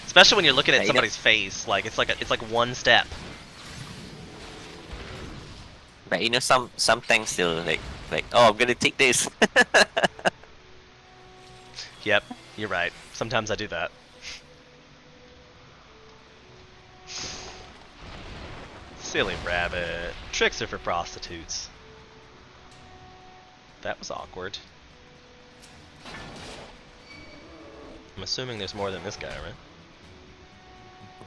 Especially when you're looking Yeah, at you somebody's face, like it's like one step. But you know, some tanks still like oh, I'm gonna take this. Yep, you're right. Sometimes I do that. Silly rabbit. Tricks are for prostitutes. That was awkward. I'm assuming there's more than this guy, right?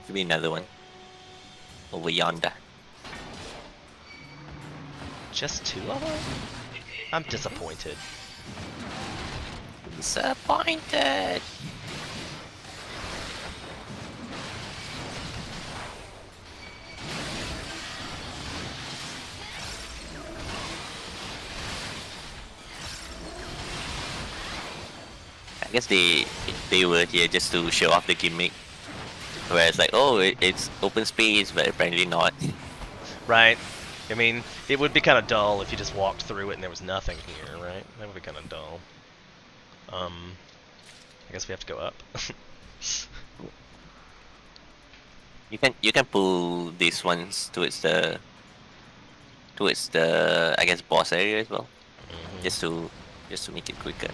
Could be another one over yonder. Just 2 of them? I'm disappointed. Disappointed. I guess they were here just to show off the gimmick. Where it's like, oh, it's open space, but apparently not. Right? I mean, it would be kind of dull if you just walked through it and there was nothing here, right? That would be kind of dull. I guess we have to go up. You can pull these ones towards the I guess boss area as well, just to make it quicker.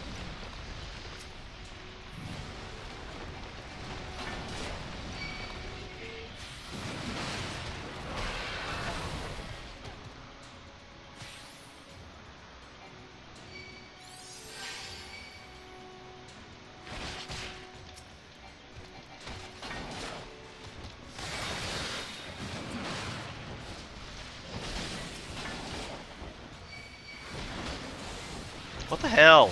What the hell?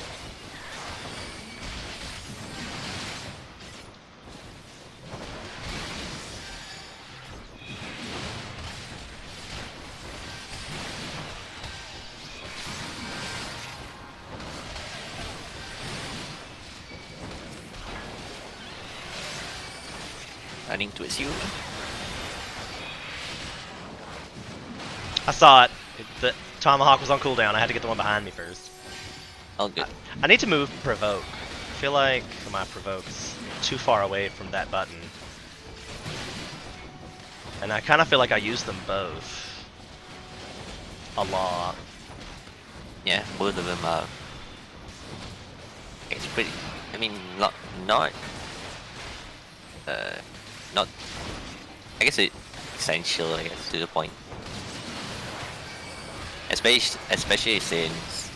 Running towards you. I saw it. The Tomahawk was on cooldown. I had to get the one behind me first. All good. I need to move provoke. I feel like my provoke's too far away from that button. And I kind of feel like I use them both a lot. Yeah, both of them are. It's pretty. I mean, not. Not. I guess it's essential. I guess to the point. Especially since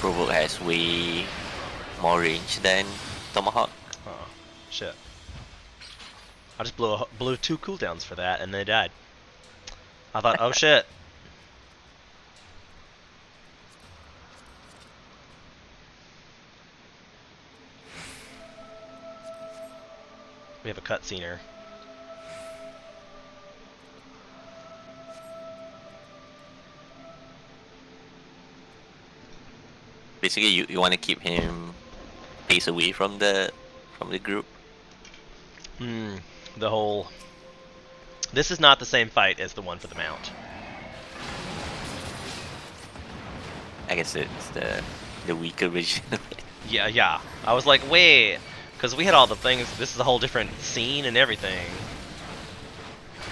Provoke has way more range than Tomahawk. Oh, shit. I just blew 2 cooldowns for that and they died. I thought, oh shit. We have a cutscener. Basically, you want to keep him pace away from the group. The whole... This is not the same fight as the one for the mount. I guess it's the weaker version of it. Yeah. I was like, wait, because we had all the things. This is a whole different scene and everything.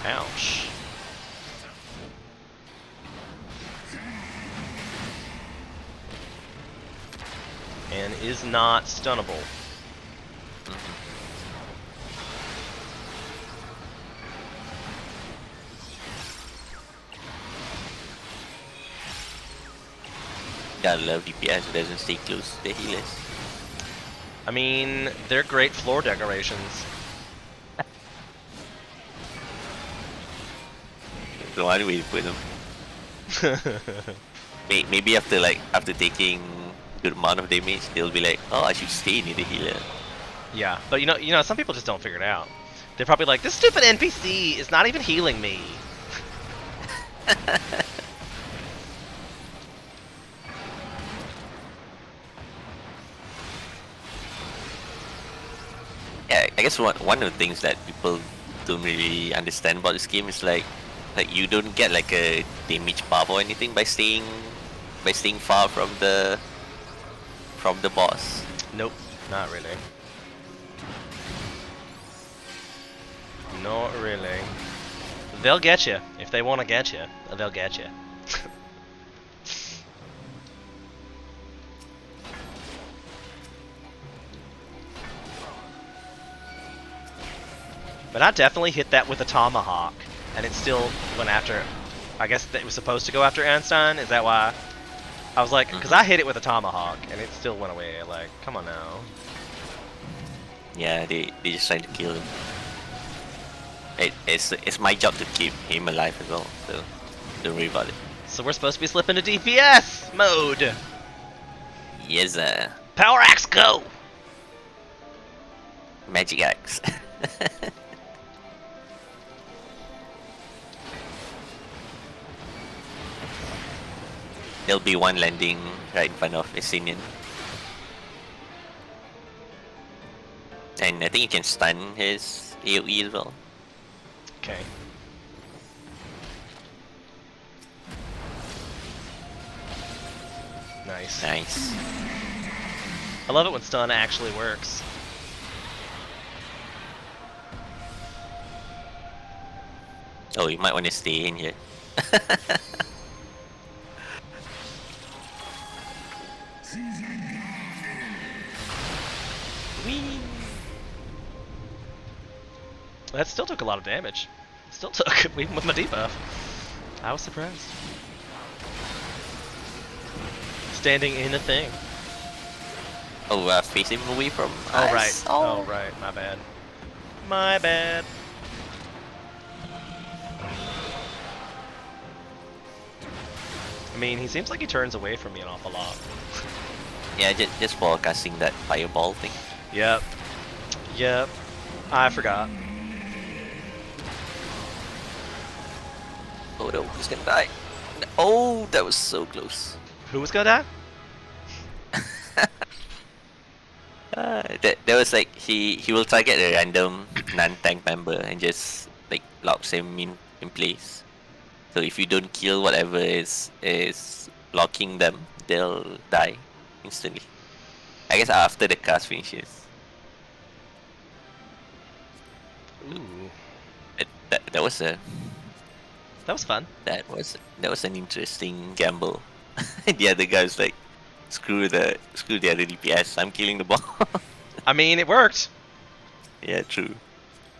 Ouch. And is not stunnable. Gotta love DPS who doesn't stay close to the healers. I mean, they're great floor decorations. The one way to put them. Maybe after taking good amount of damage, they'll be like, oh, I should stay near the healer. Yeah, but you know, some people just don't figure it out. They're probably like, this stupid NPC is not even healing me. Yeah, I guess one of the things that people don't really understand about this game is like you don't get like a damage buff or anything by staying far from the boss. Nope, not really. Not really. They'll get you. If they want to get you, they'll get you. But I definitely hit that with a Tomahawk, and it still went after... I guess it was supposed to go after Einstein? Is that why? I was like, because I hit it with a Tomahawk, and it still went away. Like, come on now. Yeah, they just trying to kill him. It's my job to keep him alive as well, so don't worry about it. So we're supposed to be slipping to DPS mode. Yes, sir. Power Axe, go! Magic Axe. There'll be one landing right in front of Essenian. And I think you can stun his AoE as well. Okay. Nice. Nice. I love it when stun actually works. Oh, you might want to stay in here. Whee! That still took a lot of damage. Still took, even with my debuff. I was surprised. Standing in a thing. Oh, face him away from Oh, us. right. Oh, right. My bad. My bad. I mean, he seems like he turns away from me an awful lot. Yeah, just for casting that fireball thing. Yep. Yep. I forgot. Oh no, he's gonna die. Oh, that was so close. Who was gonna die? That was like he will target a random non-tank member and just like locks him in place. So if you don't kill whatever is blocking them, they'll die instantly. I guess after the cast finishes. Ooh. That was That was fun. that was an interesting gamble. The other guy's like, screw the other DPS. I'm killing the ball. I mean, it worked. Yeah, true.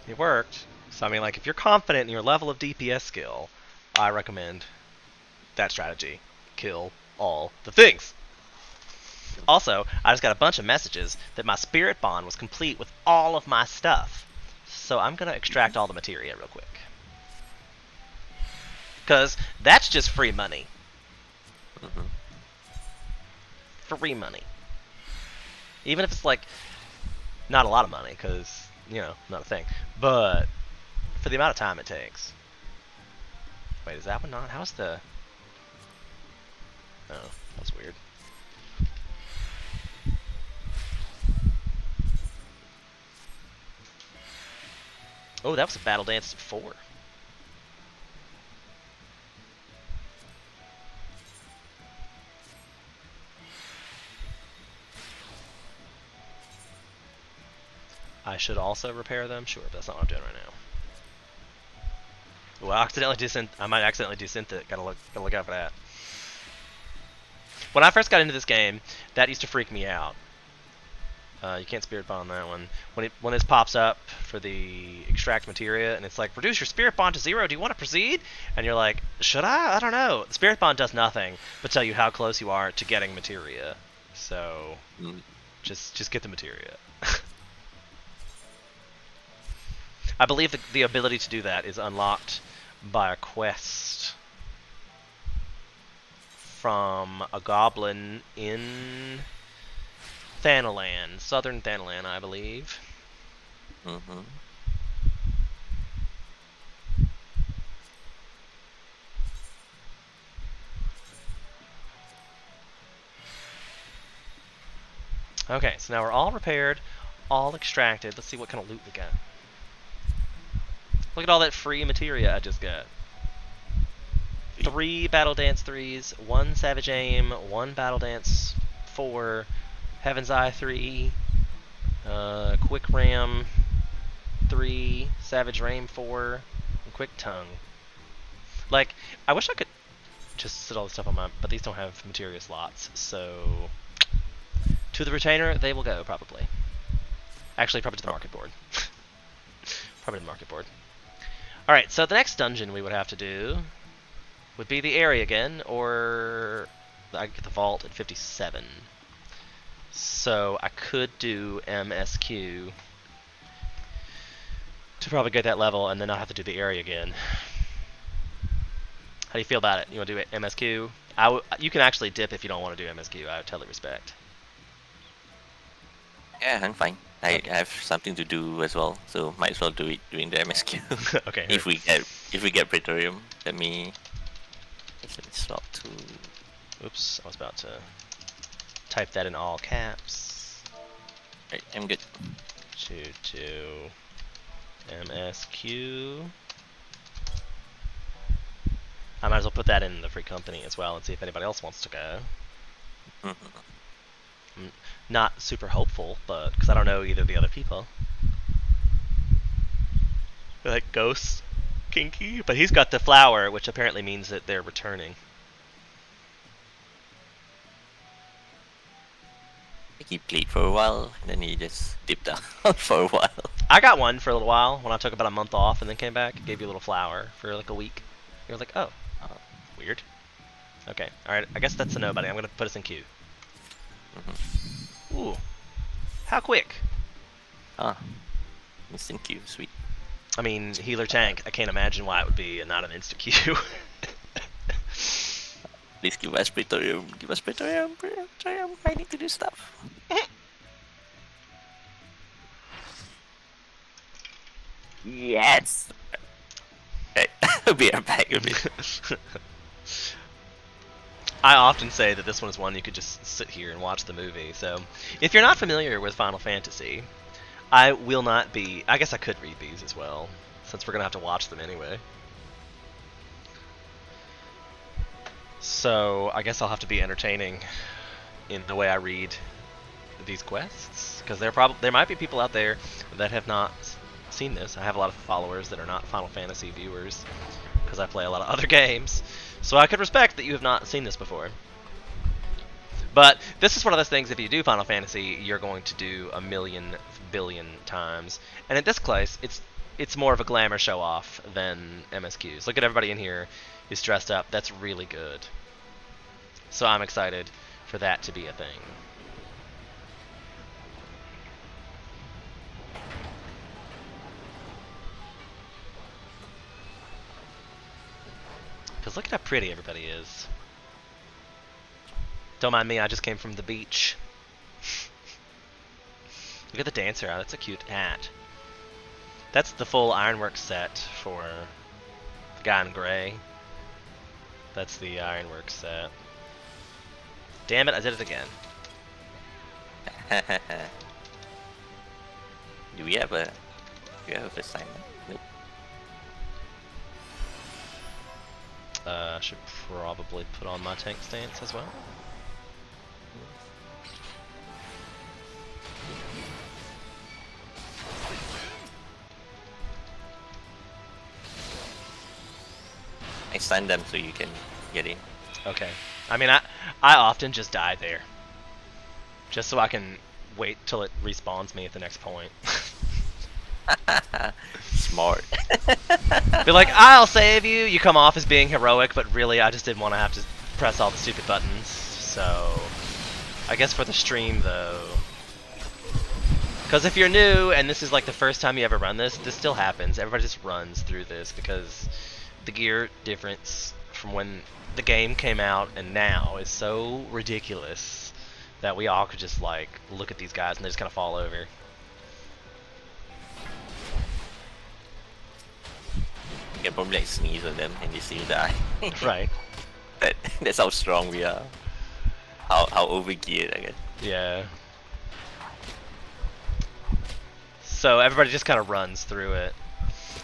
It worked. So I mean, like, if you're confident in your level of DPS skill, I recommend that strategy. Kill all the things. Also, I just got a bunch of messages that my spirit bond was complete with all of my stuff. So I'm gonna extract all the materia real quick. Cause that's just free money. Mhm. Free money. Even if it's like not a lot of money, cause you know, not a thing. But for the amount of time it takes. Wait, is that one not? How's the? Oh, that's weird. Oh, that was a battle dance 4. I should also repair them? Sure, but that's not what I'm doing right now. Well, I might accidentally desynth it. Gotta look out for that. When I first got into this game, that used to freak me out. You can't spirit bond that one. When this pops up for the extract materia, and it's like, reduce your spirit bond to 0. Do you want to proceed? And you're like, should I? I don't know. The spirit bond does nothing but tell you how close you are to getting materia. So just get the materia. I believe the ability to do that is unlocked by a quest from a goblin in Thanalan, southern Thanalan, I believe. Mhm. Okay, so now we're all repaired, all extracted. Let's see what kind of loot we got. Look at all that free materia I just got. 3 Battle Dance 3s, 1 Savage Aim, 1 Battle Dance 4, Heaven's Eye 3, Quick Ram 3, Savage Rain 4, and Quick Tongue. Like, I wish I could just sit all this stuff on my, but these don't have materia slots, so to the retainer they will go, probably. Actually, probably to the market board. Probably to the market board. Alright, so the next dungeon we would have to do would be the area again, or I get the vault at 57. So I could do MSQ to probably get that level and then not have to do the area again. How do you feel about it? You want to do MSQ? You can actually dip if you don't want to do MSQ. I totally respect. Yeah, I'm fine. I have something to do as well, so might as well do it during the MSQ. Okay. If we get Praetorium, let me swap to. Oops, I was about to type that in all caps. Right, I'm good. To MSQ. I might as well put that in the free company as well and see if anybody else wants to go. Mhm. I'm not super hopeful, but because I don't know either of the other people. They're like Ghost, Kinky, but he's got the flower, which apparently means that they're returning. I think he played for a while, and then he just dipped out for a while. I got one for a little while when I took about a month off and then came back. It gave you a little flower for like a week. You're like, oh, weird. Okay, alright, I guess that's a nobody. I'm gonna put us in queue. Ooh, how quick? Ah, instant queue, sweet. I mean, healer tank. I can't imagine why it would be not an instant queue. Please give us Praetorium. Give us Praetorium. Praetorium. I need to do stuff. Yes. Right. Be right back a bit. I often say that this one is one you could just sit here and watch the movie. So, if you're not familiar with Final Fantasy, I will not be. I guess I could read these as well, since we're gonna have to watch them anyway. So I guess I'll have to be entertaining in the way I read these quests, because there might be people out there that have not seen this. I have a lot of followers that are not Final Fantasy viewers, because I play a lot of other games. So I could respect that you have not seen this before. But this is one of those things, if you do Final Fantasy, you're going to do a million billion times. And in this case, it's more of a glamour show off than MSQs. Look at everybody in here who's dressed up. That's really good. So I'm excited for that to be a thing. Because look at how pretty everybody is. Don't mind me, I just came from the beach. Look at the dancer. That's a cute hat. That's the full Ironworks set for the guy in gray. That's the Ironworks set. Damn it, I did it again. Do we have a assignment? Nope. I should probably put on my tank stance as well. I stun them so you can get in. Okay. I mean, I often just die there. Just so I can wait till it respawns me at the next point. Smart. Be like, I'll save you! You come off as being heroic, but really I just didn't want to have to press all the stupid buttons. So, I guess for the stream though. Because if you're new, and this is like the first time you ever run this still happens. Everybody just runs through this because the gear difference from when the game came out and now is so ridiculous that we all could just like look at these guys and they just kind of fall over. You can probably like sneeze on them and they still die. Right. That's how strong we are. How overgeared, I guess. Yeah. So everybody just kind of runs through it.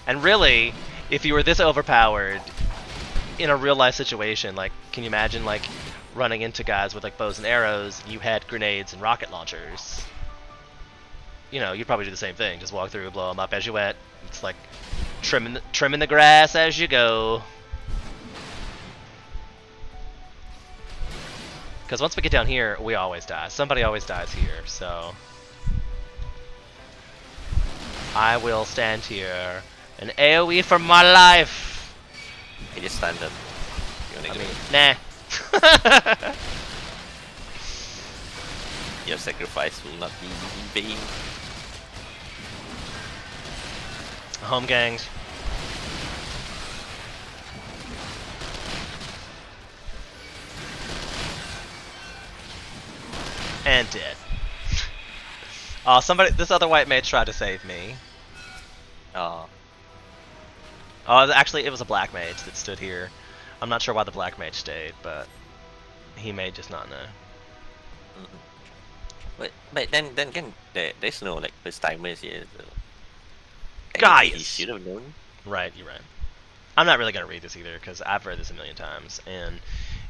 And really, if you were this overpowered in a real life situation, like, can you imagine like running into guys with like bows and arrows, you had grenades and rocket launchers? You know, you'd probably do the same thing. Just walk through, blow them up as you went. It's like trimming the grass as you go. Because once we get down here, we always die. Somebody always dies here, so I will stand here and AoE for my life. I just stand them. I mean, nah. Your sacrifice will not be in vain. Home gangs. And dead. Oh, this other white mage tried to save me. Oh. Oh, actually, it was a black mage that stood here. I'm not sure why the black mage stayed, but he may just not know. Mm-hmm. But then again, there's no like first timers here. So Guys, he should have known. Right, you're right. I'm not really gonna read this either because I've read this a million times. And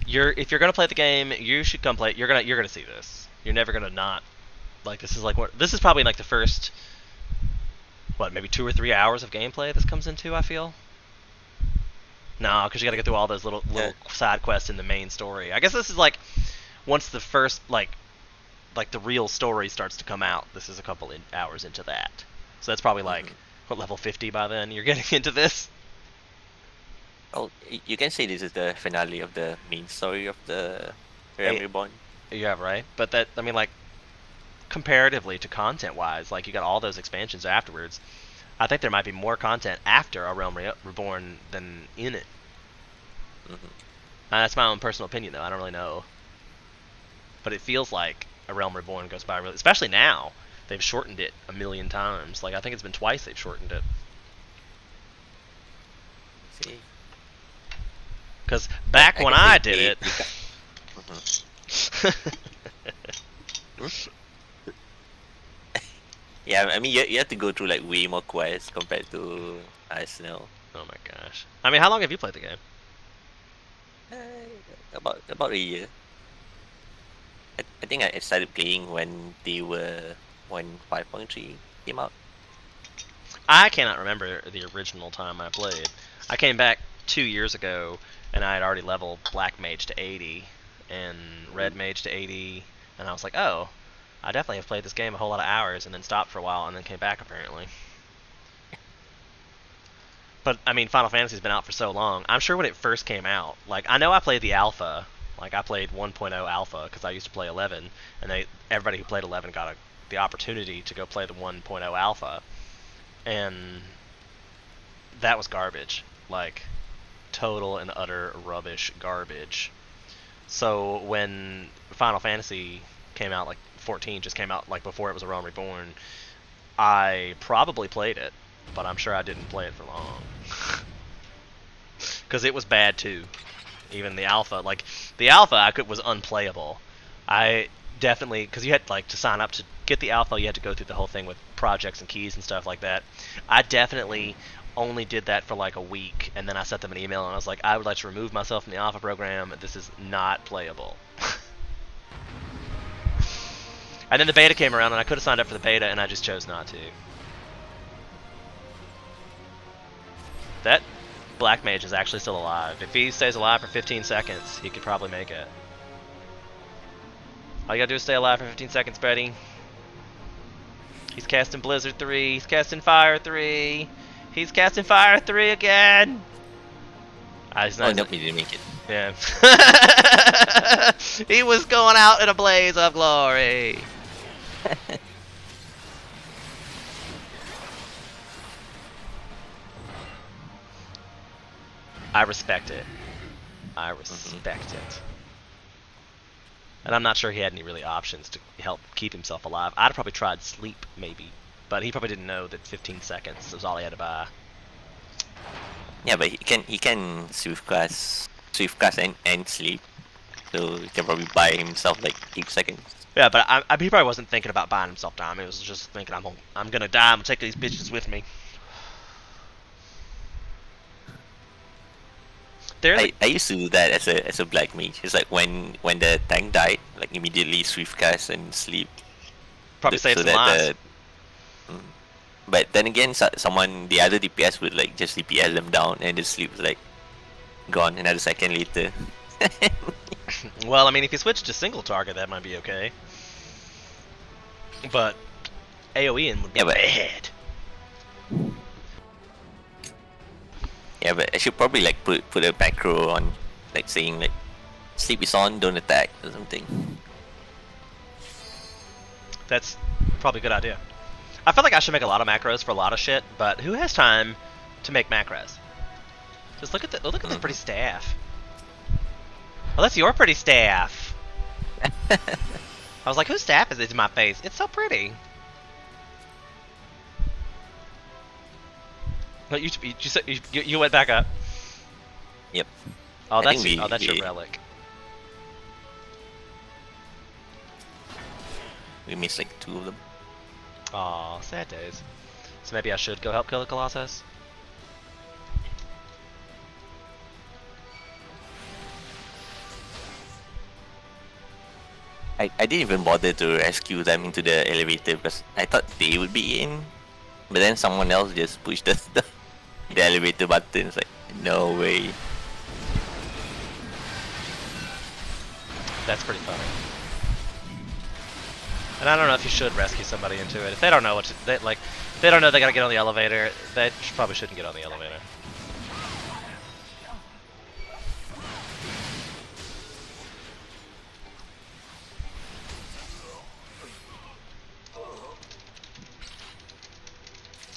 if you're gonna play the game, you should come play. You're gonna see this. You're never gonna not like this. Is like what this is probably like the first maybe 2 or 3 hours of gameplay this comes into. I feel. No, because you gotta go through all those little side quests in the main story. I guess this is like once the first like the real story starts to come out. This is a couple hours into that. So that's probably like what, level 50 by then you're getting into this. Oh, you can say this is the finale of the main story of the Realm Reborn. Yeah, right. But that, I mean, like, comparatively to content-wise, like, you got all those expansions afterwards. I think there might be more content after A Realm Reborn than in it. Mm-hmm. That's my own personal opinion, though. I don't really know. But it feels like A Realm Reborn goes by really... Especially now. They've shortened it a million times. Like, I think it's been twice they've shortened it. See. Because back when I did it... Yeah, I mean, you have to go through like way more quests compared to Arsenal. Oh my gosh. I mean, how long have you played the game? About a year. I think I started playing when 5.3 came out. I cannot remember the original time I played. I came back 2 years ago, and I had already leveled Black Mage to 80 and Red Mage to 80, and I was like, oh, I definitely have played this game a whole lot of hours, and then stopped for a while, and then came back apparently. But I mean, Final Fantasy's been out for so long. I'm sure when it first came out, like I know I played the alpha. Like I played 1.0 alpha because I used to play 11, and everybody who played 11 got the opportunity to go play the 1.0 alpha, and that was garbage. Like total and utter rubbish garbage. So when Final Fantasy came out, like 14 just came out like before it was A Realm Reborn, I probably played it, but I'm sure I didn't play it for long. Because it was bad too. Even the alpha, like the alpha was unplayable. I definitely, because you had like to sign up to get the alpha, you had to go through the whole thing with projects and keys and stuff like that. I definitely only did that for like a week, and then I sent them an email and I was like, I would like to remove myself from the alpha program. This is not playable. And then the beta came around, and I could have signed up for the beta, and I just chose not to. That Black Mage is actually still alive. If he stays alive for 15 seconds, he could probably make it. All you gotta do is stay alive for 15 seconds, buddy. He's casting Blizzard 3. He's casting Fire 3. He's casting Fire 3 again. He's not. Oh, nope, he didn't make it. Yeah. He was going out in a blaze of glory. I respect it. I respect it. And I'm not sure he had any really options to help keep himself alive. I'd have probably tried sleep, maybe. But he probably didn't know that 15 seconds was all he had to buy. Yeah, but he can swift class and sleep. So he can probably buy himself like 8 seconds. Yeah, but he probably wasn't thinking about buying himself time. He was just thinking, I'm gonna die. I'm gonna take these bitches with me. I used to do that as a black mage. It's like when the tank died, like immediately swift cast and sleep. Probably saved some lives. But then again, the other DPS would like just DPS them down, and the sleep was like gone another second later. Well, I mean, if you switch to single target, that might be okay. But AoEing would be bad. Yeah, but I should probably like put a macro on, like saying like sleep is on, don't attack or something. That's probably a good idea. I feel like I should make a lot of macros for a lot of shit, but who has time to make macros? Just look at the pretty staff. Oh, that's your pretty staff. I was like, whose staff is it in my face? It's so pretty. No, you went back up. Yep. Oh, that's your relic. We missed like 2 of them. Aw, sad days. So maybe I should go help kill the Colossus? I didn't even bother to rescue them into the elevator because I thought they would be in. But then someone else just pushed the elevator button. It's like, no way. That's pretty funny. And I don't know if you should rescue somebody into it. If they don't know they don't know they gotta get on the elevator, they probably shouldn't get on the elevator.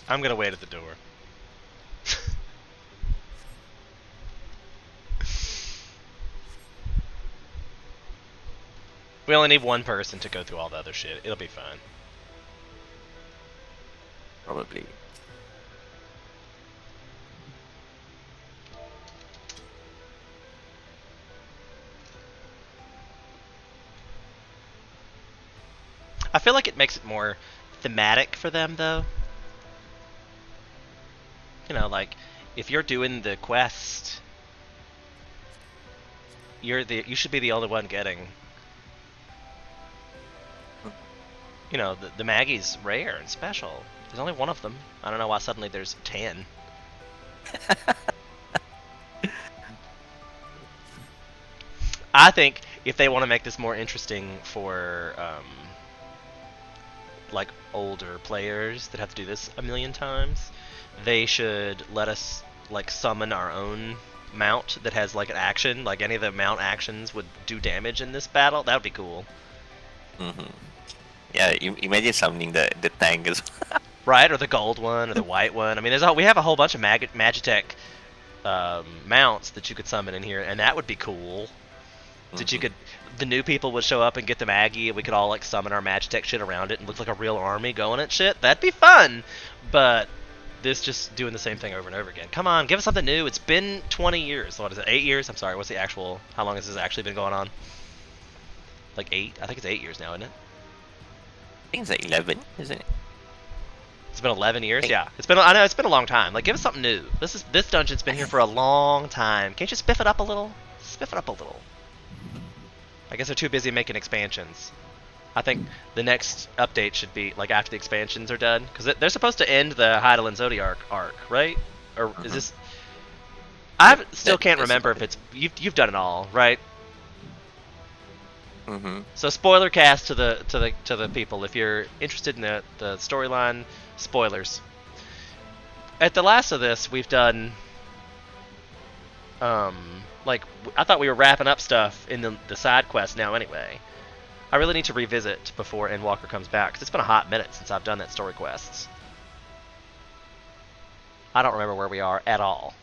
I'm gonna wait at the door. We only need one person to go through all the other shit. It'll be fine. Probably. I feel like it makes it more thematic for them, though. You know, like, if you're doing the quest, you should be the only one getting. You know, the Maggie's rare and special. There's only one of them. I don't know why suddenly there's 10. I think if they want to make this more interesting for like older players that have to do this a million times, they should let us like summon our own mount that has like an action. Like any of the mount actions would do damage in this battle. That would be cool. Yeah, imagine summoning the tank as well. Right, or the gold one, or the white one. I mean, we have a whole bunch of Magitech mounts that you could summon in here, and that would be cool. That you could, the new people would show up and get the Maggie, and we could all like summon our Magitech shit around it and look like a real army going at shit. That'd be fun. But this just doing the same thing over and over again. Come on, give us something new. It's been 20 years. What is it? 8 years? I'm sorry. What's the actual? How long has this actually been going on? Like 8? I think it's 8 years now, isn't it? I think it's like 11, isn't it? It's been 11 years. Yeah, it's been. I know it's been a long time. Like, give us something new. This dungeon's been here for a long time. Can't you spiff it up a little? Spiff it up a little. I guess they're too busy making expansions. I think the next update should be like after the expansions are done, because they're supposed to end the Hydaelyn Zodiark arc, right? Or is this? I still can't remember if it's you've done it all, right? So spoiler cast to the people if you're interested in the storyline. Spoilers. At the last of this, we've done like I thought we were wrapping up stuff in the side quest now anyway. I really need to revisit before Endwalker comes back, because it's been a hot minute since I've done that story quests. I don't remember where we are at all.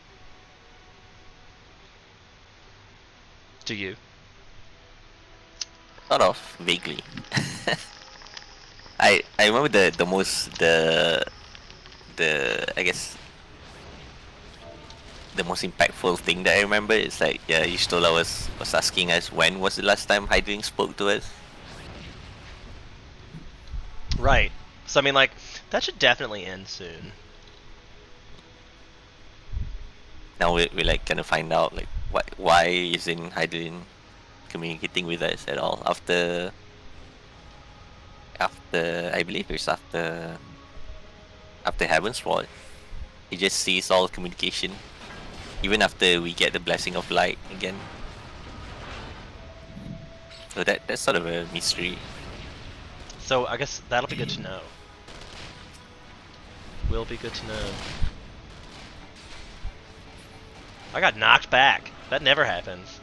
Do you? Sort of vaguely. I remember the I guess the most impactful thing that I remember is like, yeah, Y'shtola was asking us when was the last time Hydaelyn spoke to us. Right. So I mean, like, that should definitely end soon. Now we're like gonna find out like why isn't Hydaelyn communicating with us at all after I believe it's after Heavensward. He just sees all communication even after we get the Blessing of Light again. So that's sort of a mystery. So I guess that'll be good to know. Will be good to know. I got knocked back. That never happens.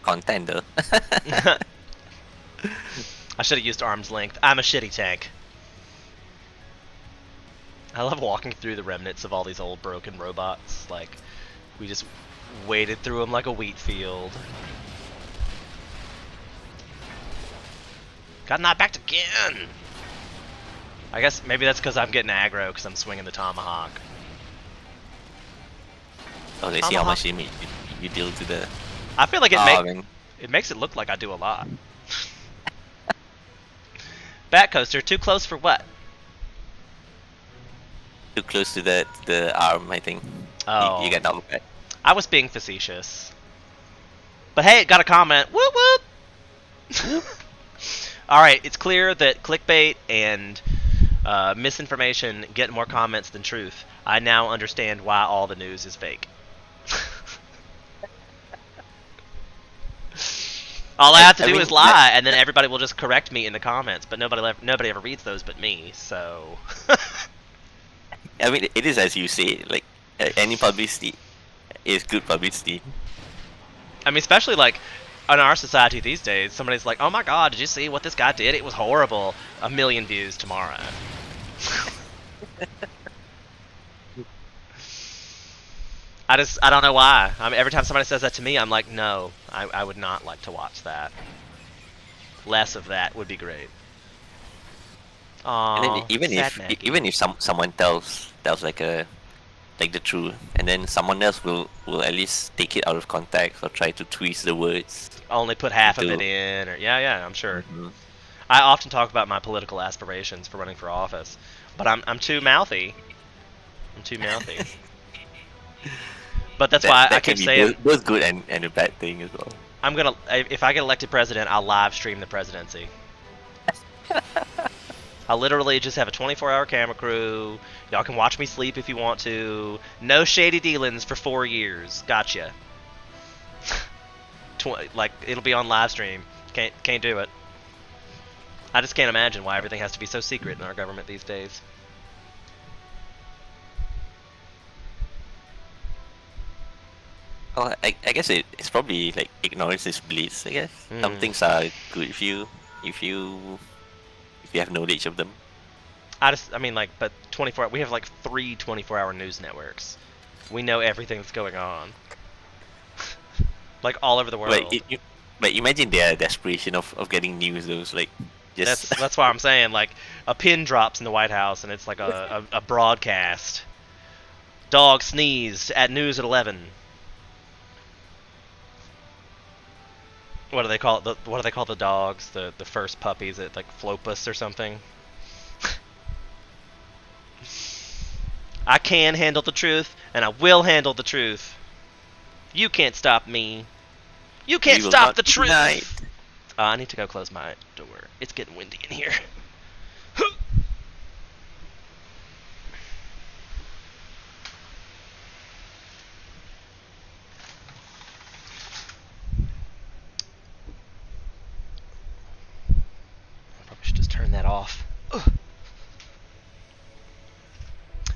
Contender. I should have used arm's length. I'm a shitty tank. I love walking through the remnants of all these old broken robots. Like, we just waded through them like a wheat field. Got knocked back again! I guess maybe that's because I'm getting aggro because I'm swinging the tomahawk. Oh, they see how much damage you deal to the... I feel like it makes it look like I do a lot. Bat coaster, too close for what? Too close to the arm, I think. Oh. You get knocked back. I was being facetious. But hey, it got a comment. Whoop whoop! Alright, it's clear that clickbait and misinformation get more comments than truth. I now understand why all the news is fake. All I have to do is lie, and then everybody will just correct me in the comments. But nobody ever reads those but me. So. I mean, it is as you say. Like any publicity is good publicity. I mean, especially like in our society these days, somebody's like, "Oh my God, did you see what this guy did? It was horrible." 1 million views tomorrow. I don't know why. Every time somebody says that to me, I'm like, no, I would not like to watch that. Less of that would be great. And then Aww, even sad if Maggie. even if someone tells like the truth, and then someone else will at least take it out of context or try to twist the words. Only put half of into- it in, or yeah, I'm sure. Mhm. I often talk about my political aspirations for running for office, but I'm too mouthy. I'm too mouthy. But that's why I That keep can be saying both good and a bad thing as well. if I get elected president, I'll live stream the presidency. I'll literally just have a 24-hour camera crew. Y'all can watch me sleep if you want to. No shady dealings for 4 years. Gotcha. Like, it'll be on live stream. Can't do it. I just can't imagine why everything has to be so secret in our government these days. Oh, I guess it's probably like ignorance is bliss. I guess some Mm. things are good if you have knowledge of them. I mean, like, but 24. We have like 3 24-hour news networks. We know everything that's going on. Like all over the world. But imagine their desperation of getting news. Those like just That's why I'm saying, like, a pin drops in the White House and it's like a broadcast. Dog sneezed at news at 11. What do they call it? What do they call the dogs? The first puppies, like Flopus or something. I can handle the truth, and I will handle the truth. You can't stop me. You can't We will stop not the truth. unite. I need to go close my door. It's getting windy in here. I probably should just turn that off. Ugh.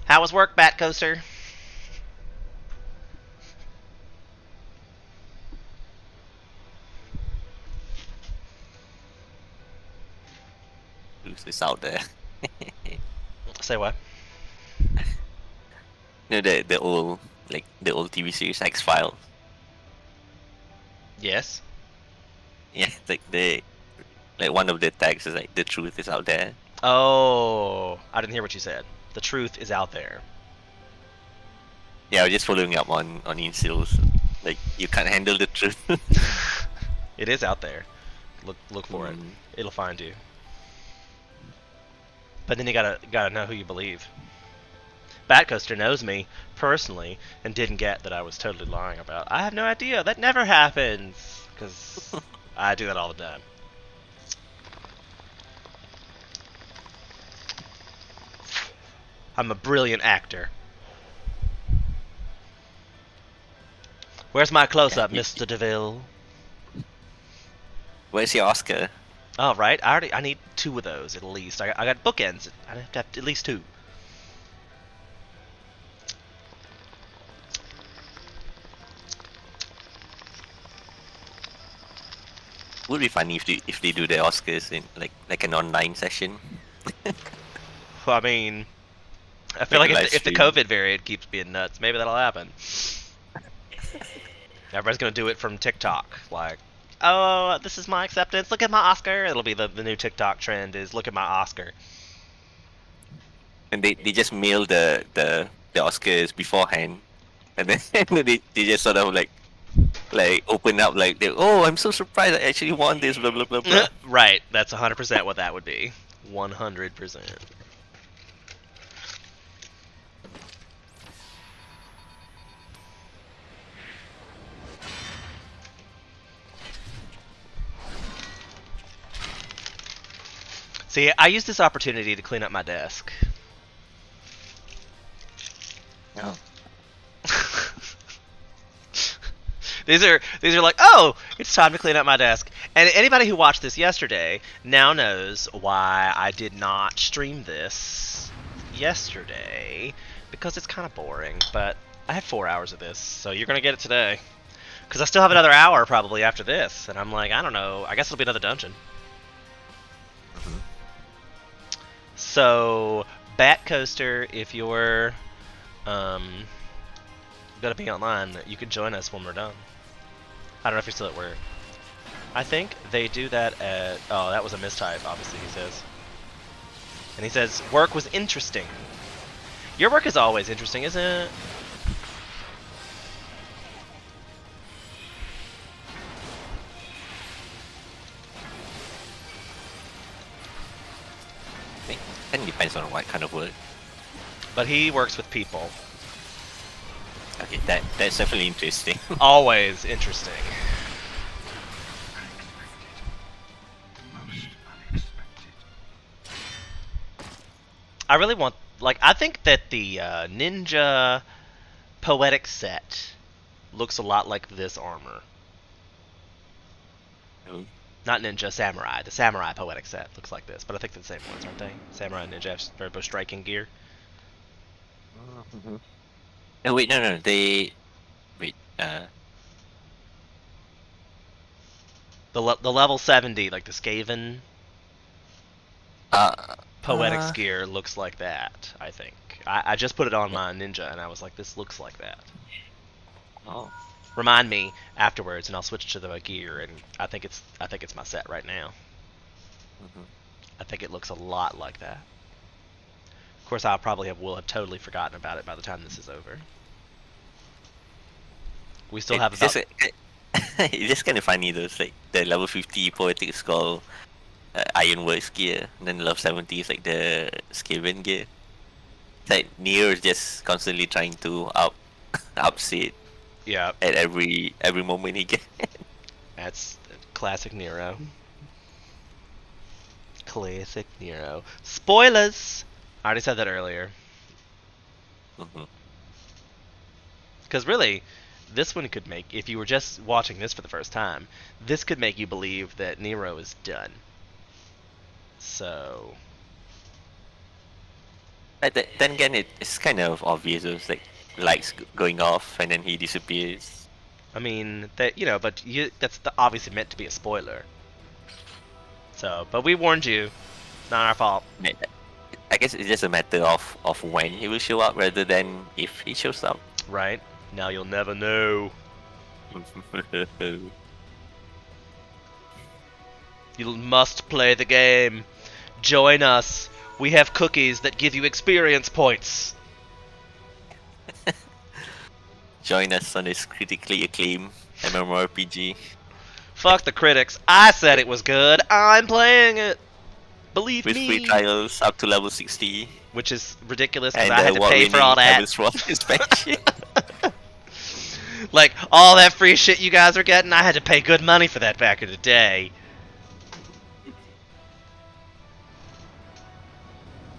How was work, Bat Coaster? Who's this out there? Say what? The old TV series X Files. Yes. Yeah, like one of the tags is like the truth is out there. Oh, I didn't hear what you said. The truth is out there. Yeah, I was just following up on incels. Like you can't handle the truth. It is out there. Look for it. Mm. It'll find you. But then you gotta know who you believe. Batcoaster knows me personally and didn't get that I was totally lying about. I have no idea. That never happens because I do that all the time. I'm a brilliant actor. Where's my close-up, Yeah, Mr. DeVille? Where's your Oscar? Oh, right. I need 2 of those at least. I got bookends. I have to have at least 2. Would be funny if they do the Oscars in like an online session. I mean, I feel Like like a if the live COVID variant keeps being nuts, maybe that'll happen. Everybody's gonna do it from TikTok, like, oh, this is my acceptance. Look at my Oscar. It'll be the new TikTok trend is look at my Oscar. And they just mail the Oscars beforehand, and then they just sort of like open up like oh, I'm so surprised I actually won this, blah blah blah blah. Right. That's 100% what that would be. 100%. See, I used this opportunity to clean up my desk. No. These are like, oh, it's time to clean up my desk. And anybody who watched this yesterday now knows why I did not stream this yesterday, because it's kind of boring. But I had 4 hours of this, so you're gonna get it today. Because I still have another hour probably after this, and I'm like, I don't know. I guess it'll be another dungeon. So, Bat Coaster, if you're gonna be online, you can join us when we're done. I don't know if you're still at work. I think they do that at... Oh, that was a mistype, obviously, he says. And he says, work was interesting. Your work is always interesting, isn't it? It depends on what kind of work. But he works with people. Okay, that's definitely interesting. Always interesting. I really want, like, I think that the Ninja Poetic set looks a lot like this armor. Oh. Not Ninja, Samurai. The Samurai Poetic set looks like this, but I think they're the same ones, aren't they? Samurai and Ninja have turbo striking gear. Oh wait, no, they wait. The level 70, like the Skaven Poetics gear looks like that, I think. I just put it on my Ninja and I was like, this looks like that. Oh. Remind me afterwards and I'll switch to the gear, and I think it's my set right now. I think it looks a lot like that. Of course, I probably will have totally forgotten about it by the time this is over. We still have about... It's just kind of funny though. It's like the level 50 Poetic is called Ironworks gear, and then level 70 is like the Skaven gear. It's like Neo is just constantly trying to upset. Yeah. At every moment he gets. That's classic Nero. Classic Nero. Spoilers! I already said that earlier. Because really, this one could make, if you were just watching this for the first time, this could make you believe that Nero is done. So... But then again, it's kind of obvious. It's like lights going off and then he disappears. I mean, that, you know, but that's obviously meant to be a spoiler. So, but we warned you. Not our fault. I guess it's just a matter of when he will show up rather than if he shows up. Right? Now you'll never know. You must play the game. Join us. We have cookies that give you experience points. Join us on this critically acclaimed MMORPG. Fuck the critics. I said it was good. I'm playing it. Believe with me. Free trials up to level 60. Which is ridiculous because And I had to pay for all that. Expansion. Like, all that free shit you guys are getting, I had to pay good money for that back in the day.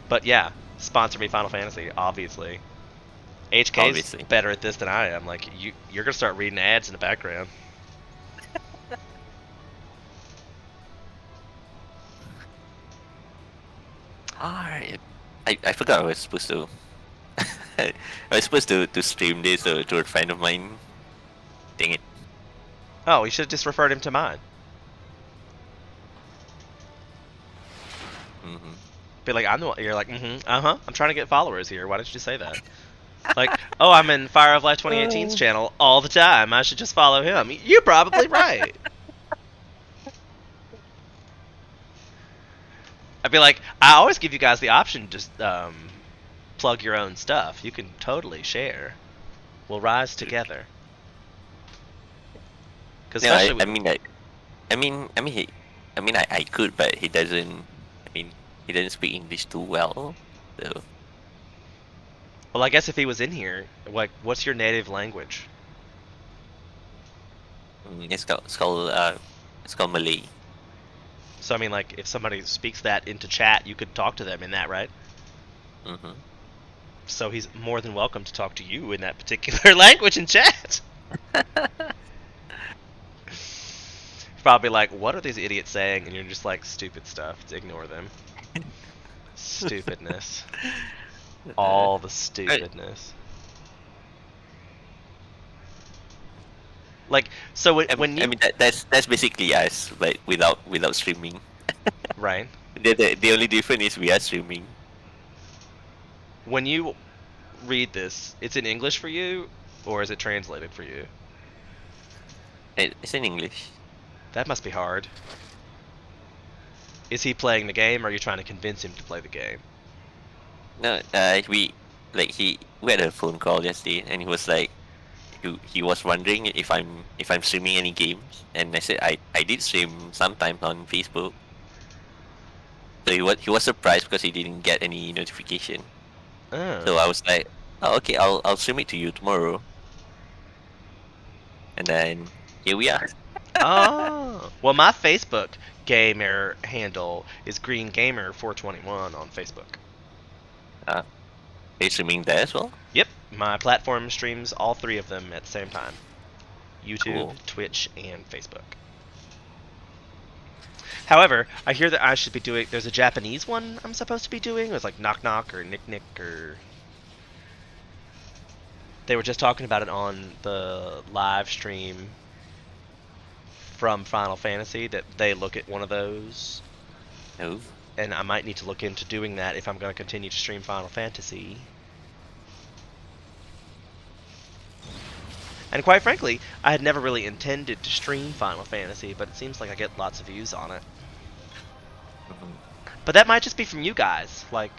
But yeah, sponsor me Final Fantasy, obviously. HK's Obviously. better at this than I am. Like, you're gonna start reading ads in the background. Alright. I forgot I was supposed to... I was supposed to stream this to a friend of mine. Dang it. Oh, you should have just referred him to mine. Be like, I'm the one. You're like, I'm trying to get followers here. Why didn't you just say that? Like, oh, I'm in Fire of Life 2018's channel all the time. I should just follow him. You're probably right. I'd be like, I always give you guys the option to just plug your own stuff. You can totally share. We'll rise together. Because No, I could, but he doesn't. He doesn't speak English too well, so. Well, I guess if he was in here, like, what's your native language? It's called Malay. So I mean, like, if somebody speaks that into chat, you could talk to them in that, right? So he's more than welcome to talk to you in that particular language in chat. Probably like, what are these idiots saying? And you're just like, stupid stuff. Ignore them. Stupidness. All the stupidness. Like, so when you... that's basically us, but without streaming. Right. The only difference is we are streaming. When you read this, it's in English for you, or is it translated for you? It's in English. That must be hard. Is he playing the game, or are you trying to convince him to play the game? No, we had a phone call yesterday, and he was like, he was wondering if I'm streaming any games, and I said I did stream sometimes on Facebook. So he was surprised because he didn't get any notification. Oh. So I was like, oh, okay, I'll stream it to you tomorrow. And then here we are. Oh. Well, my Facebook gamer handle is GreenGamer421 on Facebook. Are you streaming there as well? Yep, my platform streams all three of them at the same time. YouTube, Cool. Twitch, and Facebook. However, I hear that I should be doing... There's a Japanese one I'm supposed to be doing. It was like Knock Knock or Nick Nick or... They were just talking about it on the live stream from Final Fantasy, that they look at one of those. No. And I might need to look into doing that if I'm going to continue to stream Final Fantasy. And quite frankly, I had never really intended to stream Final Fantasy, but it seems like I get lots of views on it. But that might just be from you guys. Like,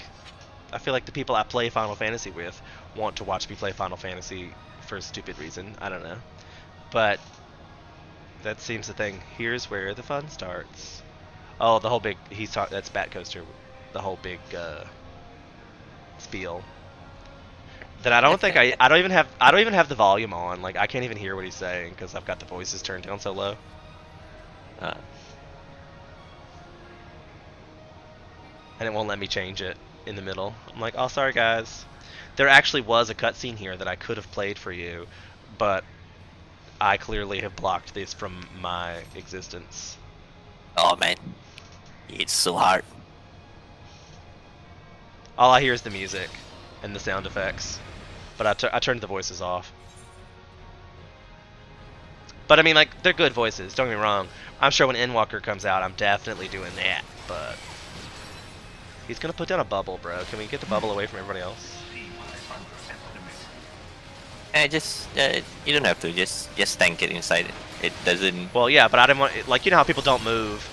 I feel like the people I play Final Fantasy with want to watch me play Final Fantasy for a stupid reason. I don't know. But that seems the thing. Here's where the fun starts. Oh, the whole big... that's Bat Coaster. The whole big spiel. Then I don't think I don't even have the volume on. Like, I can't even hear what he's saying because I've got the voices turned down so low. And it won't let me change it in the middle. I'm like, oh, sorry guys. There actually was a cutscene here that I could have played for you, but I clearly have blocked this from my existence. Oh man, it's so hard. All I hear is the music and the sound effects, but I turned the voices off. But I mean, like, they're good voices, don't get me wrong. I'm sure when Endwalker comes out, I'm definitely doing that, but... He's gonna put down a bubble, bro. Can we get the bubble away from everybody else? You don't have to. Just tank it inside. It doesn't. Well, yeah, but I didn't want... Like, you know how people don't move.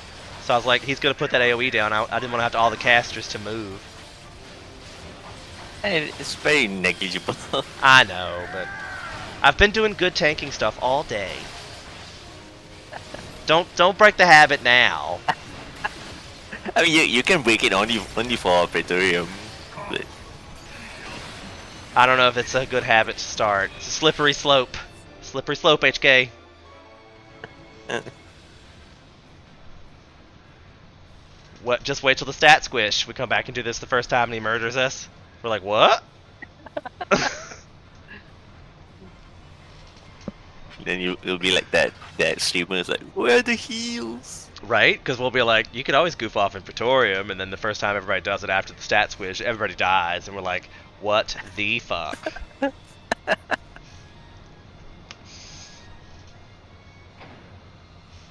So I was like, he's gonna put that AoE down. I didn't want to have all the casters to move. It's very negligible. I know, but... I've been doing good tanking stuff all day. Don't break the habit now. I mean, you can break it only for Praetorium. But... I don't know if it's a good habit to start. It's a slippery slope. Slippery slope, HK. What? Just wait till the stat squish. We come back and do this the first time and he murders us. We're like, what? Then you'll be like that streamer's like, where are the heals? Right? Because we'll be like, you could always goof off in Praetorium, and then the first time everybody does it after the stat squish, everybody dies, and we're like, what the fuck?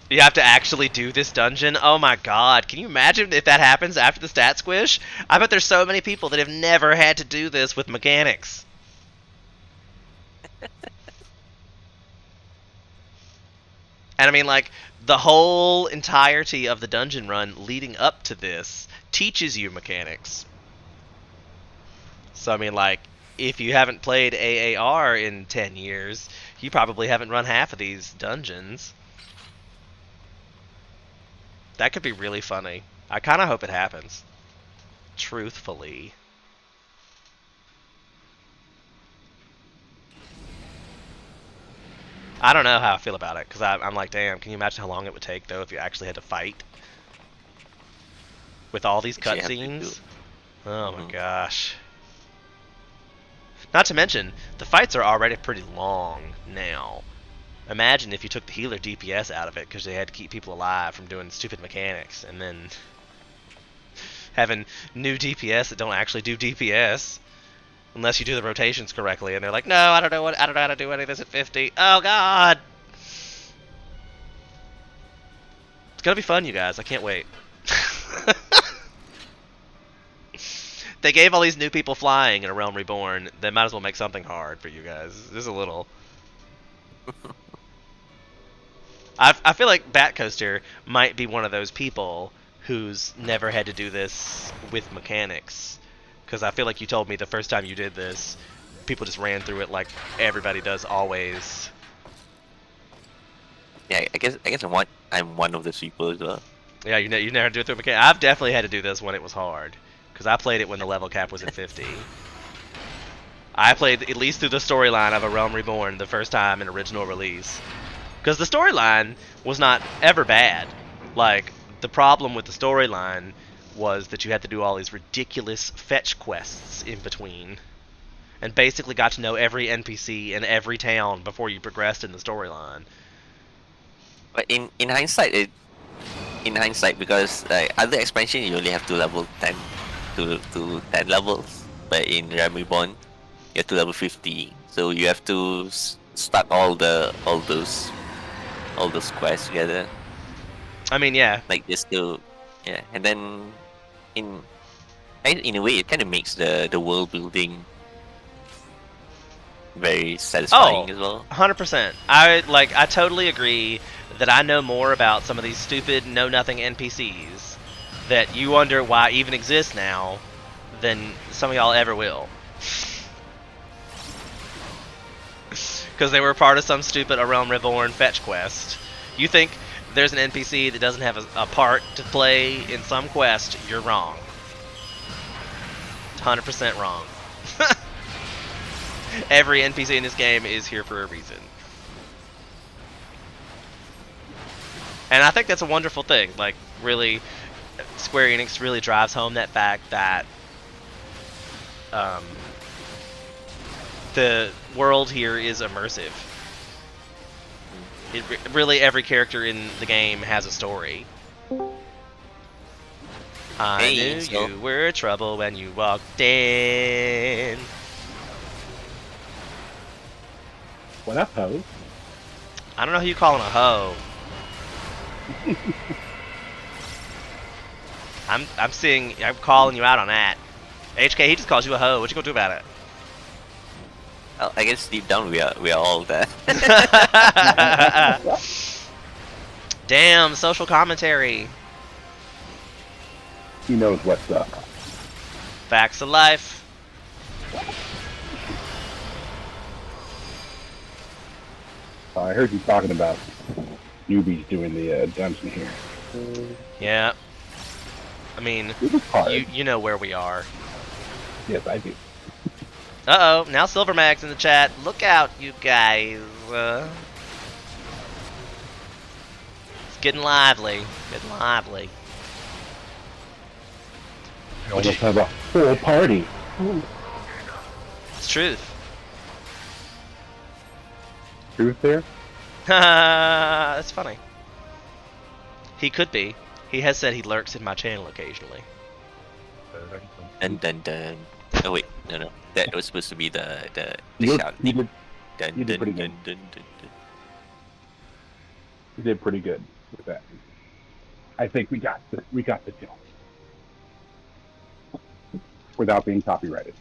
You have to actually do this dungeon? Oh my god, can you imagine if that happens after the stat squish? I bet there's so many people that have never had to do this with mechanics. And I mean, like, the whole entirety of the dungeon run leading up to this teaches you mechanics. So, I mean, like, if you haven't played AAR in 10 years, you probably haven't run half of these dungeons. That could be really funny. I kind of hope it happens. Truthfully. I don't know how I feel about it, because I'm like, damn, can you imagine how long it would take, though, if you actually had to fight? With all these cutscenes? Oh my gosh. Not to mention, the fights are already pretty long now. Imagine if you took the healer DPS out of it, because they had to keep people alive from doing stupid mechanics, and then having new DPS that don't actually do DPS. Unless you do the rotations correctly, and they're like, no, I don't know how to do any of this at 50. Oh god! It's gonna be fun, you guys. I can't wait. they gave all these new people flying in A Realm Reborn. They might as well make something hard for you guys. Just a little. I feel like Batcoaster might be one of those people who's never had to do this with mechanics. Because I feel like you told me the first time you did this, people just ran through it like everybody does always. Yeah, I guess I'm one of those people as well. Yeah, you never do it through mechanics. I've definitely had to do this when it was hard. Because I played it when the level cap was at 50. I played at least through the storyline of A Realm Reborn the first time in original release. Because the storyline was not ever bad. Like, the problem with the storyline was that you had to do all these ridiculous fetch quests in between. And basically got to know every NPC in every town before you progressed in the storyline. But in hindsight, because other expansion you only have to level 10 to 10 levels, but in Realm Reborn you have to level 50, so you have to start all those quests together. I mean, yeah. Like just to, yeah, and then in a way it kind of makes the world building very satisfying as well. 100%. I totally agree that I know more about some of these stupid know-nothing NPCs that you wonder why even exist now than some of y'all ever will. Because they were part of some stupid A Realm Reborn fetch quest. You think there's an NPC that doesn't have a part to play in some quest, you're wrong. 100% wrong. Every NPC in this game is here for a reason. And I think that's a wonderful thing. Like, really, Square Enix really drives home that fact that the world here is immersive. Really, every character in the game has a story. I knew you were trouble when you walked in. What up, ho? I don't know who you calling a hoe. I'm calling you out on that. HK, he just calls you a hoe. What you gonna do about it? Well, I guess deep down we are all that. Damn, social commentary. He knows what's up. Facts of life. I heard you talking about newbies doing the dungeon here. Yeah. I mean, It was hard. you know where we are. Yes, I do. Uh-oh, now Silvermag's in the chat. Look out, you guys. It's getting lively. Getting lively. I almost have a full party. It's truth. Truth there? That's funny. He could be. He has said he lurks in my channel occasionally. Dun. Oh wait, no. That was supposed to be the You shout. did Dun, you did dun, pretty good. dun, dun. You did pretty good with that. I think we got the deal. Without being copyrighted.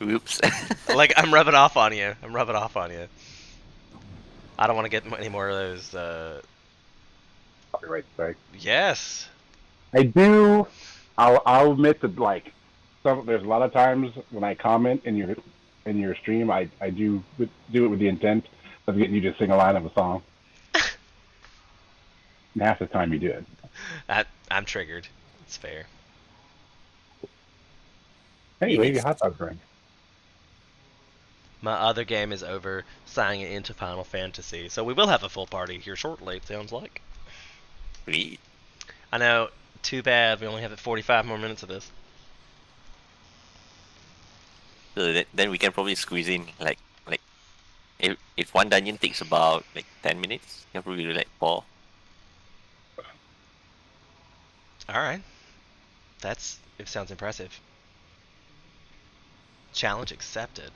Oops. Like, I'm rubbing off on you. I don't want to get any more of those, Copyright strike. Yes. I do. I'll admit that there's a lot of times when I comment in your stream, I do it with the intent of getting you to sing a line of a song. And half the time you do it. I'm triggered. It's fair. Hey, leave your hot dog drink. My other game is over, signing it into Final Fantasy. So we will have a full party here shortly, it sounds like. Sweet. I know, too bad we only have 45 more minutes of this. So then we can probably squeeze in like if one dungeon takes about 10 minutes, you can probably do 4. Alright. It sounds impressive. Challenge accepted.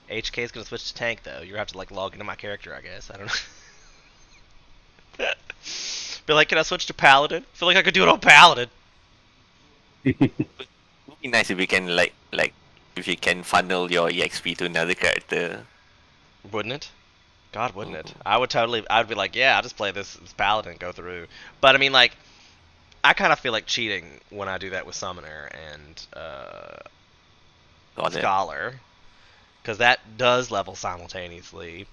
HK is gonna switch to tank though. You're gonna have to log into my character, I guess. I don't know. Be like, can I switch to paladin? I feel like I could do it on paladin. It would be nice if you can like if you can funnel your EXP to another character. Wouldn't it? God, wouldn't it? I would be like, yeah, I'll just play this paladin and go through. But I mean, like, I kind of feel like cheating when I do that with Summoner and Got it. Scholar, because that does level simultaneously,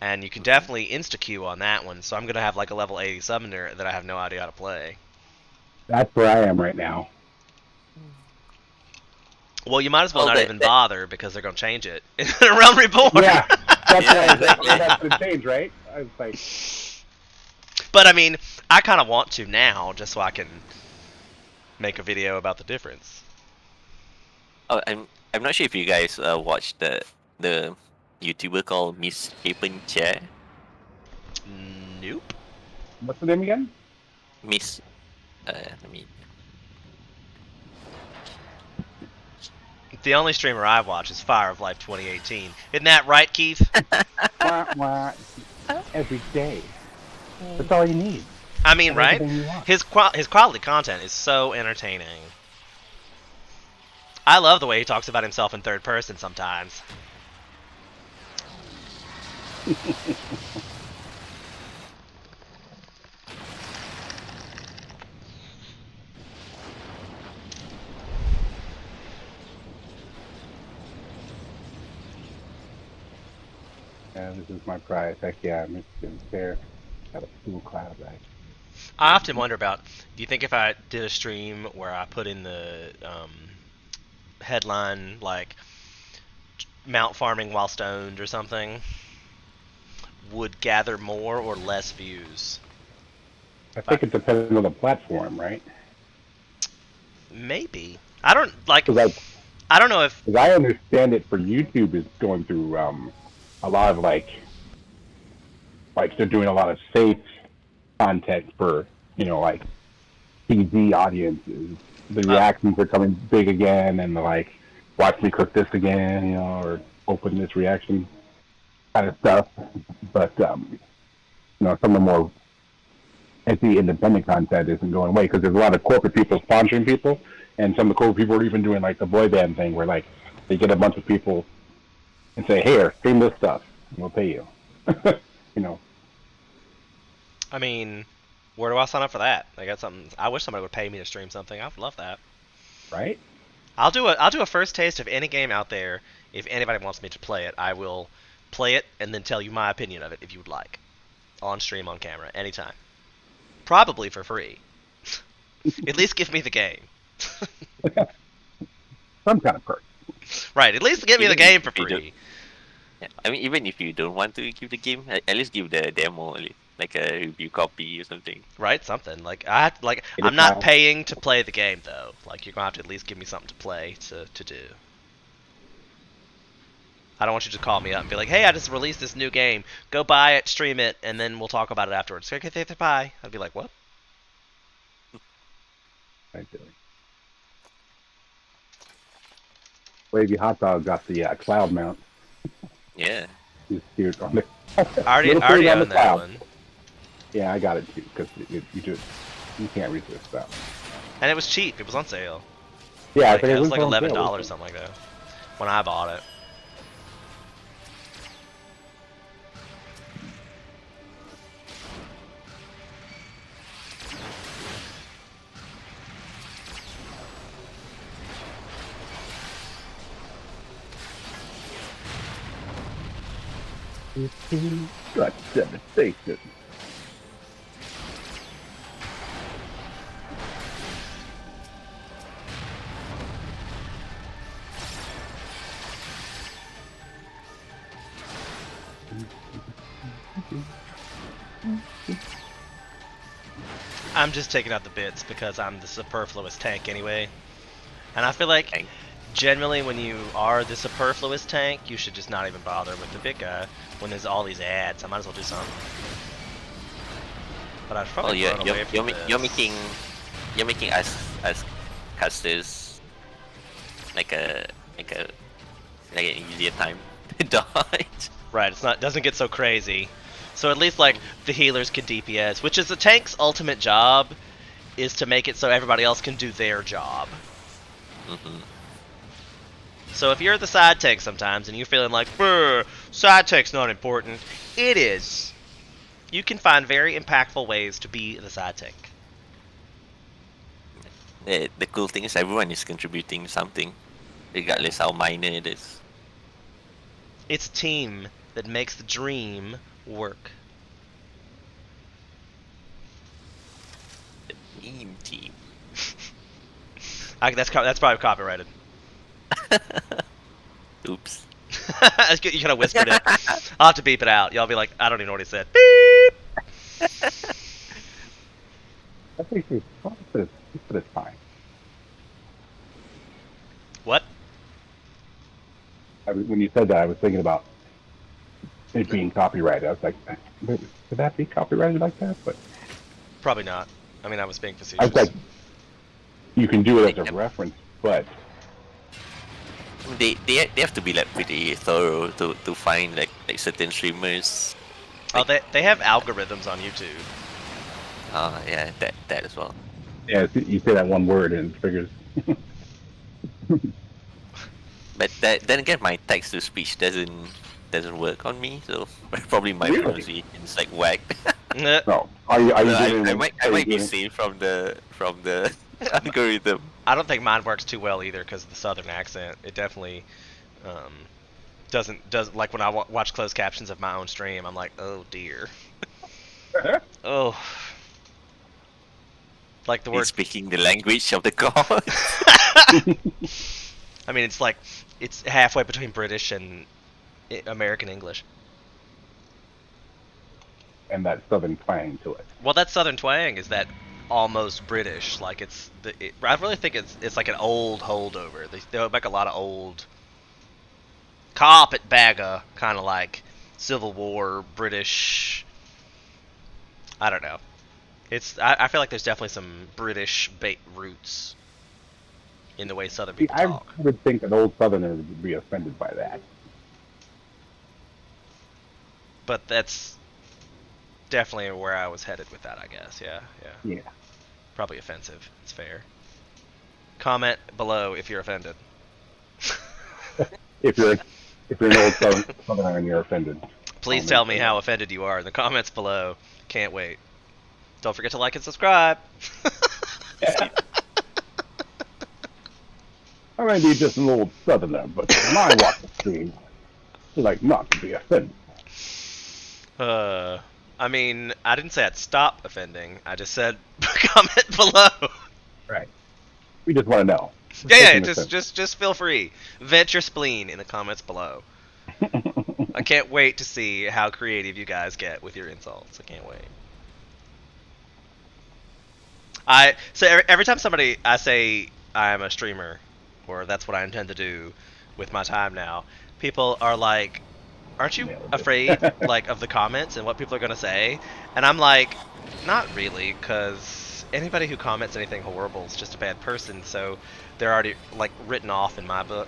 and you can definitely insta queue on that one. So I'm gonna have like a level 80 Summoner that I have no idea how to play. That's where I am right now. Well, you might as well Well, not even bother because they're gonna change it in Realm Reborn. Yeah, that's Yeah, why exactly. that's the change, right? I was like, But I mean, I kind of want to now, just so I can make a video about the difference. Oh, I'm not sure if you guys watched the YouTuber called Misshapen Chair. Nope. what's the name again? Miss. Let me. The only streamer I watch is Fire of Life 2018. Isn't that right, Keith? Wah, wah. Every day. That's all you need. I mean, right? Everything you want. His quality content is so entertaining. I love the way he talks about himself in third person sometimes. Yeah, this is my prize. Heck yeah, I'm there. Got a cool cloud right. I often wonder about, do you think if I did a stream where I put in the headline, like, mount farming while stoned or something, would gather more or less views? I think it depends on the platform, right? Maybe. I don't, like, Because I don't know if, I understand it for YouTube is going through a lot of like they're doing a lot of safe content for like TV audiences. The reactions are coming big again, and like watch me cook this again, or open this reaction kind of stuff. But some of the more edgy independent content isn't going away because there's a lot of corporate people sponsoring people, and some of the corporate people are even doing like the boy band thing where like they get a bunch of people and say, "Here, stream this stuff, and we'll pay you." I mean, where do I sign up for that? I got something. I wish somebody would pay me to stream something. I would love that. Right? I'll do a first taste of any game out there. If anybody wants me to play it, I will play it and then tell you my opinion of it if you would like, on stream, on camera, anytime. Probably for free. At least give me the game. Some kind of perk. Right. At least give me the Even game for if you free. Yeah, I mean, even if you don't want to give the game, at least give the demo, like a review copy or something. Right. Something like Get I'm a not file. paying to play the game though. Like you're gonna have to at least give me something to play to do. I don't want you to call me up and be like, "Hey, I just released this new game. Go buy it, stream it, and then we'll talk about it afterwards." Okay, bye. I'd be like, "What?" Right there. Wavy Hot Dog got the cloud mount. Yeah. You steered on the I already Little food on own the that cloud. one, Yeah, I got it too because you can't resist that. and it was cheap. It was on sale. Yeah, Like, I it was think like on sale, $11 or wasn't something like that when I bought it. it? Got devastation. I'm just taking out the bits because I'm the superfluous tank anyway. And I feel like Tank. generally when you are the superfluous tank, you should just not even bother with the big guy when there's all these ads. I might as well do something. But I'd Well, probably run away from you're this. making us casters like an easier time to dodge. Right, doesn't get so crazy. So at least like the healers can DPS, which is the tank's ultimate job, is to make it so everybody else can do their job. Mm-hmm. So if you're the side take sometimes and you're feeling like, side take's not important, it is. You can find very impactful ways to be the side take. The cool thing is everyone is contributing something, regardless how minor it is. It's a team that makes the dream work. The meme team. That's probably copyrighted. Oops. You kind of whispered it. I'll have to beep it out. Y'all be like, I don't even know what he said. Beep! I think it's fine. What? When you said that, I was thinking about it being copyrighted. I was like, could that be copyrighted like that? But Probably not. I mean, I was being I facetious. was like, you can do it as a reference, but They have to be like pretty thorough to find like certain streamers. Oh, they have algorithms on YouTube. Yeah, that as well. yeah, you say that one word and it figures. But then again, my text to speech doesn't work on me, so probably my Really? pronunciation is like whack. No, are you doing I it? might be saved from the algorithm. I don't think mine works too well either because of the southern accent. It definitely doesn't like when I watch closed captions of my own stream. I'm like, oh dear. Oh. Like the He's word. speaking the language of the god. I mean, it's like it's halfway between British and American English. And that southern twang to it. Well, that southern twang is that almost British. Like I really think it's like an old holdover. They go back a lot of old carpetbagger kind of like Civil War British. I don't know. I feel like there's definitely some British roots in the way Southern people I talk. would think an old southerner would be offended by that. But that's definitely where I was headed with that, I guess. Yeah. Yeah. Probably offensive. It's fair. Comment below if you're offended. If you're an old southerner and you're offended. Please tell me how offended you are in the comments below. Can't wait. Don't forget to like and subscribe. I may be just an old southerner, but when I watch the stream, I like not to be offended. I mean, I didn't say I'd stop offending. I just said comment below. Right. We just want to know. Yeah, just feel free. Vent your spleen in the comments below. I can't wait to see how creative you guys get with your insults. I can't wait. So every time I say I'm a streamer, or that's what I intend to do with my time now, people are like, aren't you afraid like of the comments and what people are going to say? And I'm like, not really, because anybody who comments anything horrible is just a bad person, so they're already like written off in my book.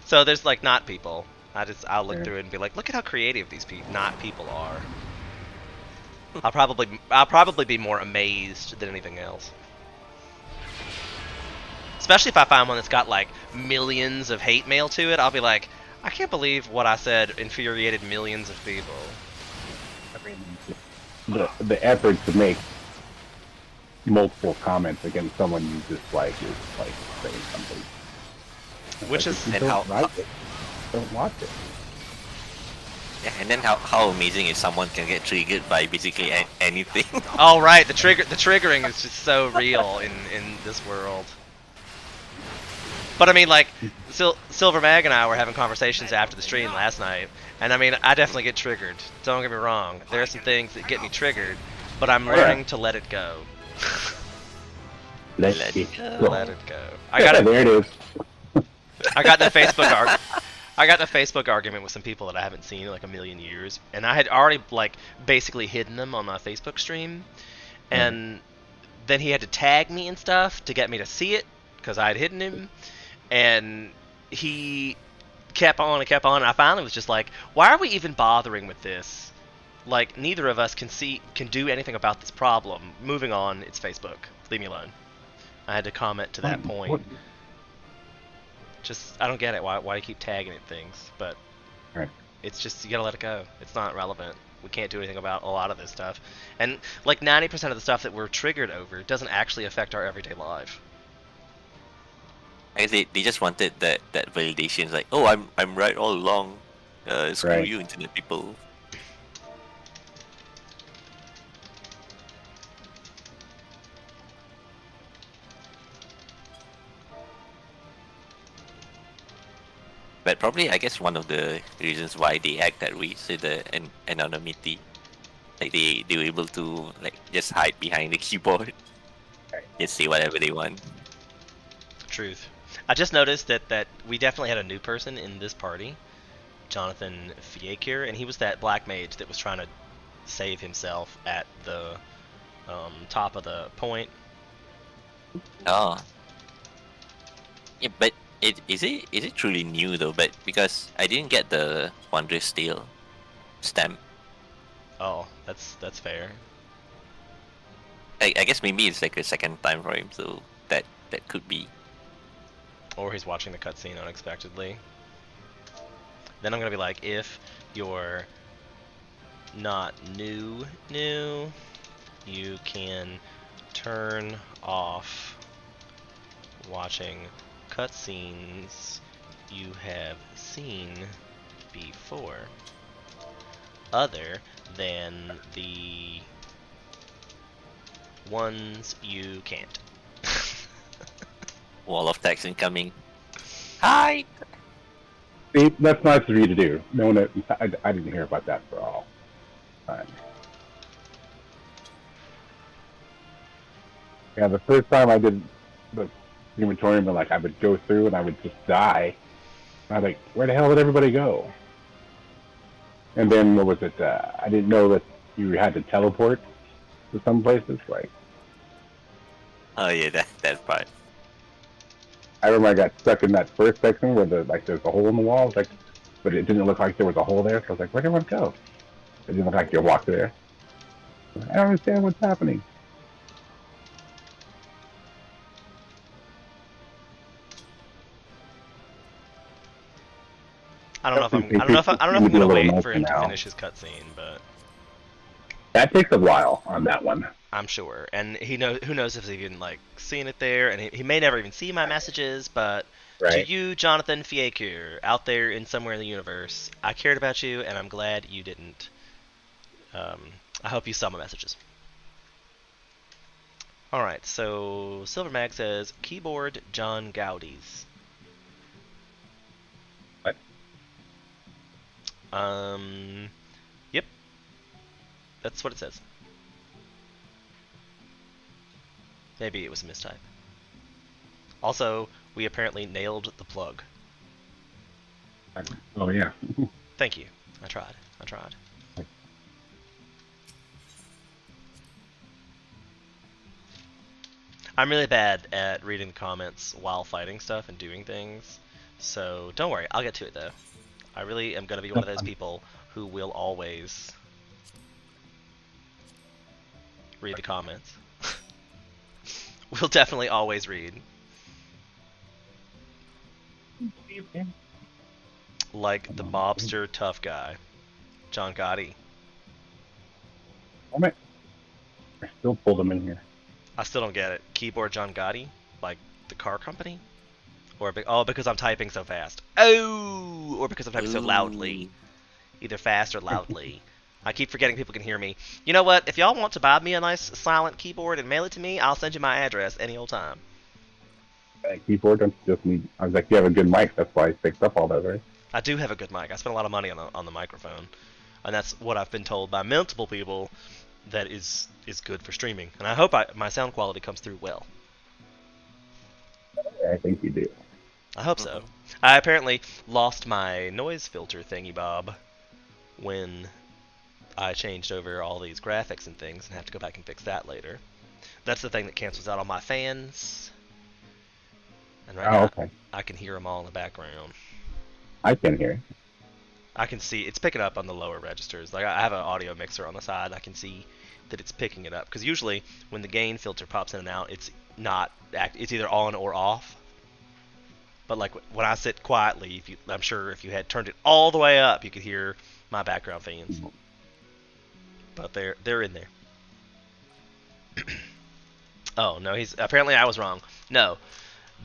So there's like not people. I'll look through it and be like, look at how creative these not people are. I'll probably be more amazed than anything else. Especially if I find one that's got like millions of hate mail to it, I'll be like, I can't believe what I said infuriated millions of people. I mean, the effort to make multiple comments against someone you dislike is like saying something. Which like, is if you and don't how- like it, don't watch it. Yeah, and then how amazing if someone can get triggered by basically anything. oh right, the triggering is just so real in this world. But I mean, like, Silver Mag and I were having conversations after the stream last night, and I mean, I definitely get triggered. Don't get me wrong. There are some things that get me triggered, but I'm learning to let it go. Let Let it it go. Let it go. I got there it is. I got in a Facebook argument with some people that I haven't seen in like a million years, and I had already like basically hidden them on my Facebook stream, and then he had to tag me and stuff to get me to see it because I had hidden him, and he kept on and kept on, and I finally was just like, why are we even bothering with this? Like, neither of us can do anything about this problem. Moving on, it's Facebook. Leave me alone. I had to comment to that point. Just, I don't get it. Why you keep tagging at things? But Right. it's just, you gotta let it go. It's not relevant. We can't do anything about a lot of this stuff. And like 90% of the stuff that we're triggered over doesn't actually affect our everyday life. I guess they just wanted that validation. It's like, oh, I'm right all along. Screw Right. you, internet people. But probably, I guess one of the reasons why they act that way is the anonymity. Like they were able to like just hide behind the keyboard, just say whatever they want. Truth. I just noticed that we definitely had a new person in this party, Jonathan Fiekir, and he was that black mage that was trying to save himself at the top of the point. Oh. Yeah, but is it truly new though? But because I didn't get the Wondrous Steel stamp. Oh, that's fair. I guess maybe it's like a second time for him, so that could be. Or he's watching the cutscene unexpectedly. Then I'm gonna be like, if you're not new, you can turn off watching cutscenes you have seen before, other than the ones you can't. Wall of text incoming. Hi. See, that's nice of you to do. No one, I didn't hear about that for all time. Yeah, the first time I did the crematorium, like I would go through and I would just die. And I was like, where the hell did everybody go? And then what was it? I didn't know that you had to teleport to some places. Like, Oh yeah, that part. I remember I got stuck in that first section where there's a hole in the wall. Like, but it didn't look like there was a hole there. So I was like, where did everyone go? It didn't look like you walked there. I don't understand what's happening. I don't know if I'm gonna wait for him to finish his cutscene, but That takes a while on that one. I'm sure. And who knows if he's even like seen it there, and he may never even see my messages, but Right. to you, Jonathan Fiekir, out there in somewhere in the universe, I cared about you, and I'm glad you didn't. I hope you saw my messages. Alright, so Silvermag says, keyboard John Gaudi's. What? Yep. That's what it says. Maybe it was a mistype. Also, we apparently nailed the plug. Oh yeah. Thank you. I tried. I'm really bad at reading the comments while fighting stuff and doing things, so don't worry, I'll get to it though. I really am going to be one of those people who will always read the comments. We'll definitely always read. Like the mobster tough guy, John Gotti. Damn it. I still pulled them in here. I still don't get it. Keyboard John Gotti? Like the car company? Or because I'm typing so fast. Oh! Or because I'm typing so loudly. Either fast or loudly. I keep forgetting people can hear me. You know what? If y'all want to buy me a nice silent keyboard and mail it to me, I'll send you my address any old time. Keyboard don't you just need. I was like, you have a good mic. That's why I picked up all that, right? I do have a good mic. I spent a lot of money on the microphone. And that's what I've been told by multiple people that is good for streaming. And I hope my sound quality comes through well. I think you do. I hope so. I apparently lost my noise filter thingy bob when I changed over all these graphics and things and have to go back and fix that later. That's the thing that cancels out all my fans. And right now, Okay. I can hear them all in the background. I can hear. I can see it's picking up on the lower registers. Like I have an audio mixer on the side. I can see that it's picking it up because usually when the gain filter pops in and out, it's not it's either on or off. But like when I sit quietly, I'm sure if you had turned it all the way up, you could hear my background fans. But they're in there. Oh no, apparently I was wrong. No,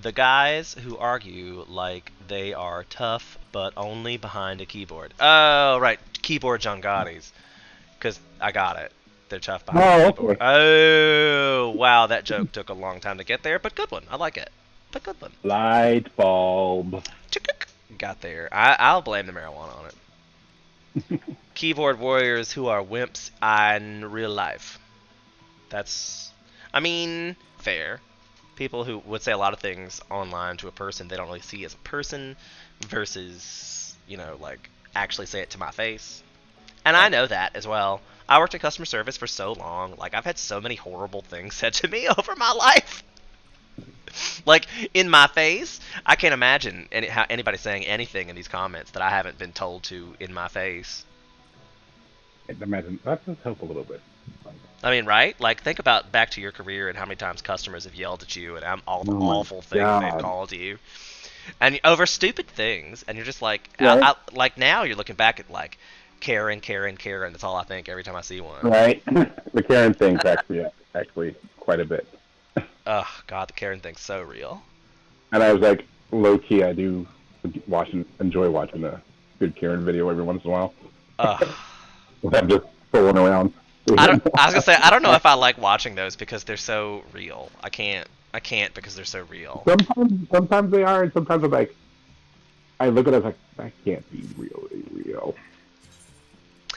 the guys who argue like they are tough, but only behind a keyboard. Oh right, keyboard John Gotti's, because I got it. They're tough behind a keyboard. Oh wow, that joke took a long time to get there, but good one. I like it. But good one. Light bulb. Got there. I'll blame the marijuana on it. Keyboard warriors who are wimps in real life. That's, I mean, fair. People who would say a lot of things online to a person they don't really see as a person versus, you know, like actually say it to my face. And I know that as well. I worked in customer service for so long. Like, I've had so many horrible things said to me over my life. Like, in my face, I can't imagine how anybody saying anything in these comments that I haven't been told to in my face. Imagine that does help a little bit. I mean, right? Like, think about back to your career and how many times customers have yelled at you and all the awful things they've called you, and over stupid things. And you're just like, right. Like now you're looking back at like Karen. That's all I think every time I see one. Right. The Karen thing's actually quite a bit. Oh God, the Karen thing's so real. And I was like, low key, I do enjoy watching a good Karen video every once in a while. I'm just fooling around. I was gonna say I don't know if I like watching those because they're so real. I can't because they're so real. Sometimes they are, and sometimes I'm like, I look at it like that can't be really real.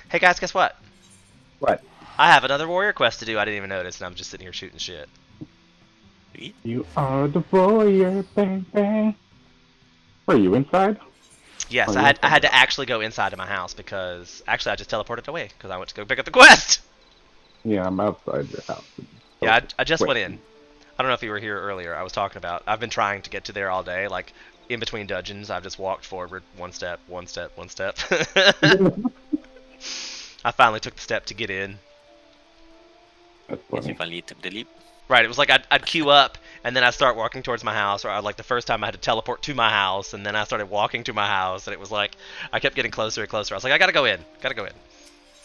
Hey guys, guess what? What? I have another warrior quest to do. I didn't even notice, and I'm just sitting here shooting shit. You are the warrior, bang bang. Are you inside? Yes, I had to actually go inside of my house because actually I just teleported away because I went to go pick up the quest. Yeah, I'm outside your house. Yeah, I just went in. I don't know if you were here earlier. I was talking about I've been trying to get to there all day. Like in between dungeons, I've just walked forward one step. I finally took the step to get in. That's Yes, funny. you finally took the leap. Right, it was like I'd queue up, and then I'd start walking towards my house, or like the first time I had to teleport to my house, and then I started walking to my house, and it was like, I kept getting closer and closer. I was like, I gotta go in.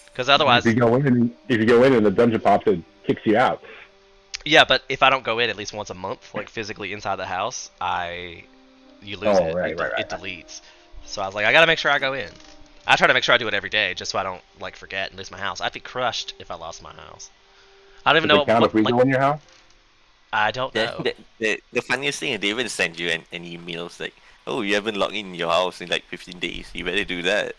Because otherwise... If you go in and the dungeon pops, it kicks you out. Yeah, but if I don't go in at least once a month, like physically inside the house, you lose it. Right, It deletes. So I was like, I gotta make sure I go in. I try to make sure I do it every day, just so I don't like forget and lose my house. I'd be crushed if I lost my house. I don't even know Count if we go in your house? I don't know. The funniest thing is they even send you an email like, oh, you haven't logged in your house in like 15 days. You better do that.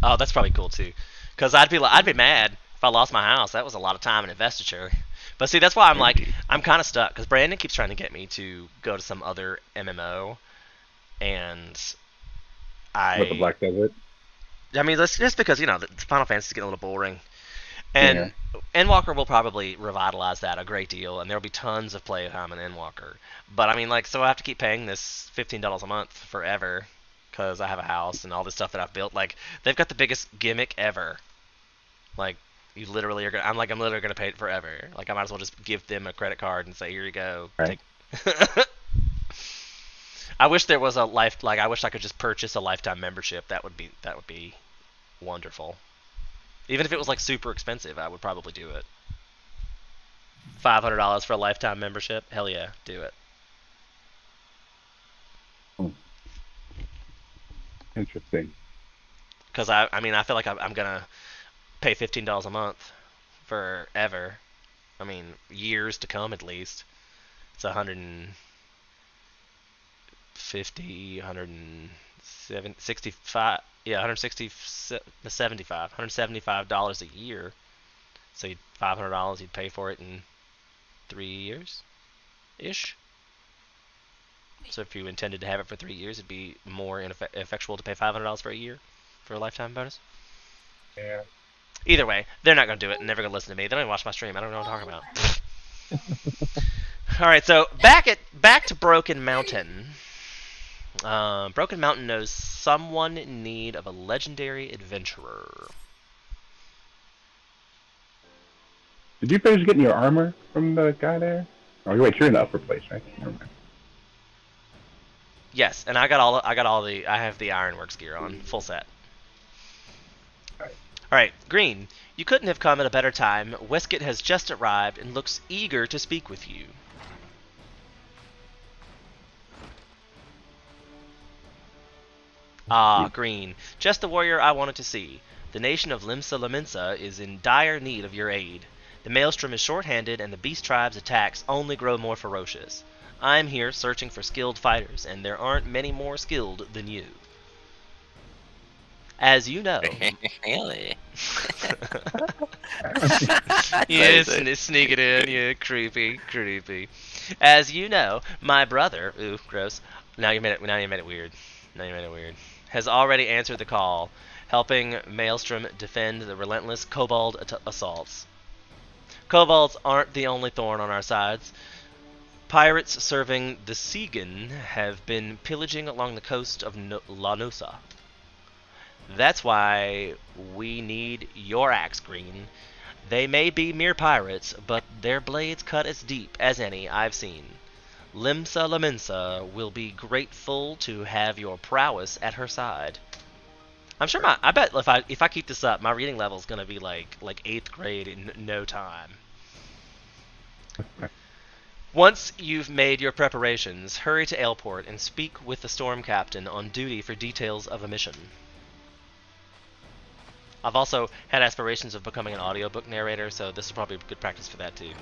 Oh, that's probably cool too. Cause I'd be mad if I lost my house. That was a lot of time and investiture. But see, that's why I'm like, I'm kind of stuck. Cause Brandon keeps trying to get me to go to some other MMO, and With the Black Desert? I mean, that's just because, you know, the Final Fantasy is getting a little boring. And Endwalker will probably revitalize that a great deal, and there'll be tons of playtime in Endwalker. But I mean, like, so I have to keep paying this $15 a month forever because I have a house and all this stuff that I've built. Like, they've got the biggest gimmick ever. Like, you literally are gonna. I'm literally gonna pay it forever. Like, I might as well just give them a credit card and say, here you go. Right. I wish there was a I wish I could just purchase a lifetime membership. That would be wonderful. Even if it was like super expensive, I would probably do it. $500 for a lifetime membership? Hell yeah, do it. Interesting. Because I mean, I feel like I'm gonna pay $15 a month forever. I mean, years to come at least. It's 150, 165. Yeah, $175 a year. So $500 you'd pay for it in 3 years, ish. So if you intended to have it for 3 years, it'd be more effectual to pay $500 for a year for a lifetime bonus. Yeah. Either way, they're not gonna do it and never gonna listen to me. They don't even watch my stream. I don't know what I'm talking about. All right, so back to Broken Mountain. Broken Mountain knows someone in need of a legendary adventurer. Did you finish getting your armor from the guy there? Oh, wait, you're in the upper place, right? Never mind. Yes, and I have the Ironworks gear on, full set. Alright, Green, you couldn't have come at a better time. Westcott has just arrived and looks eager to speak with you. Ah, Green, just the warrior I wanted to see. The nation of Limsa Laminsa is in dire need of your aid. The Maelstrom is short-handed, and the Beast Tribe's attacks only grow more ferocious. I'm here searching for skilled fighters, and there aren't many more skilled than you. As you know... Really? Yes, sneak it in, yeah, creepy. As you know, my brother... Ooh, gross. Now you made it weird. Has already answered the call, helping Maelstrom defend the relentless Kobold assaults. Kobolds aren't the only thorn on our sides. Pirates serving the Segan have been pillaging along the coast of Lanosa. That's why we need your axe, Green. They may be mere pirates, but their blades cut as deep as any I've seen. Limsa Laminsa will be grateful to have your prowess at her side. I'm sure I bet if I keep this up, my reading level is gonna be like 8th grade in no time. Once you've made your preparations, hurry to Ailport and speak with the Storm Captain on duty for details of a mission. I've also had aspirations of becoming an audiobook narrator, so this is probably good practice for that too.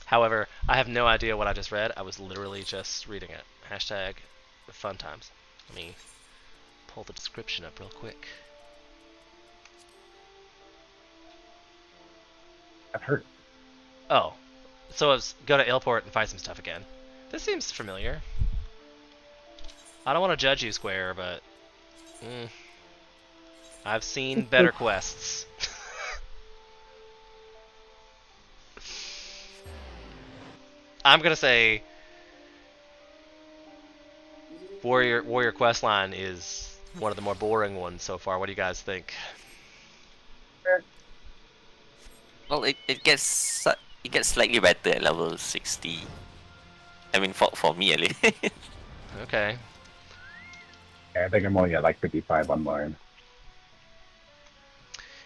However, I have no idea what I just read. I was literally just reading it. Hashtag fun times. Let me pull the description up real quick. That hurt. Oh, so I was go to Ailport and find some stuff again. This seems familiar. I don't want to judge you, Square, but I've seen better quests. I'm gonna say Warrior Questline is one of the more boring ones so far. What do you guys think? Well, it gets slightly better at level 60. I mean, for me at least. Okay. Yeah, I think I'm only at like 55 on mine.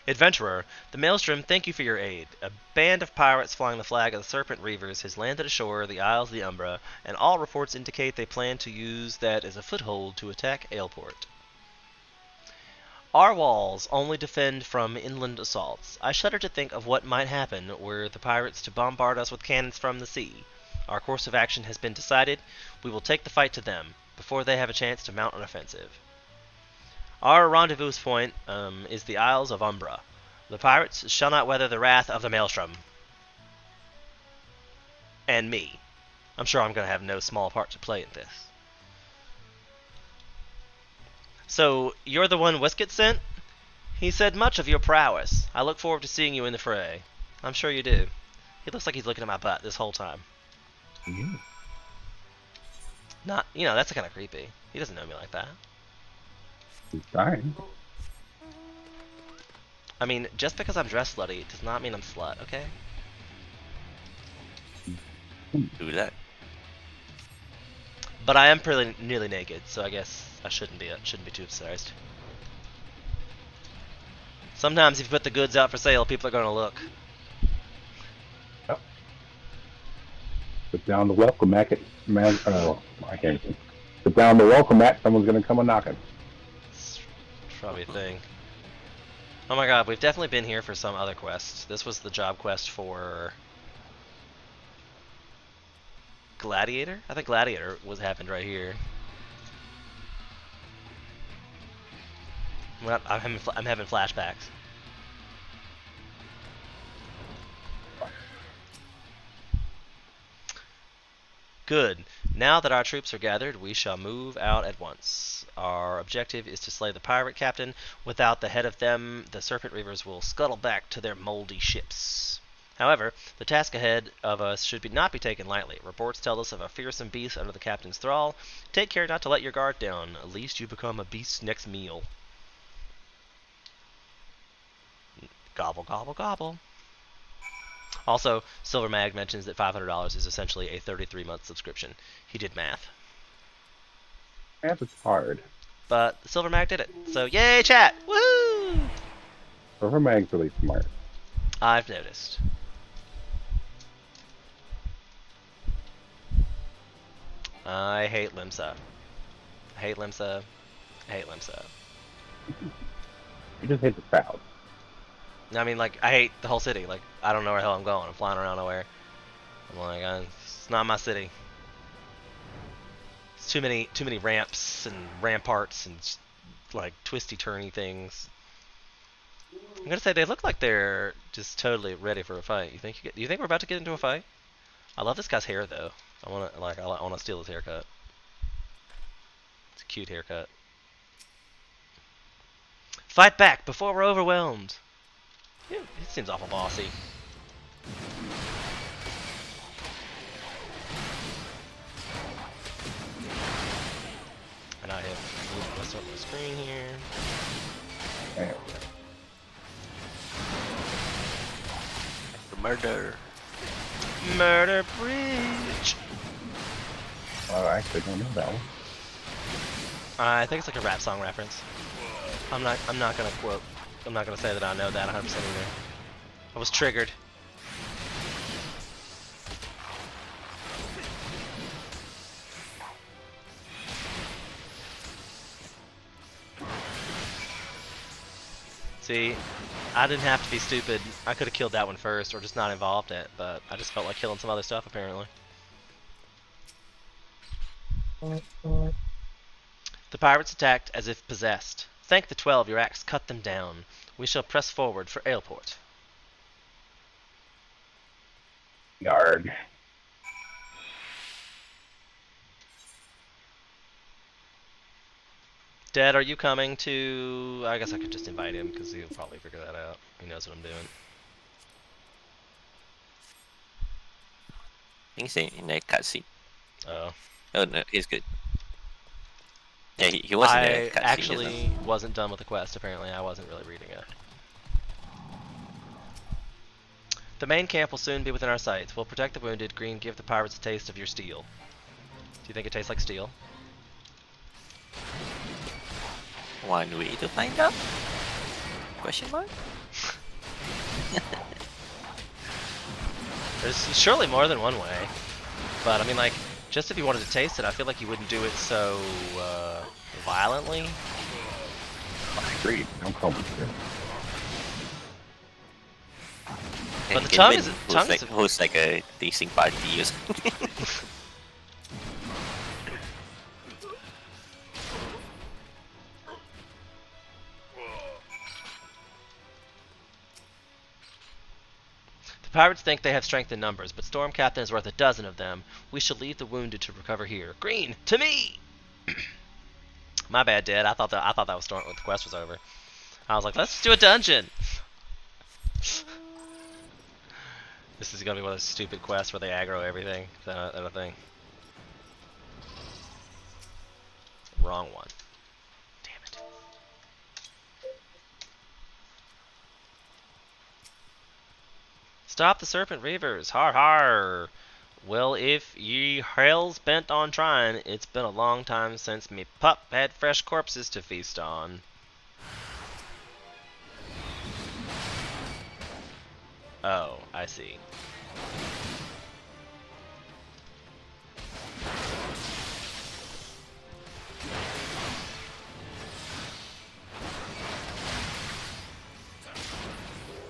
Adventurer, the Maelstrom, thank you for your aid. A band of pirates flying the flag of the Serpent Reavers has landed ashore the Isles of the Umbra, and all reports indicate they plan to use that as a foothold to attack Ailport. Our walls only defend from inland assaults. I shudder to think of what might happen were the pirates to bombard us with cannons from the sea. Our course of action has been decided. We will take the fight to them, before they have a chance to mount an offensive. Our rendezvous point is the Isles of Umbra. The pirates shall not weather the wrath of the Maelstrom. And me. I'm sure I'm going to have no small part to play in this. So, you're the one Westcott sent? He said much of your prowess. I look forward to seeing you in the fray. I'm sure you do. He looks like he's looking at my butt this whole time. Yeah. Not, that's kind of creepy. He doesn't know me like that. He's dying. I mean, just because I'm dressed slutty does not mean I'm slut, okay? Do that. But I am pretty nearly naked, so I guess I shouldn't be too obsessed. Sometimes if you put the goods out for sale, people are going to look. Yep. Put down the welcome mat, I can't see. Put down the welcome mat, someone's going to come a knocking. It's probably a thing. Oh my god, we've definitely been here for some other quest. This was the job quest for Gladiator? I think Gladiator happened right here. I'm having flashbacks. Good. Now that our troops are gathered, we shall move out at once. Our objective is to slay the pirate captain. Without the head of them, the Serpent Reavers will scuttle back to their moldy ships. However, the task ahead of us should not be taken lightly. Reports tell us of a fearsome beast under the captain's thrall. Take care not to let your guard down, lest you become a beast's next meal. Gobble, gobble, gobble. Also, Silver Mag mentions that $500 is essentially a 33-month subscription. He did math. Math is hard. But Silver Mag did it. So, yay, chat! Woo! Silver Mag's really smart. I've noticed. I hate Limsa. I hate Limsa. I hate Limsa. You just hate the crowd. I mean, like, I hate the whole city. Like, I don't know where the hell I'm going. I'm flying around nowhere. I'm like, it's not my city. It's too many ramps and ramparts and like twisty turny things. I'm gonna say they look like they're just totally ready for a fight. You think we're about to get into a fight? I love this guy's hair though. I wanna steal his haircut. It's a cute haircut. Fight back before we're overwhelmed. Yeah, it seems awful bossy. And I have moved myself on the screen here. There we go. Murder. Murder Bridge. Oh, I actually don't know that one. I think it's like a rap song reference. I'm not gonna quote. I'm not gonna say that I know that 100% either. I was triggered. See, I didn't have to be stupid. I could have killed that one first or just not involved in it, but I just felt like killing some other stuff apparently. The pirates attacked as if possessed. Thank the 12, your axe cut them down. We shall press forward for Aleport. Yard. Dad, are you coming to... I guess I could just invite him because he'll probably figure that out. He knows what I'm doing. I think he's in a cutscene. Oh. Oh no, he's good. Yeah, he was in a I cutscene. actually wasn't done with the quest, apparently. I wasn't really reading it. The main camp will soon be within our sights. We'll protect the wounded. Green, give the pirates a taste of your steel. Do you think it tastes like steel? One way to find out? Question mark? There's surely more than one way. But, I mean, like, just if you wanted to taste it, I feel like you wouldn't do it so, violently. I agree. Don't call me sure. But the tongue is... Host like a tasting party or something. The pirates think they have strength in numbers, but Storm Captain is worth a dozen of them. We shall leave the wounded to recover here. Green, to me! My bad, Dad. I thought that was Storm when the quest was over. I was like, let's do a dungeon. This is gonna be one of those stupid quests where they aggro everything. Is that a thing? Wrong one. Damn it. Stop the Serpent Reavers! Har har! Well, if ye hell's bent on trying, it's been a long time since me pup had fresh corpses to feast on. Oh, I see.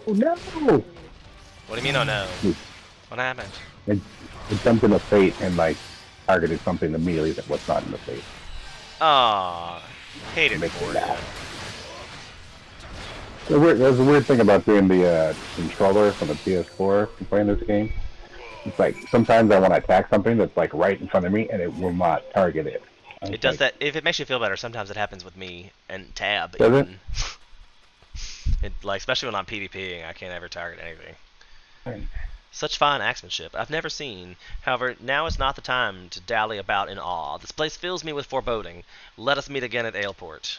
Oh no! What do you mean, oh no? What happened? It jumped in the fate and like targeted something immediately that was not in the fate. Aw, hate it Make for it you. laugh. There's a weird thing about doing the controller from the PS4 and playing this game. It's like sometimes I want to attack something that's like right in front of me and it will not target it. It does that. If it makes you feel better, sometimes it happens with me and Tab. Does it? It like especially when I'm PvPing, I can't ever target anything. Such fine axemanship I've never seen. However, now is not the time to dally about in awe. This place fills me with foreboding. Let us meet again at Aleport.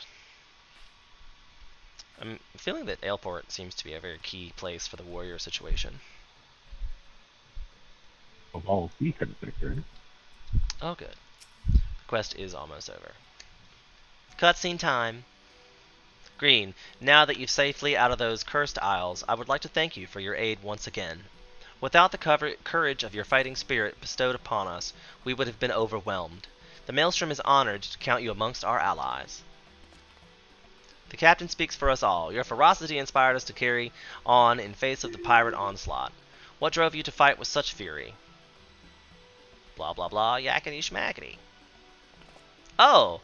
I'm feeling that Aleport seems to be a very key place for the warrior situation. Of all secrets, Oh, good. The quest is almost over. Cutscene time. Green, now that you've safely out of those cursed isles, I would like to thank you for your aid once again. Without the courage of your fighting spirit bestowed upon us, we would have been overwhelmed. The Maelstrom is honored to count you amongst our allies. The captain speaks for us all. Your ferocity inspired us to carry on in face of the pirate onslaught. What drove you to fight with such fury? Blah blah blah, yakety schmackety. Oh!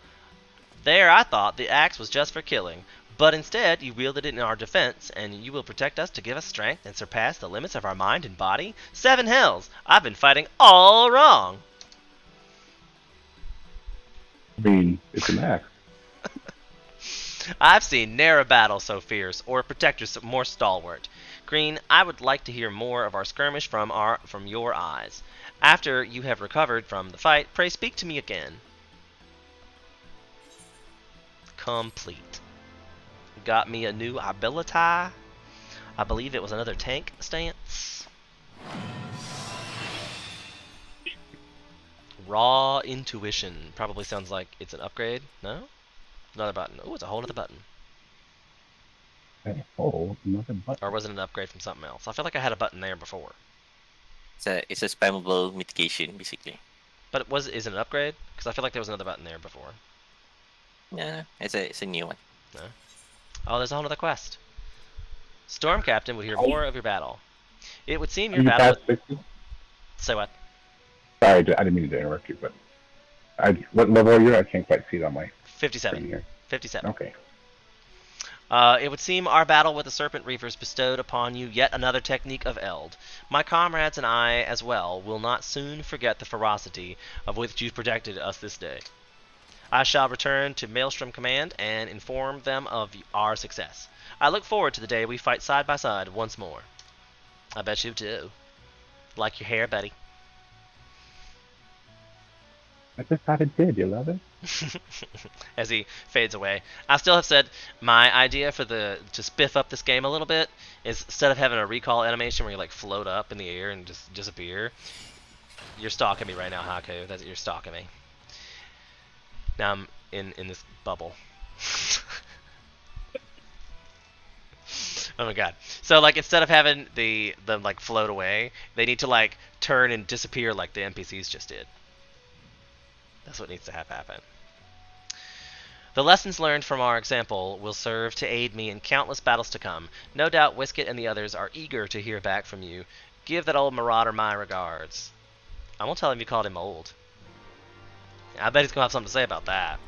There I thought the axe was just for killing, but instead you wielded it in our defense, and you will protect us to give us strength and surpass the limits of our mind and body? 7 hells! I've been fighting all wrong! I mean, it's an axe. I've seen ne'er a battle so fierce, or a protector so more stalwart. Green, I would like to hear more of our skirmish from your eyes. After you have recovered from the fight, pray speak to me again. Complete. Got me a new ability. I believe it was another tank stance. Raw intuition. Probably sounds like it's an upgrade. No? Another button. Oh, it's a whole other button. Oh, another button. Or was it an upgrade from something else? I feel like I had a button there before. It's a spammable mitigation basically. But is it an upgrade? Because I feel like there was another button there before. Yeah, it's a new one. No? Oh, there's a whole other quest. Storm Captain would hear more of your battle. It would seem your battle... Past 60? Say what? Sorry, I didn't mean to interrupt you, but what level are you at? I can't quite see it on my screen 57. here. 57. Okay. It would seem our battle with the Serpent Reavers bestowed upon you yet another technique of Eld. My comrades and I, as well, will not soon forget the ferocity of which you protected us this day. I shall return to Maelstrom Command and inform them of our success. I look forward to the day we fight side by side once more. I bet you do. Like your hair, buddy. I just thought it did. You love it? As he fades away. I still have said my idea for to spiff up this game a little bit is instead of having a recall animation where you like float up in the air and just disappear. You're stalking me right now, Haku. You're stalking me. Now I'm in this bubble. Oh my god. So like instead of having them like float away, they need to like turn and disappear like the NPCs just did. That's what needs to happen. The lessons learned from our example will serve to aid me in countless battles to come. No doubt Wiskett and the others are eager to hear back from you. Give that old marauder my regards. I won't tell him you called him old. I bet he's going to have something to say about that.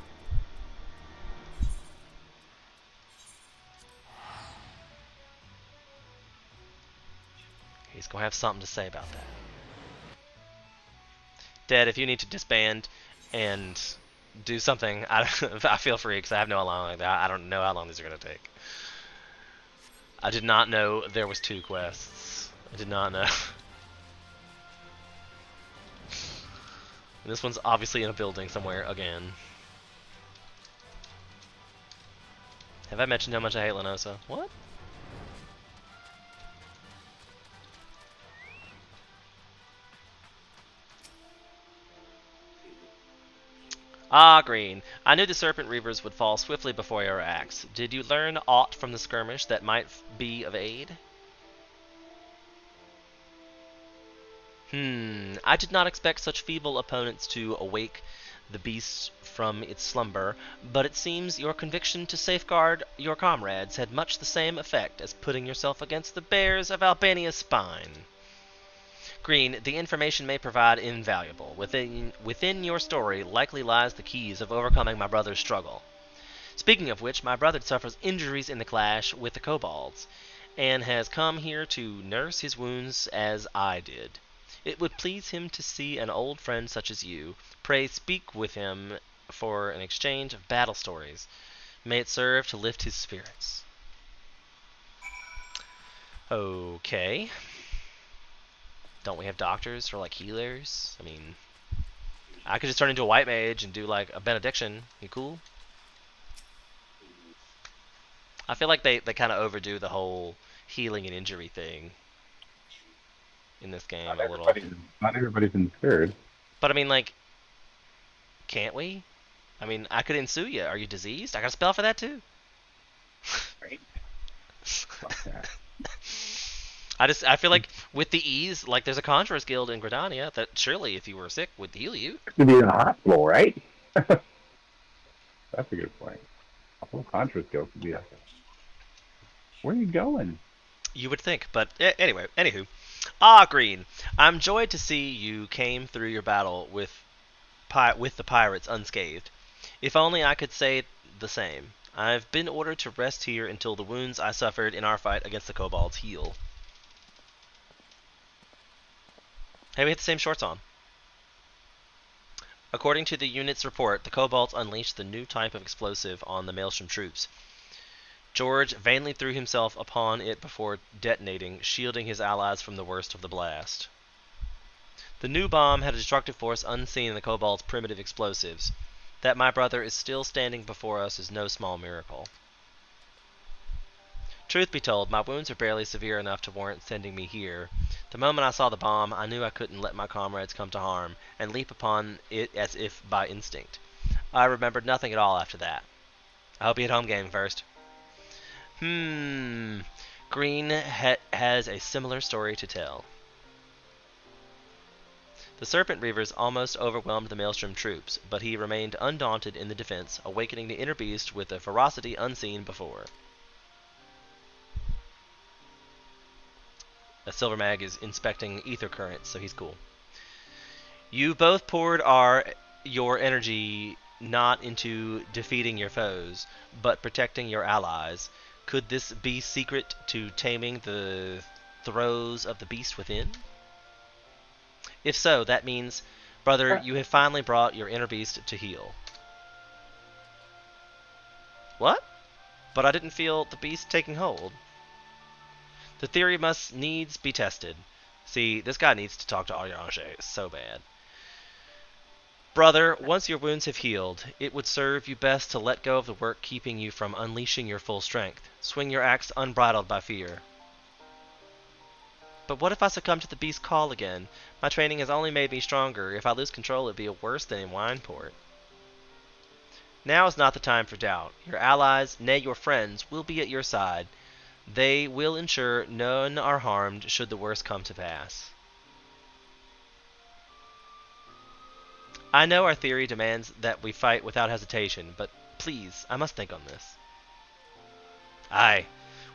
He's going to have something to say about that. Dead, if you need to disband and do something, I feel free, because I have no long. I don't know how long these are going to take. I did not know there was 2 quests. I did not know. And this one's obviously in a building somewhere again. Have I mentioned how much I hate Lenosa? What? Ah, Green. I knew the Serpent Reavers would fall swiftly before your axe. Did you learn aught from the skirmish that might be of aid? I did not expect such feeble opponents to awake the beast from its slumber, but it seems your conviction to safeguard your comrades had much the same effect as putting yourself against the bears of Albania's spine. Green, the information may provide invaluable. Within your story likely lies the keys of overcoming my brother's struggle. Speaking of which, my brother suffers injuries in the clash with the kobolds, and has come here to nurse his wounds as I did. It would please him to see an old friend such as you. Pray speak with him for an exchange of battle stories. May it serve to lift his spirits. Okay. don't we have doctors or like healers? I mean, I could just turn into a white mage and do like a benediction. You cool? I feel like they kind of overdo the whole healing and injury thing in this game a little. Not everybody's insured. But I mean, like, can't we? I mean, I could ensue you. Are you diseased? I got a spell for that too. Right. I feel like with the ease, like there's a Conjurer's Guild in Gridania that surely if you were sick would heal you. To be in a hospital, right? That's a good point. A whole Conjurer's Guild could be a... Where are you going? You would think, but anyway, anywho. Green. I'm joyed to see you came through your battle with the pirates unscathed. If only I could say the same. I've been ordered to rest here until the wounds I suffered in our fight against the kobolds heal. Hey, we had the same shorts on. According to the unit's report, the kobolds unleashed the new type of explosive on the Maelstrom troops. George vainly threw himself upon it before detonating, shielding his allies from the worst of the blast. The new bomb had a destructive force unseen in the kobolds' primitive explosives. That my brother is still standing before us is no small miracle. Truth be told, my wounds are barely severe enough to warrant sending me here. The moment I saw the bomb, I knew I couldn't let my comrades come to harm, and leap upon it as if by instinct. I remembered nothing at all after that. I hope you hit home game first. Green has a similar story to tell. The Serpent Reavers almost overwhelmed the Maelstrom troops, but he remained undaunted in the defense, awakening the inner beast with a ferocity unseen before. A Silver Mag is inspecting ether currents, so he's cool. You both poured your energy not into defeating your foes, but protecting your allies. Could this be secret to taming the throes of the beast within? If so, that means, brother, you have finally brought your inner beast to heal. What? But I didn't feel the beast taking hold. The theory must needs be tested. See, this guy needs to talk to Ariange so bad. Brother, once your wounds have healed, it would serve you best to let go of the work keeping you from unleashing your full strength. Swing your axe unbridled by fear. But what if I succumb to the beast's call again? My training has only made me stronger. If I lose control, it'd be worse than in Wineport. Now is not the time for doubt. Your allies, nay your friends, will be at your side. They will ensure none are harmed should the worst come to pass. I know our theory demands that we fight without hesitation, but please, I must think on this. Aye,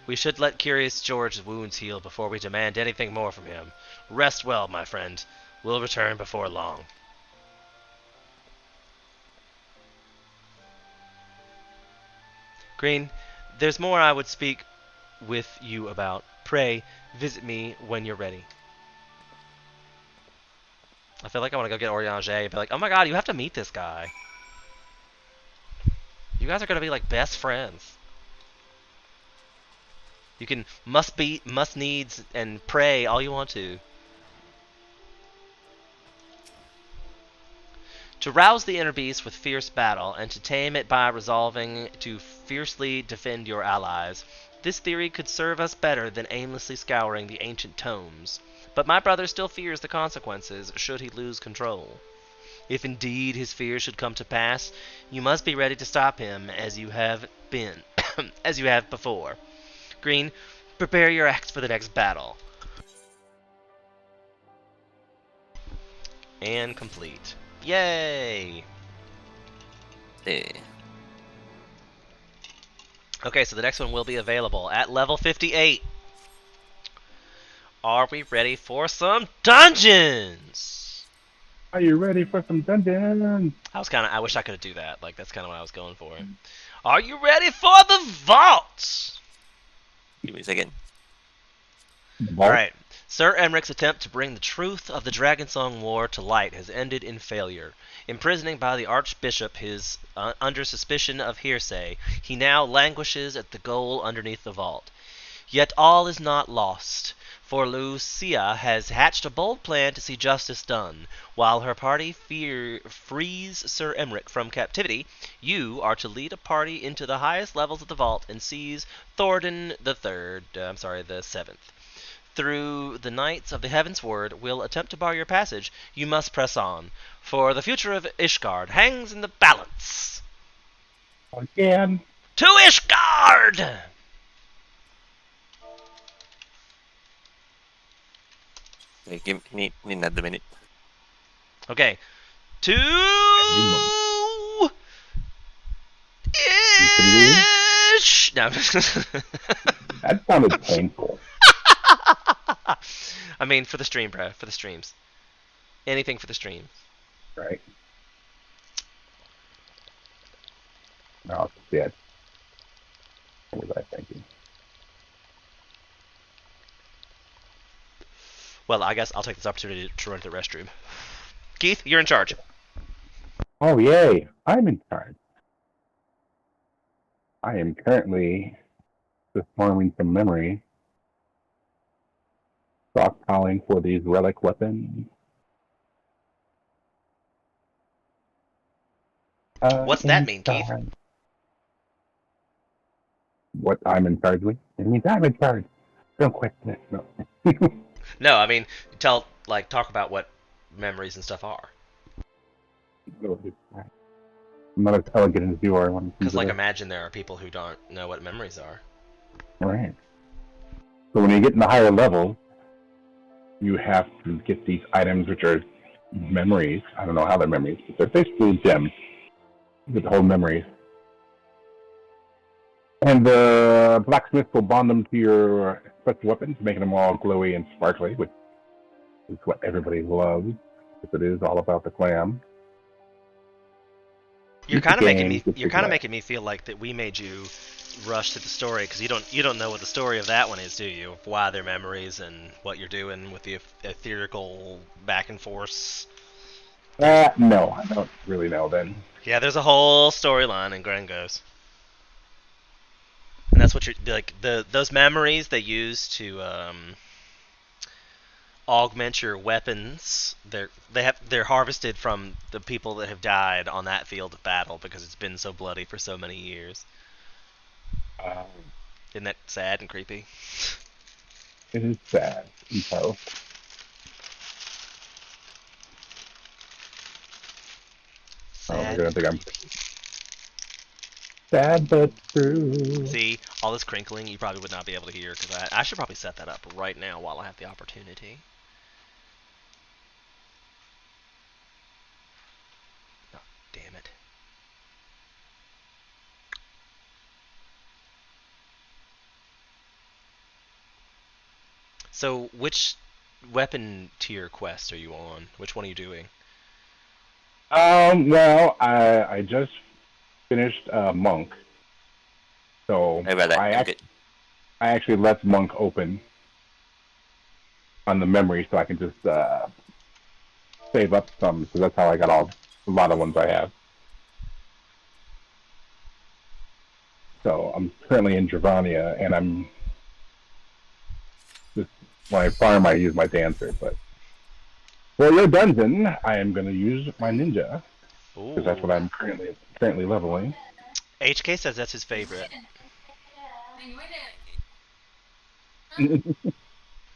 we should let Curious George's wounds heal before we demand anything more from him. Rest well, my friend. We'll return before long. Green, there's more I would speak with you about. Pray, visit me when you're ready. I feel like I want to go get Oriange and be like, oh my god, you have to meet this guy. You guys are going to be like best friends. You can must needs and pray all you want to. To rouse the inner beast with fierce battle, and to tame it by resolving to fiercely defend your allies. This theory could serve us better than aimlessly scouring the ancient tomes. But my brother still fears the consequences should he lose control. If indeed his fears should come to pass, you must be ready to stop him as you have been, as you have before. Green, prepare your axe for the next battle. And complete. Yay! Hey. Okay, so the next one will be available at level 58. Are we ready for some dungeons? Are you ready for some dungeons? I wish I could do that. Like, that's kind of what I was going for. Are you ready for the vaults? Give me a second. Alright. Sir Emmeric's attempt to bring the truth of the Dragonsong War to light has ended in failure. Imprisoning by the Archbishop his under suspicion of hearsay, he now languishes at the goal underneath the vault. Yet all is not lost. For Lucia has hatched a bold plan to see justice done. While her party frees Sir Emmerich from captivity, you are to lead a party into the highest levels of the vault and seize Thordan the Seventh. Through the Knights of the Heaven's Word will attempt to bar your passage. You must press on, for the future of Ishgard hangs in the balance. Again. To Ishgard! Okay, need another minute. Okay. To Ish. No. That sounded painful. I mean, for the stream, bro. For the streams. Anything for the stream. Right. No, shit. What was I thinking? Well, I guess I'll take this opportunity to run to the restroom. Keith, you're in charge. Oh, yay. I'm in charge. I am currently just farming some memory. Stockpiling for these relic weapons. What's that mean, Keith? What I'm in charge with? It means I'm in charge. Don't quit this. No. No, I mean, talk about what memories and stuff are. I'm not as elegant as you are. Because, imagine there are people who don't know what memories are. Right. So when you get in the higher level, you have to get these items, which are memories. I don't know how they're memories, but they're basically gems. You get the whole memories. And the blacksmith will bond them to your special weapons, making them all glowy and sparkly, which is what everybody loves, because it is all about the glam. You're kind of making me feel like that we made you rush to the story because you don't know what the story of that one is, do you? Why they're memories and what you're doing with the etherical back and forth. No, I don't really know then. Yeah, there's a whole storyline in Grengos. And that's what you're like. Those memories they use to augment your weapons. They're harvested from the people that have died on that field of battle because it's been so bloody for so many years. Isn't that sad and creepy? It is sad. So. Sad. I don't think I'm sad but true. See, all this crinkling you probably would not be able to hear because I should probably set that up right now while I have the opportunity. Oh, damn it. So, which weapon tier quest are you on? Which one are you doing? Well, I just finished Monk. So I actually left Monk open on the memory so I can just save up some, because that's how I got a lot of ones I have. So I'm currently in Dravania, and I'm just when I farm I use my dancer, but for your dungeon I am going to use my ninja because that's what I'm currently leveling. HK says that's his favorite.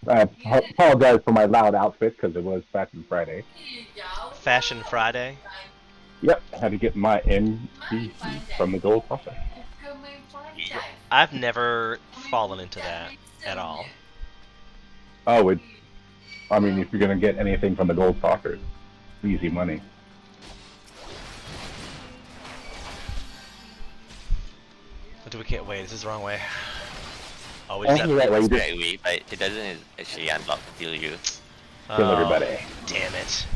I apologize for my loud outfit because it was Fashion Friday. Fashion Friday? Yep, I had to get my NPC from the gold saucer. I've never fallen into that at all. Oh, I mean, if you're going to get anything from the gold saucer, it's easy money. Wait, this is the wrong way. Oh, we That's just the right way. You It's just right way, but it doesn't actually unlock until you. kill everybody. Damn it.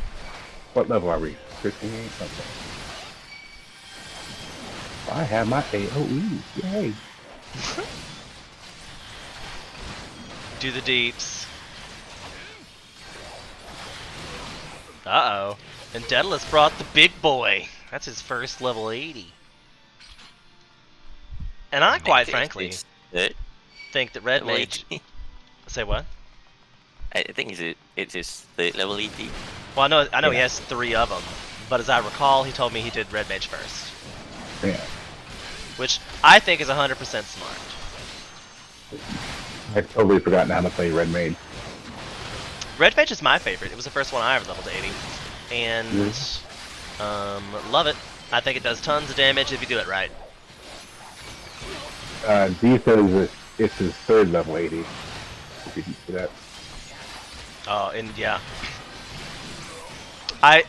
What level are we? 15? Okay. I have my AoE. Yay. Do the deeps. Uh-oh. And Daedalus brought the big boy. That's his first level 80. And I, quite frankly, think that Red Mage... Say what? I think it's his third level ET. Well, I know he Yeah. has 3 of them, but as I recall, he told me he did Red Mage first, Yeah. which I think is 100% smart. I've totally forgotten how to play Red Mage. Red Mage is my favorite. It was the first one I ever leveled to 80, and love it. I think it does tons of damage if you do it right. D says it's his third level 80. If you can see that. Oh, and yeah. I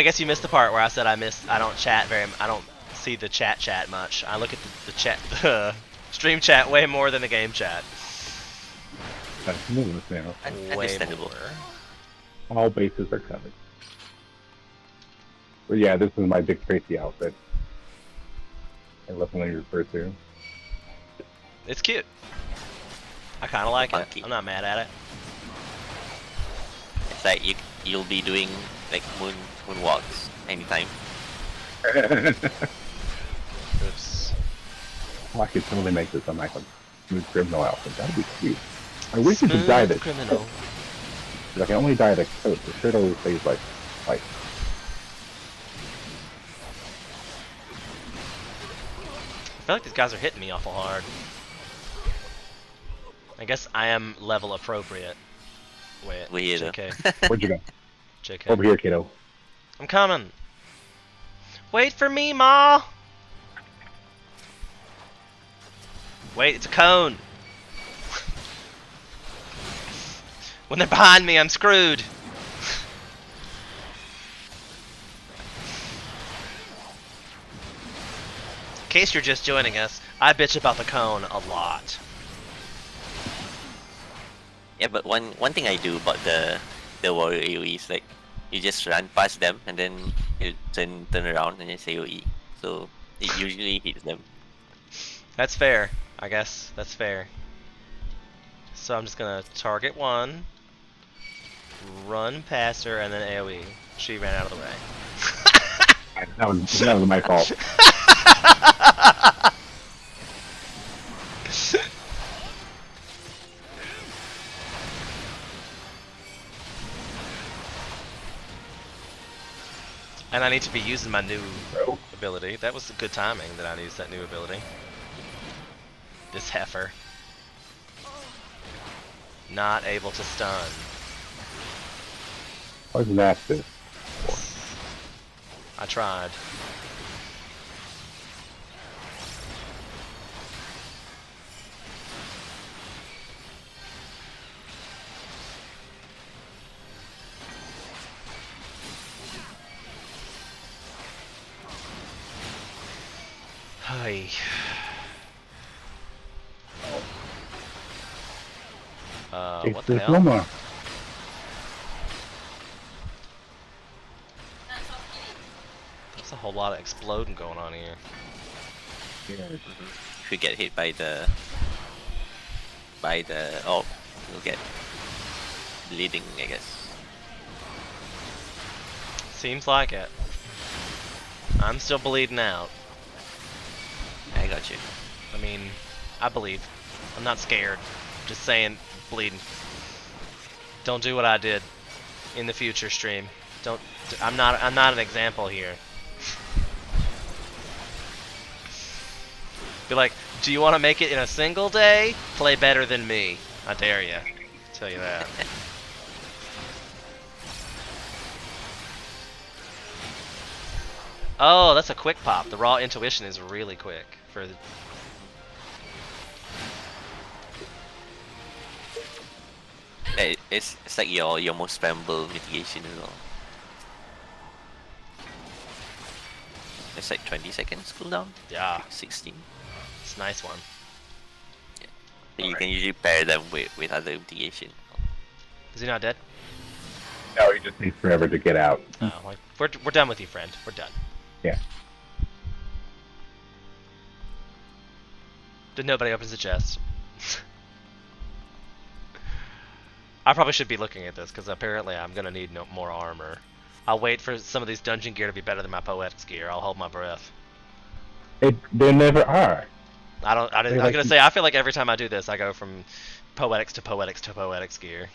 guess you missed the part where I said I don't chat I don't see the chat much. I look at the chat, the stream chat way more than the game chat. That's moving this now. Way Understandable. more. All bases are covered. But yeah, this is my Dick Tracy outfit. I love when you refer to. It's cute. I kind of like it. Funky. I'm not mad at it. It's like you'll be doing like moonwalks anytime. Oops. Oh, I could totally make this on like a smooth criminal outfit. That'd be cute. I wish you could dye Smooth this. criminal. I can only dye the coat. The shirt always stays like white. I feel like these guys are hitting me awful hard. I guess I am level appropriate. Wait, Weirdo. JK. Where'd you go? JK. Over here, kiddo. I'm coming. Wait for me, Ma! Wait, it's a cone! When they're behind me, I'm screwed! In case you're just joining us, I bitch about the cone a lot. Yeah, but one thing I do about the warrior AoE is like you just run past them and then you turn around and just AoE. So it usually hits them. That's fair, I guess. That's fair. So I'm just gonna target one, run past her, and then AoE. She ran out of the way. That was my fault. And I need to be using my new ability. That was good timing that I used that new ability. This heifer. Not able to stun. What's that? This? I tried. Hi. What the hell? Roma. There's a whole lot of exploding going on here. If you get hit by the oh, you'll get bleeding, I guess. Seems like it. I'm still bleeding out. I got you. I mean, I believe. I'm not scared. Just saying, bleeding. Don't do what I did in the future stream. Don't. I'm not an example here. Be like, do you want to make it in a single day? Play better than me. I dare you. Tell you that. Oh, that's a quick pop. The raw intuition is really quick for. It's like your most spammable mitigation as well. It's like 20 seconds cooldown. Yeah, 16. it's a nice one. You can usually pair them with other mitigation. Is he not dead? No, he just needs forever to get out. Oh, like, we're done with you, friend. We're done. Yeah. Did nobody opens the chest? I probably should be looking at this because apparently I'm gonna need more armor. I'll wait for some of these dungeon gear to be better than my poetics gear. I'll hold my breath. They never are. I was like- gonna say I feel like every time I do this, I go from poetics to poetics to poetics gear.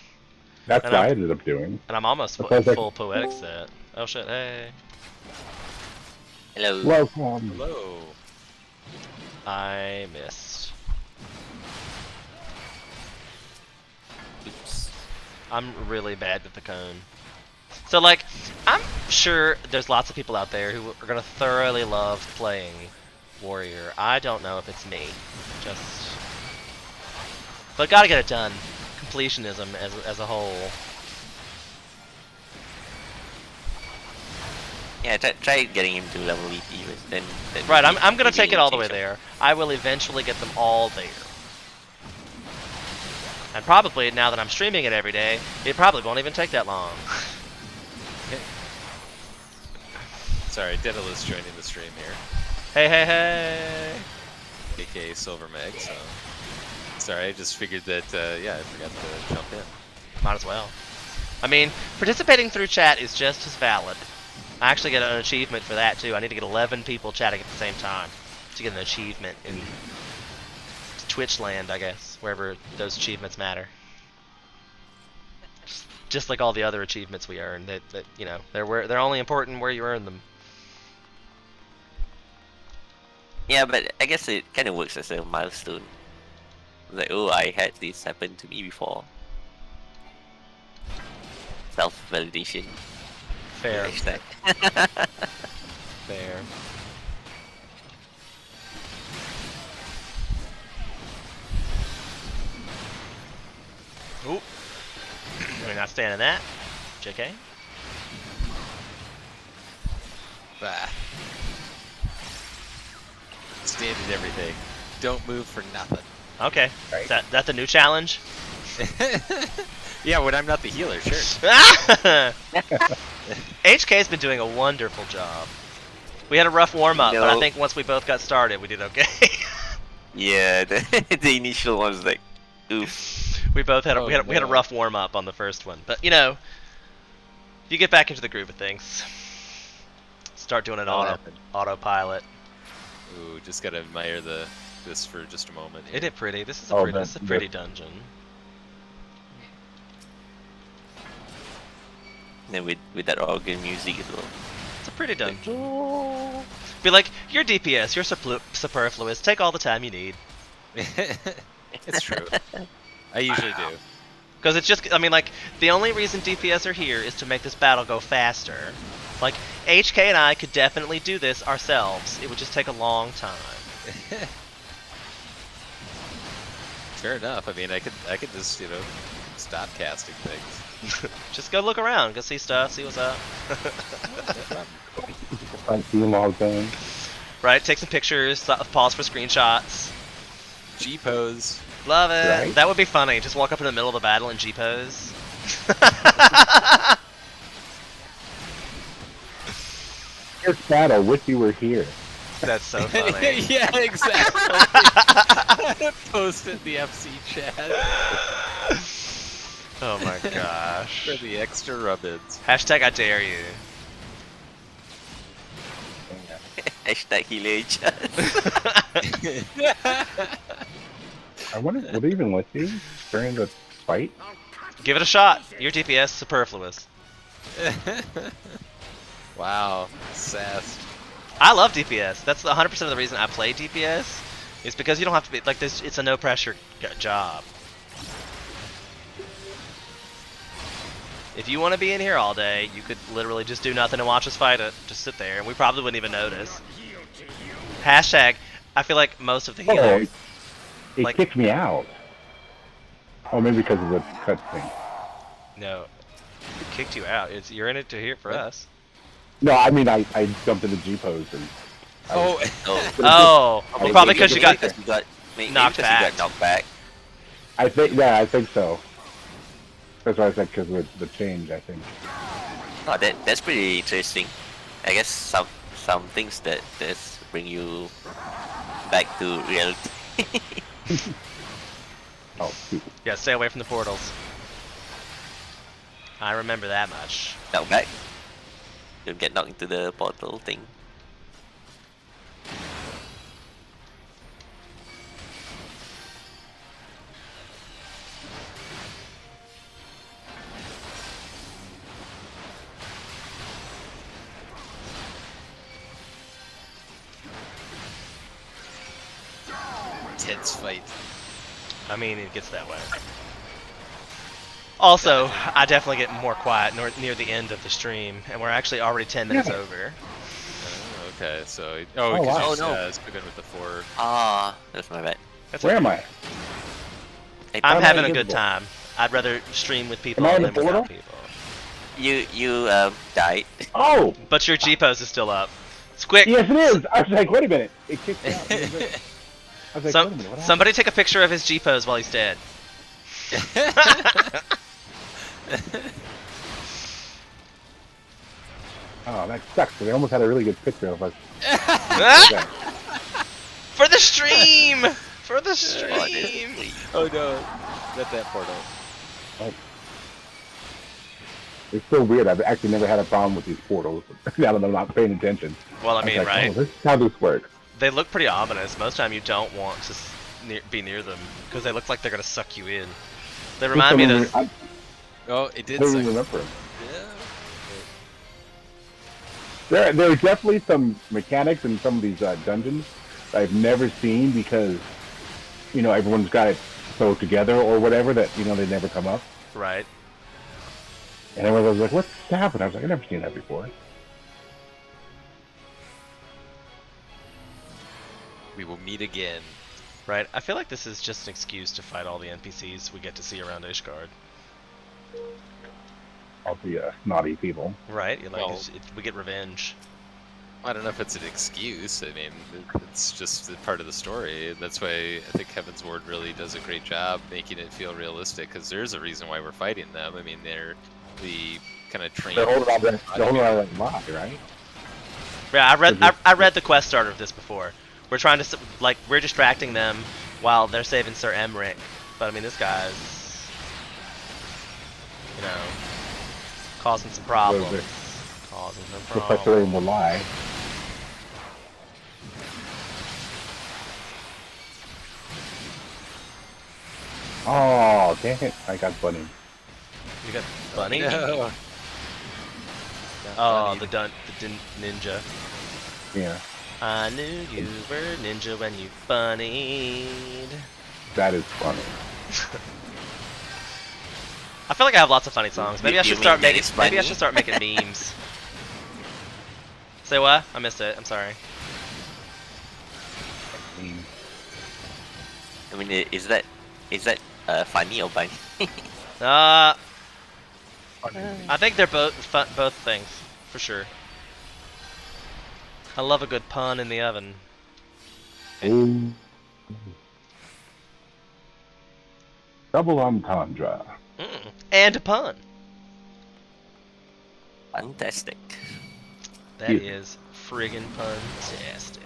That's And what I I'm- ended up doing. And I'm almost That sounds like- full poetic set. Oh shit, hey. Hello. Welcome. Hello. I missed. Oops. I'm really bad with the cone. So like, I'm sure there's lots of people out there who are gonna thoroughly love playing Warrior. I don't know if it's me. Just, but gotta get it done. Completionism as a whole. Yeah, try getting him to level 80 first, then Right, I'm gonna maybe take it you'll all the way change there. I will eventually get them all there. And probably now that I'm streaming it every day, it probably won't even take that long. Sorry, Daedalus joining the stream here. Hey, hey, hey! aka Silver Meg, so... Sorry, I just figured that, yeah, I forgot to jump in. Might as well. I mean, participating through chat is just as valid. I actually get an achievement for that too. I need to get 11 people chatting at the same time to get an achievement in Twitch land, I guess, wherever those achievements matter. Just like all the other achievements we earn, that you know, they're only important where you earn them. Yeah, but I guess it kind of works as a milestone. Like, oh, I had this happen to me before. Self-validation. Fair, Hashtag. fair. Oop. We're not standing that. JK. Bah. Standard everything. Don't move for nothing. Okay. Right. Is that the new challenge? Yeah, when I'm not the healer, sure. HK's been doing a wonderful job. We had a rough warm up, but I No. think once we both got started, we did okay. Yeah, the initial one was like, oof. we both had Oh, we had a no. rough warm up on the first one, but you know, you get back into the groove of things. Start doing an That'll happen. autopilot. Ooh, just gotta admire this for just a moment. Isn't it pretty? This is Oh, this is a that- pretty dungeon. And then with that organ music as well. It's a pretty dungeon. Be like, you're DPS, you're superfluous. Take all the time you need. It's true. I usually do. Because it's just, I mean, like, the only reason DPS are here is to make this battle go faster. Like, HK and I could definitely do this ourselves. It would just take a long time. Fair enough. I mean, I could just, you know, stop casting things. Just go look around, go see stuff, see what's up. Like doing all thing. Right, take some pictures, pause for screenshots. G pose. Love it. Right. That would be funny. Just walk up in the middle of the battle and G-pose. This battle, wish you were here. That's so funny. Yeah, exactly. Post it in the FC chat Oh my gosh. for the extra rub-ins. Hashtag I dare you. Hashtag healer chat. I wonder, would it even let you during the fight? Give it a shot. Your DPS superfluous. Wow, sass. I love DPS. That's 100% of the reason I play DPS. Is because you don't have to be like this. It's a no pressure job. If you want to be in here all day, you could literally just do nothing and watch us fight it. Just sit there, and we probably wouldn't even notice. Hashtag. I feel like most of the Oh, healers. it Like- kicked me out. Oh, maybe because of the cutscene. No, it kicked you out. You're in it to hear for us. No, I mean I jumped into G pose and. Oh, Oh, Oh, well, probably because you got. maybe maybe knocked because you back. got knocked back. I think so. That's why I said because of the change. I think. Oh, that's pretty interesting. I guess some things that's bring you back to reality. Oh, shoot. Yeah, stay away from the portals. I remember that much. Knocked back. Don't get knocked into the portal thing. intense fight. I mean, it gets that way. Also, I definitely get more quiet near the end of the stream, and we're actually already 10 minutes over. Oh, okay, so Oh, because wow. you Oh, just, no. spoken with the 4. Ah, that's my bad. That's Where okay. am I? I'm Am I having a good invisible? time. I'd rather stream with people Am I in than the without portal? people. You died. Oh, But your G pose is still up. It's quick. yes, it is. I was like, wait a minute. It kicked me out. I was like, wait a minute, what happened? Somebody take a picture of his G pose while he's dead. Oh, that sucks. 'Cause I almost had a really good picture of us. For the stream! For the stream! Oh no, not that portal. It's so weird. I've actually never had a problem with these portals. Now that I'm not paying attention. Well, I was mean, like, right? Oh, this is how this works. They look pretty ominous. Most of the time you don't want to be near them because they look like they're going to suck you in. They remind me of those... I Oh, it did. don't suck. even remember them. Yeah. There are definitely some mechanics in some of these dungeons that I've never seen because, you know, everyone's got it so together or whatever that, you know, they never come up. Right. And everyone was like, what's happening? I was like, I've never seen that before. We will meet again. Right. I feel like this is just an excuse to fight all the NPCs we get to see around Ishgard. All the naughty people. Right? You're like, Well- we get revenge. I don't know if it's an excuse. I mean, it's just a part of the story. That's why I think Heaven's Ward really does a great job making it feel realistic. Because there's a reason why we're fighting them. I mean, they're the kind of trained. They're holding on that lie, right? Yeah, I read the quest starter of this before. We're trying to we're distracting them while they're saving Sir Emmerich. But I mean, this guy's, you know, causing some problems. What is it? Causing some Perpetuating problems. the lie. Oh, dang it. I got bunny. You got bunny? No. Oh, the ninja. Yeah, I knew you were ninja when you bunnied. that is funny. I feel like I have lots of funny songs. Maybe I You should mean start that making. it's Maybe I funny? should start making memes. Say what? I missed it. I'm sorry. I mean, is that funny or funny? I think they're both both things for sure. I love a good pun in the oven. Ooh. Double entendre. And a pun. Fantastic. That Yeah. is friggin' fantastic.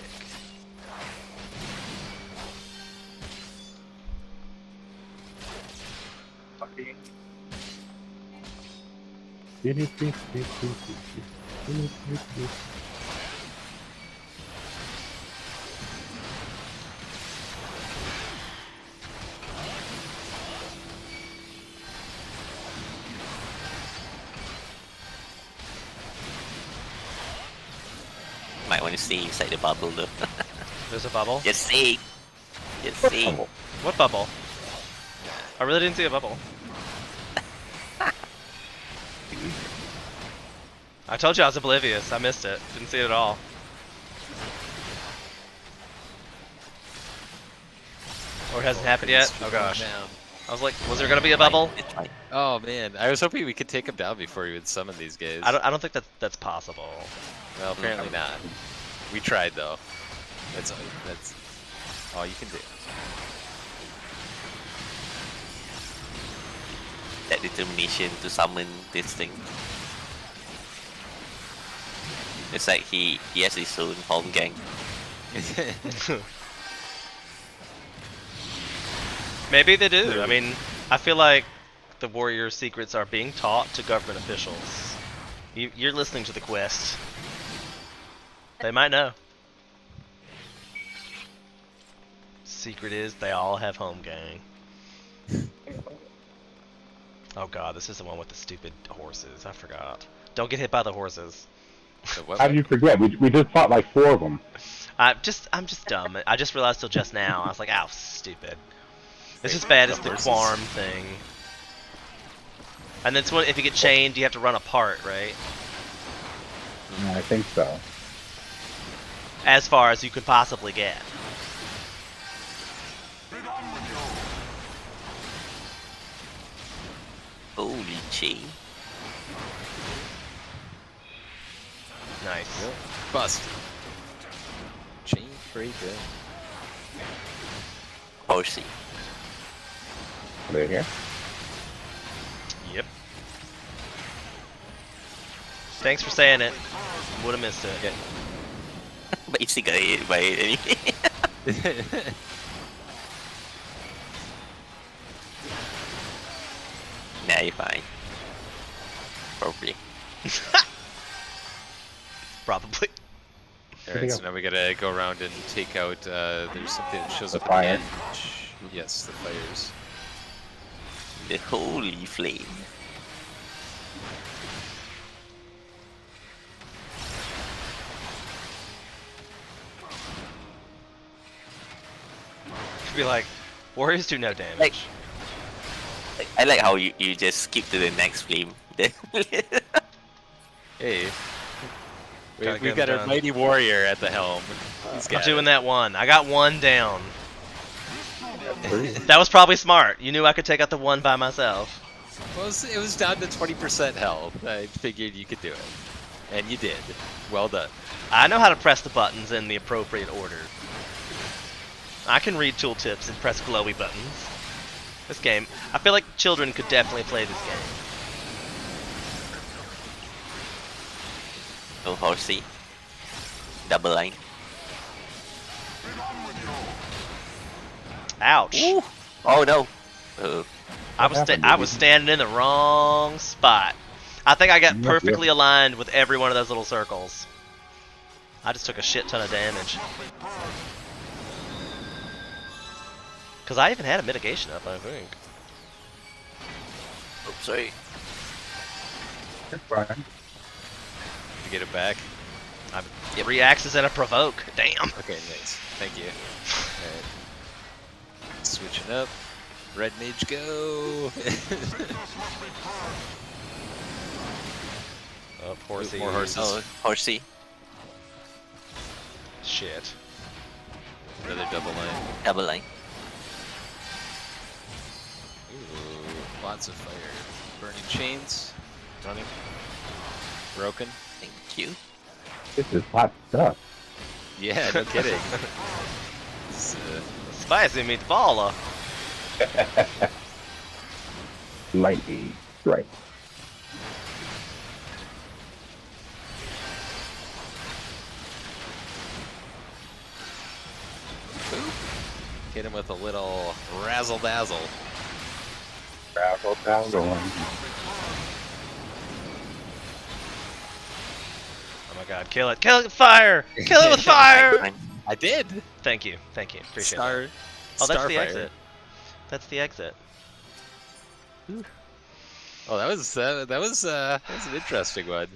Might want to stay inside the bubble though. There's a bubble. Just say. Just say. What bubble? I really didn't see a bubble. I told you I was oblivious. I missed it. Didn't see it at all. Or it hasn't happened yet? Oh gosh. Down. I was like, was there gonna be a bubble? It's fine. Oh man, I was hoping we could take him down before we would summon these guys. I don't think that's possible. Well, apparently not. We tried though. That's all you can do. That determination to summon this thing. It's like he has his own home gang. Maybe they do. I mean, I feel like the warrior secrets are being taught to government officials. You're listening to the quest. They might know. Secret is they all have home gang. Oh god, this is the one with the stupid horses. I forgot. Don't get hit by the horses. So what- How do you forget? We just fought like 4 of them. I'm just dumb. I just realized till just now. I was like, ow, stupid. It's as bad as the Quarm thing. And then if you get chained, you have to run apart, right? I think so. As far as you could possibly get. Holy chain. Nice. Yep. Bust. Chain pretty good. Horsey. There here. Yep. Thanks for saying it. Would have missed it. But you still got hit by it anyway. Nah, you're fine. Probably. Probably. Alright, so now we gotta go around and take out, there's something that shows The up at fire. the end. Yes, the fires. The holy flame. Could be like, warriors do no damage. I like how you just skip to the next flame. Hey. Gotta We've get got it our done. mighty warrior at the helm. He's I'm got doing it. that one. I got one down. That was probably smart. You knew I could take out the one by myself. Well, it was down to 20% health. I figured you could do it. And you did. Well done. I know how to press the buttons in the appropriate order. I can read tooltips and press glowy buttons. This game, I feel like children could definitely play this game. Oh, horsey. Double line. Ouch. Ooh. Oh no. I was standing in the wrong spot. I think I got perfectly aligned with every one of those little circles. I just took a shit ton of damage. Because I even had a mitigation up, I think. Oh, sorry. It's fine. You get it back. I'm 3 axes and a provoke. Damn. Okay, nice. Thank you. Alright. Switching up. Red mage go. Oh, horsey. More horses. Oh, horsey. Shit. Another double line. Double line. Ooh, lots of fire. Burning chains. Running. Broken. Thank you. This is hot stuff. Yeah, no kidding. It's, Spicy meatballer. Lightning strike. hit him with a little razzle dazzle. Razzle dazzle. Oh my god, kill it. Kill it with fire! Kill it with fire! I did. Thank you. Thank you. Appreciate Star. that. Oh, that's the Starfire. exit. That's the exit. Oh, that was an interesting one.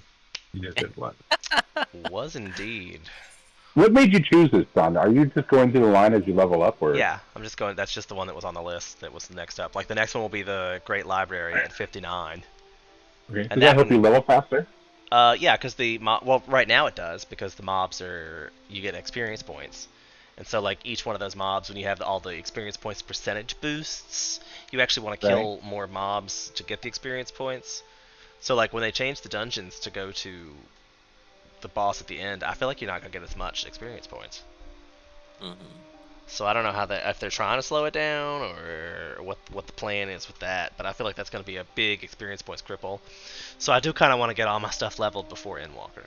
You just did what? Was indeed. What made you choose this, Don? Are you just going through the line as you level up, or? Yeah, I'm just going. That's just the one that was on the list. That was next up. Like the next one will be the Great Library at 59. Okay. And Does that that help one- you level faster? Yeah, because well, right now it does because the mobs are you get experience points, and so like each one of those mobs, when you have all the experience points percentage boosts, you actually want to kill more mobs to get the experience points. So like when they change the dungeons to go to the boss at the end, I feel like you're not gonna get as much experience points. Mhm. So I don't know how if they're trying to slow it down or what the plan is with that, but I feel like that's going to be a big experience points cripple. So I do kind of want to get all my stuff leveled before Endwalker.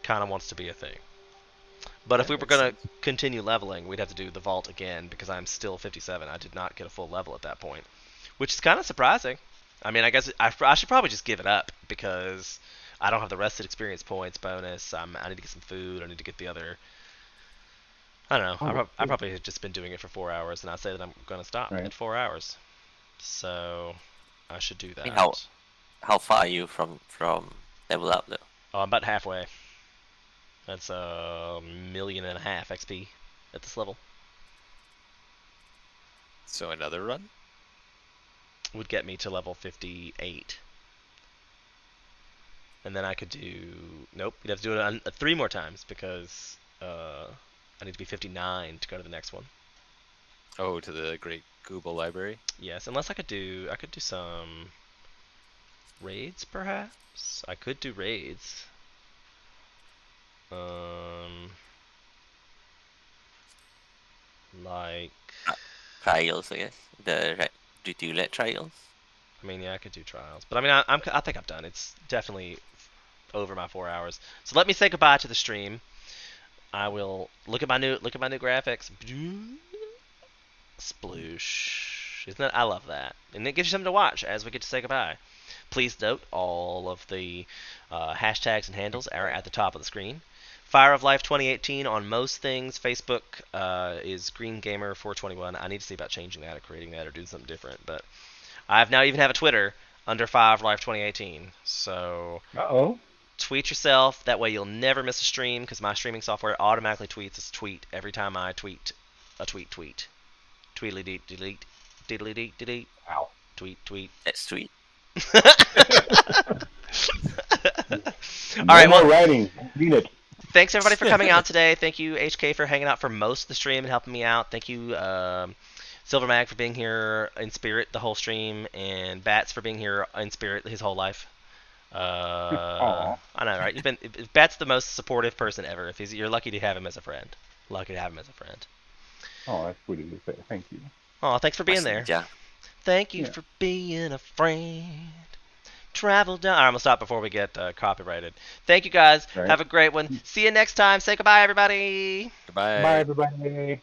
Kind of wants to be a thing. But if we were going to continue leveling, we'd have to do the vault again because I'm still 57. I did not get a full level at that point, which is kind of surprising. I mean, I guess I should probably just give it up because I don't have the rested experience points bonus. I need to get some food. I need to get the other. I don't know. I probably have just been doing it for 4 hours, and I say that I'm going to stop at 4 hours. So I should do that. mean, how far are you from level up though? Oh, I'm about halfway. That's a 1.5 million XP at this level. So another run? Would get me to level 58. And then I could do... Nope, you'd have to do it on 3 more times because I need to be 59 to go to the next one. Oh, to the Great Google Library? Yes, unless I could do some raids perhaps? I could do raids. Like... Trials, I guess. Do you let trials? I mean, yeah, I could do trials, but I mean, I think I'm done. It's definitely over my 4 hours. So let me say goodbye to the stream. I will look at my new graphics. Sploosh. Isn't that? I love that, and it gives you something to watch as we get to say goodbye. Please note all of the hashtags and handles are at the top of the screen. Fire of Life 2018 on most things. Facebook is Green Gamer 421. I need to see about changing that or creating that or doing something different, but I've now even have a Twitter under Fire of Life 2018. So tweet yourself. That way you'll never miss a stream because my streaming software automatically tweets a tweet every time I tweet a tweet. Tweetly deet delete. Diddly deet delete. Wow. That's sweet. All right, more writing. Read it. Thanks everybody for coming out today. Thank you HK for hanging out for most of the stream and helping me out. Thank you Silver Mag for being here in spirit the whole stream, and Bats for being here in spirit his whole life. I know, right? Bats the most supportive person ever. You're lucky to have him as a friend. Lucky to have him as a friend. Oh, that's sweet of you to say. Thank you. Oh, thanks for being there. Yeah. Thank you for being a friend. Travel down. All right, I'm gonna stop before we get copyrighted. Thank you guys. Right. Have a great one. See you next time. Say goodbye, everybody. Goodbye. Bye, everybody.